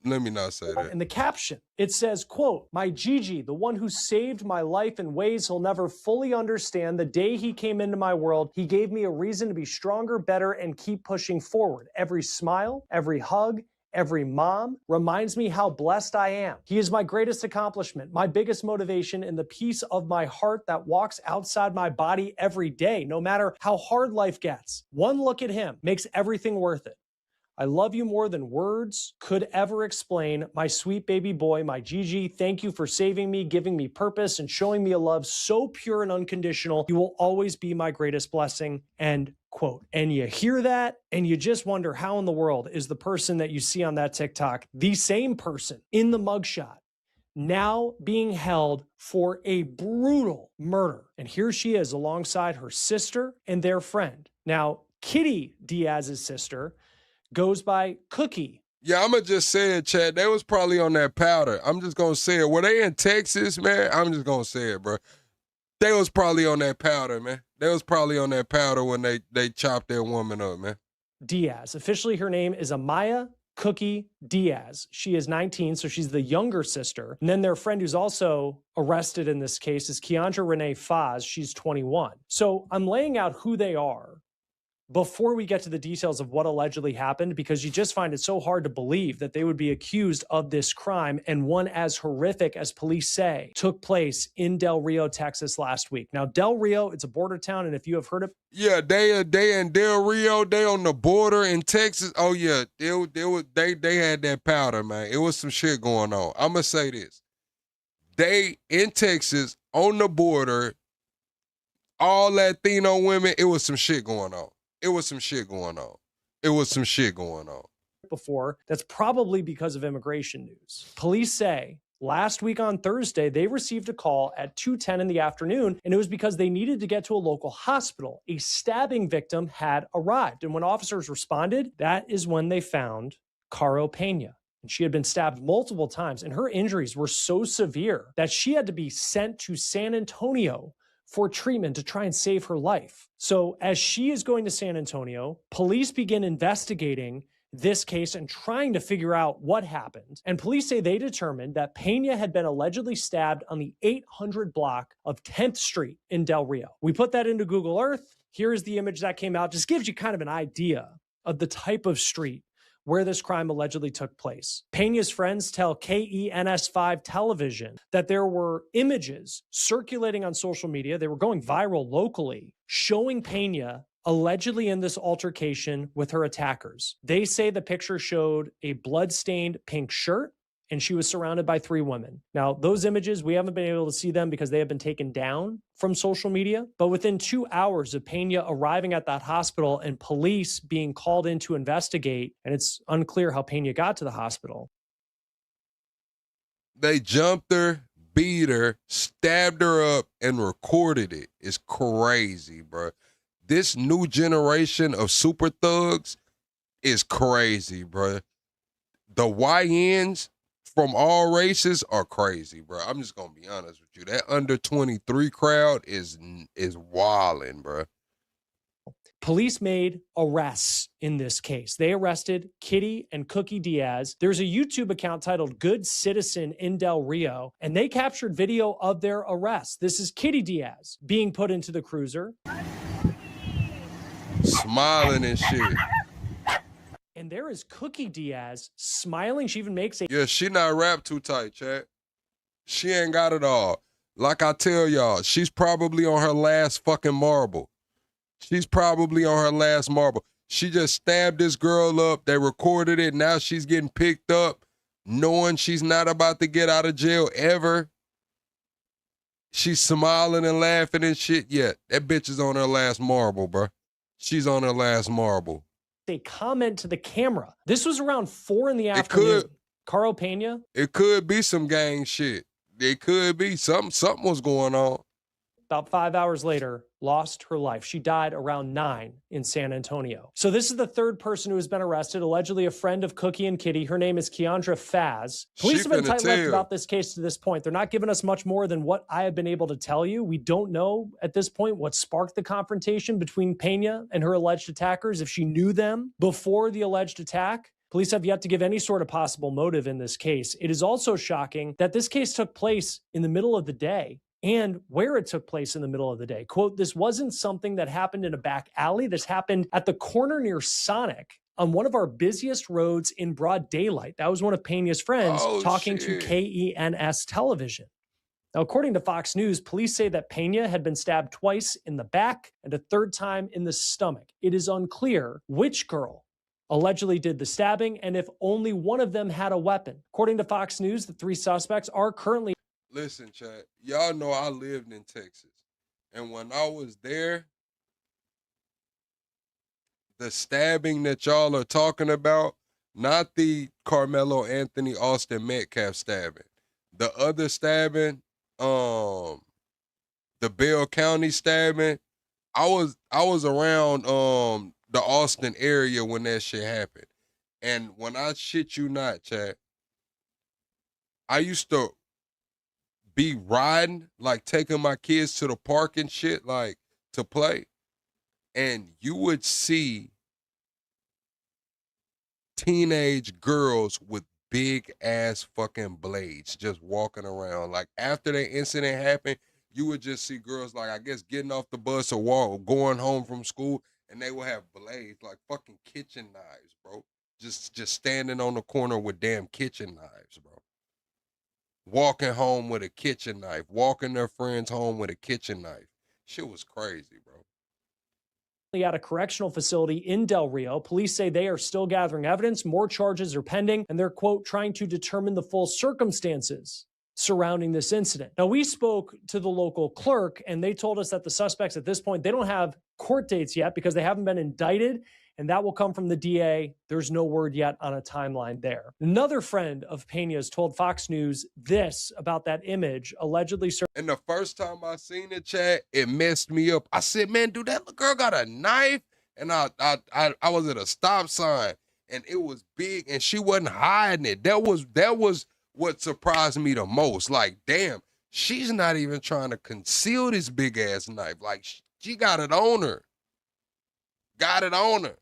let me not say that. In the caption, it says, quote, my Gigi, the one who saved my life in ways he'll never fully understand. The day he came into my world, he gave me a reason to be stronger, better, and keep pushing forward. Every smile, every hug, every mom reminds me how blessed I am. He is my greatest accomplishment, my biggest motivation, and the piece of my heart that walks outside my body every day, no matter how hard life gets. One look at him makes everything worth it. I love you more than words could ever explain. My sweet baby boy, my Gigi, thank you for saving me, giving me purpose, and showing me a love so pure and unconditional. You will always be my greatest blessing. End quote. And you hear that, and you just wonder how in the world is the person that you see on that TikTok, the same person in the mugshot, now being held for a brutal murder. And here she is alongside her sister and their friend. Now, Kitty Diaz's sister goes by Cookie. Yeah, I'm going to just say it, Chad. They was probably on that powder. I'm just going to say it. Were they in Texas, man? I'm just going to say it, bro. They was probably on that powder, man. They was probably on that powder when they chopped their woman up, man. Diaz. Officially, her name is Amaya Cookie Diaz. She is 19, so she's the younger sister. And then their friend who's also arrested in this case is Keandra Renee Faz. She's 21. So I'm laying out who they are before we get to the details of what allegedly happened, because you just find it so hard to believe that they would be accused of this crime, and one as horrific as police say took place in Del Rio, Texas last week. Now, Del Rio, it's a border town, and if you have heard of... Yeah, they in Del Rio, they on the border in Texas. Oh, yeah, they had that powder, man. It was some shit going on. I'm going to say this. They, in Texas, on the border, all Latino women, it was some shit going on. It was some shit going on. It was some shit going on. Before, that's probably because of immigration news. Police say last week on Thursday, they received a call at 2:10 in the afternoon, and it was because they needed to get to a local hospital. A stabbing victim had arrived, and when officers responded, that is when they found Caro Pena. And she had been stabbed multiple times, and her injuries were so severe that she had to be sent to San Antonio for treatment to try and save her life. So as she is going to San Antonio, police begin investigating this case and trying to figure out what happened. And police say they determined that Pena had been allegedly stabbed on the 800 block of 10th Street in Del Rio. We put that into Google Earth. Here's the image that came out. Just gives you kind of an idea of the type of street where this crime allegedly took place. Pena's friends tell KENS5 television that there were images circulating on social media, they were going viral locally, showing Pena allegedly in this altercation with her attackers. They say the picture showed a blood-stained pink shirt, and she was surrounded by 3 women. Now, those images, we haven't been able to see them because they have been taken down from social media. But within 2 hours of Pena arriving at that hospital and police being called in to investigate, and it's unclear how Pena got to the hospital. They jumped her, beat her, stabbed her up, and recorded it. It's crazy, bro. This new generation of super thugs is crazy, bro. The YNs from all races are crazy, bro. I'm just gonna be honest with you. That under 23 crowd is wilding, bro. Police made arrests in this case. They arrested Kitty and Cookie Diaz. There's a YouTube account titled Good Citizen in Del Rio, and they captured video of their arrest. This is Kitty Diaz being put into the cruiser. Smiling and shit. And there is Cookie Diaz smiling. She even makes a... Yeah, she not wrapped too tight, chat. She ain't got it all. Like I tell y'all, she's probably on her last fucking marble. She's probably on her last marble. She just stabbed this girl up. They recorded it. Now she's getting picked up, knowing she's not about to get out of jail ever. She's smiling and laughing and shit. Yeah, that bitch is on her last marble, bro. She's on her last marble. A comment to the camera. This was around 4 in the afternoon. Carl Pena. It could be some gang shit. It could be something was going on. About 5 hours later, lost her life. She died around 9 in San Antonio. So this is the third person who has been arrested, allegedly a friend of Cookie and Kitty. Her name is Keandra Faz. Police have been tight-lipped about this case to this point. They're not giving us much more than what I have been able to tell you. We don't know at this point what sparked the confrontation between Pena and her alleged attackers, if she knew them before the alleged attack. Police have yet to give any sort of possible motive in this case. It is also shocking that this case took place in the middle of the day and where it took place in the middle of the day. Quote, this wasn't something that happened in a back alley. This happened at the corner near Sonic on one of our busiest roads in broad daylight. That was one of Pena's friends talking to KENS television. Now, according to Fox News, police say that Pena had been stabbed twice in the back and a third time in the stomach. It is unclear which girl allegedly did the stabbing and if only one of them had a weapon. According to Fox News, the 3 suspects are currently... Listen, chat, y'all know I lived in Texas. And when I was there, the stabbing that y'all are talking about, not the Carmelo Anthony Austin Metcalf stabbing, the other stabbing, the Bell County stabbing, I was around the Austin area when that shit happened. And when I shit you not, chat, I used to be riding, like taking my kids to the park and shit, like to play. And you would see teenage girls with big ass fucking blades just walking around. Like after the incident happened, you would just see girls like, I guess, getting off the bus or going home from school, and they would have blades, like fucking kitchen knives, bro. Just standing on the corner with damn kitchen knives, bro. Walking home with a kitchen knife, walking their friends home with a kitchen knife. Shit was crazy, bro. At a correctional facility in Del Rio. Police say they are still gathering evidence. More charges are pending, and they're, quote, trying to determine the full circumstances surrounding this incident. Now, we spoke to the local clerk, and they told us that the suspects at this point, they don't have court dates yet because they haven't been indicted, and that will come from the DA. There's no word yet on a timeline there. Another friend of Pena's told Fox News this about that image allegedly. And the first time I seen it, chat, it messed me up. I said, man, dude, that little girl got a knife? And I was at a stop sign, and it was big, and she wasn't hiding it. That was what surprised me the most. Like, damn, she's not even trying to conceal this big ass knife. Like, she got it on her. Got it on her.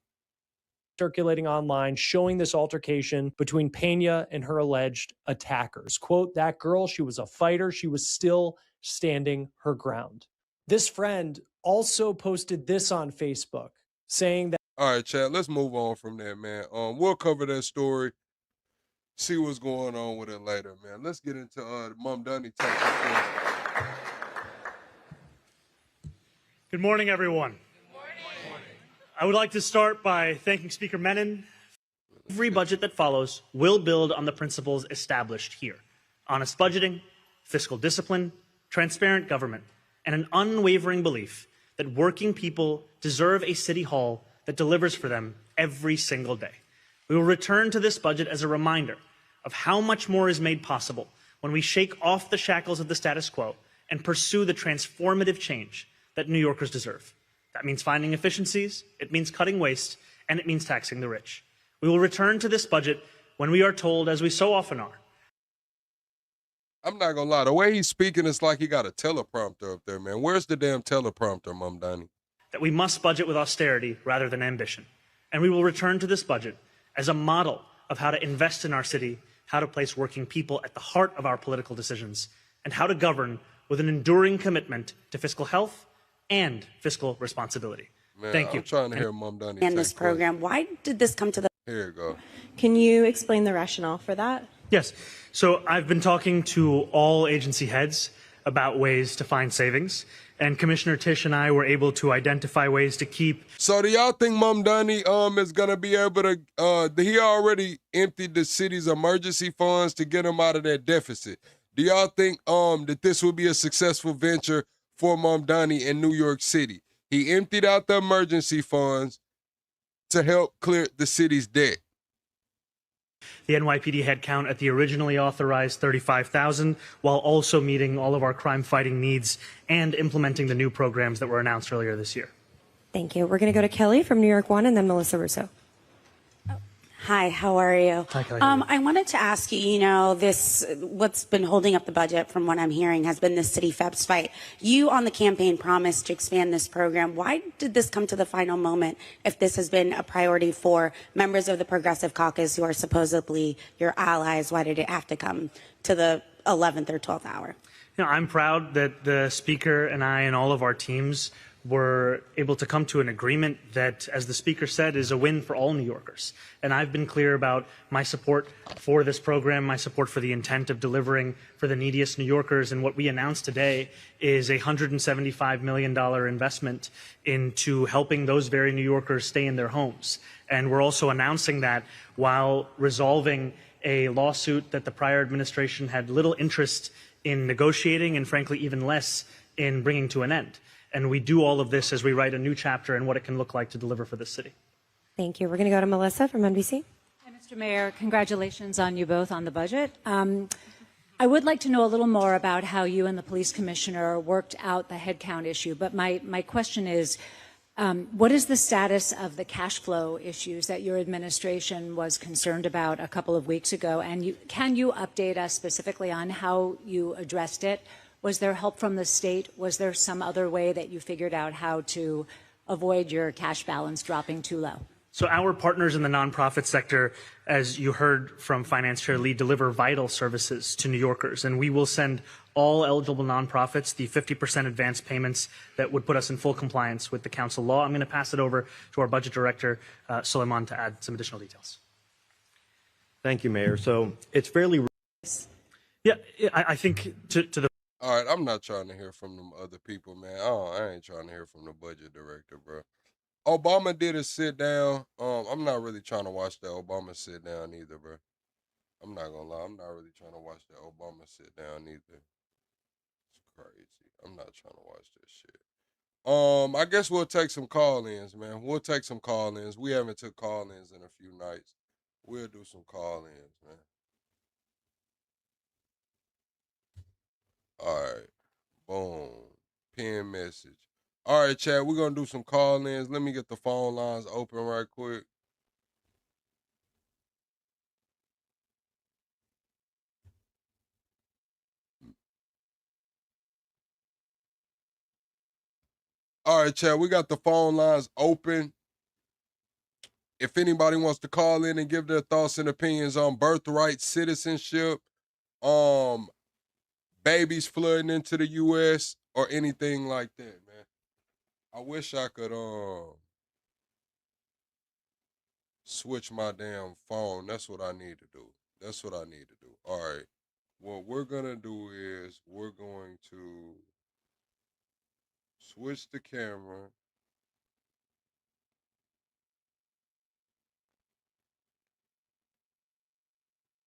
Circulating online showing this altercation between Pena and her alleged attackers. Quote, that girl, she was a fighter. She was still standing her ground. This friend also posted this on Facebook saying that. All right, Chad, let's move on from that, man. We'll cover that story, see what's going on with it later, man. Let's get into Mom Dunny Texas. Good morning, everyone. I would like to start by thanking Speaker Menon. Every budget that follows will build on the principles established here. Honest budgeting, fiscal discipline, transparent government, and an unwavering belief that working people deserve a city hall that delivers for them every single day. We will return to this budget as a reminder of how much more is made possible when we shake off the shackles of the status quo and pursue the transformative change that New Yorkers deserve. That means finding efficiencies, it means cutting waste, and it means taxing the rich. We will return to this budget when we are told, as we so often are. I'm not gonna lie, the way he's speaking, it's like he got a teleprompter up there, man. Where's the damn teleprompter, Mom Donnie? that we must budget with austerity rather than ambition. And we will return to this budget as a model of how to invest in our city, how to place working people at the heart of our political decisions, and how to govern with an enduring commitment to fiscal health and fiscal responsibility. Man, Thank you. I'm trying to hear Mom Dunny And this program, why did this come to the... Here you go. Can you explain the rationale for that? Yes. So I've been talking to all agency heads about ways to find savings, and Commissioner Tisch and I were able to identify ways to keep. So do y'all think Mom Dunny is gonna be able to? He already emptied the city's emergency funds to get him out of that deficit. Do y'all think that this will be a successful venture for Mom Dunny in New York City? He emptied out the emergency funds to help clear the city's debt. The NYPD headcount at the originally authorized 35,000, while also meeting all of our crime-fighting needs and implementing the new programs that were announced earlier this year. Thank you. We're going to go to Kelly from New York One and then Melissa Russo. Hi, how are you? Hi, Kelly. I wanted to ask you, what's been holding up the budget from what I'm hearing has been the City FEPS fight. You on the campaign promised to expand this program. Why did this come to the final moment if this has been a priority for members of the Progressive Caucus who are supposedly your allies? Why did it have to come to the 11th or 12th hour? I'm proud that the Speaker and I and all of our teams were able to come to an agreement that, as the Speaker said, is a win for all New Yorkers. And I've been clear about my support for this program, my support for the intent of delivering for the neediest New Yorkers. And what we announced today is a $175 million investment into helping those very New Yorkers stay in their homes. And we're also announcing that while resolving a lawsuit that the prior administration had little interest in negotiating and, frankly, even less in bringing to an end. And we do all of this as we write a new chapter in what it can look like to deliver for this city. Thank you. We're going to go to Melissa from NBC. Hi, Mr. Mayor. Congratulations on you both on the budget. I would like to know a little more about how you and the police commissioner worked out the headcount issue. But my question is, what is the status of the cash flow issues that your administration was concerned about a couple of weeks ago? And can you update us specifically on how you addressed it? Was there help from the state? Was there some other way that you figured out how to avoid your cash balance dropping too low? So our partners in the nonprofit sector, as you heard from Finance Chair Lee, deliver vital services to New Yorkers. And we will send all eligible nonprofits the 50% advance payments that would put us in full compliance with the council law. I'm going to pass it over to our budget director, Suleiman, to add some additional details. Thank you, Mayor. So it's fairly... Yeah, I think to the... All right, I'm not trying to hear from them other people, man. I ain't trying to hear from the budget director, bro. Obama did a sit down. I'm not really trying to watch that Obama sit down either, bro. I'm not gonna lie. I'm not really trying to watch that Obama sit down either. It's crazy. I'm not trying to watch this shit. I guess we'll take some call-ins, man. We'll take some call-ins. We haven't took call-ins in a few nights. We'll do some call-ins, man. All right. Boom. Pin message. All right, Chad, we're going to do some call-ins. Let me get the phone lines open right quick. All right, Chad, we got the phone lines open. If anybody wants to call in and give their thoughts and opinions on birthright citizenship, babies flooding into the U.S., or anything like that, man. I wish I could switch my damn phone. That's what I need to do. That's what I need to do. All right. What we're going to do is we're going to switch the camera.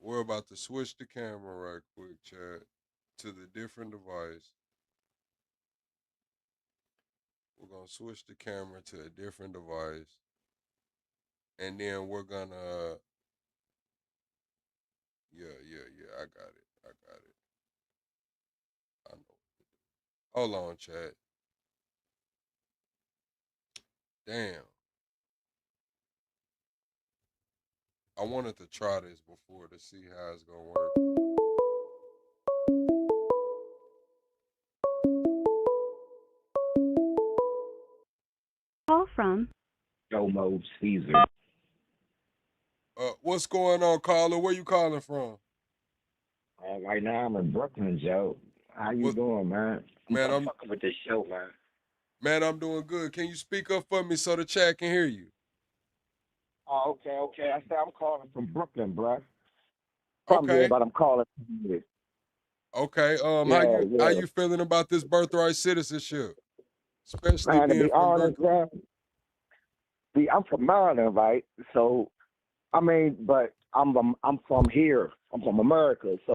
We're about to switch the camera right quick, Chad, to the different device. We're going to switch the camera to a different device. And then we're going to... Yeah, I got it. I know. Hold on, chat. Damn. I wanted to try this before to see how it's going to work. Call from Jomo Caesar. What's going on, caller? Where you calling from? Right now I'm in Brooklyn, Joe. How you doing, man? Man, I'm fucking with this show, man. Man, I'm doing good. Can you speak up for me so the chat can hear you? Oh, okay. I said I'm calling from Brooklyn, bruh. From Okay. there, but I'm calling from here. Okay. Yeah, how you feeling about this birthright citizenship? Especially Man, to being be from honest, Brooklyn. man, I'm from Maryland, right? So, I mean, but I'm from here. I'm from America. So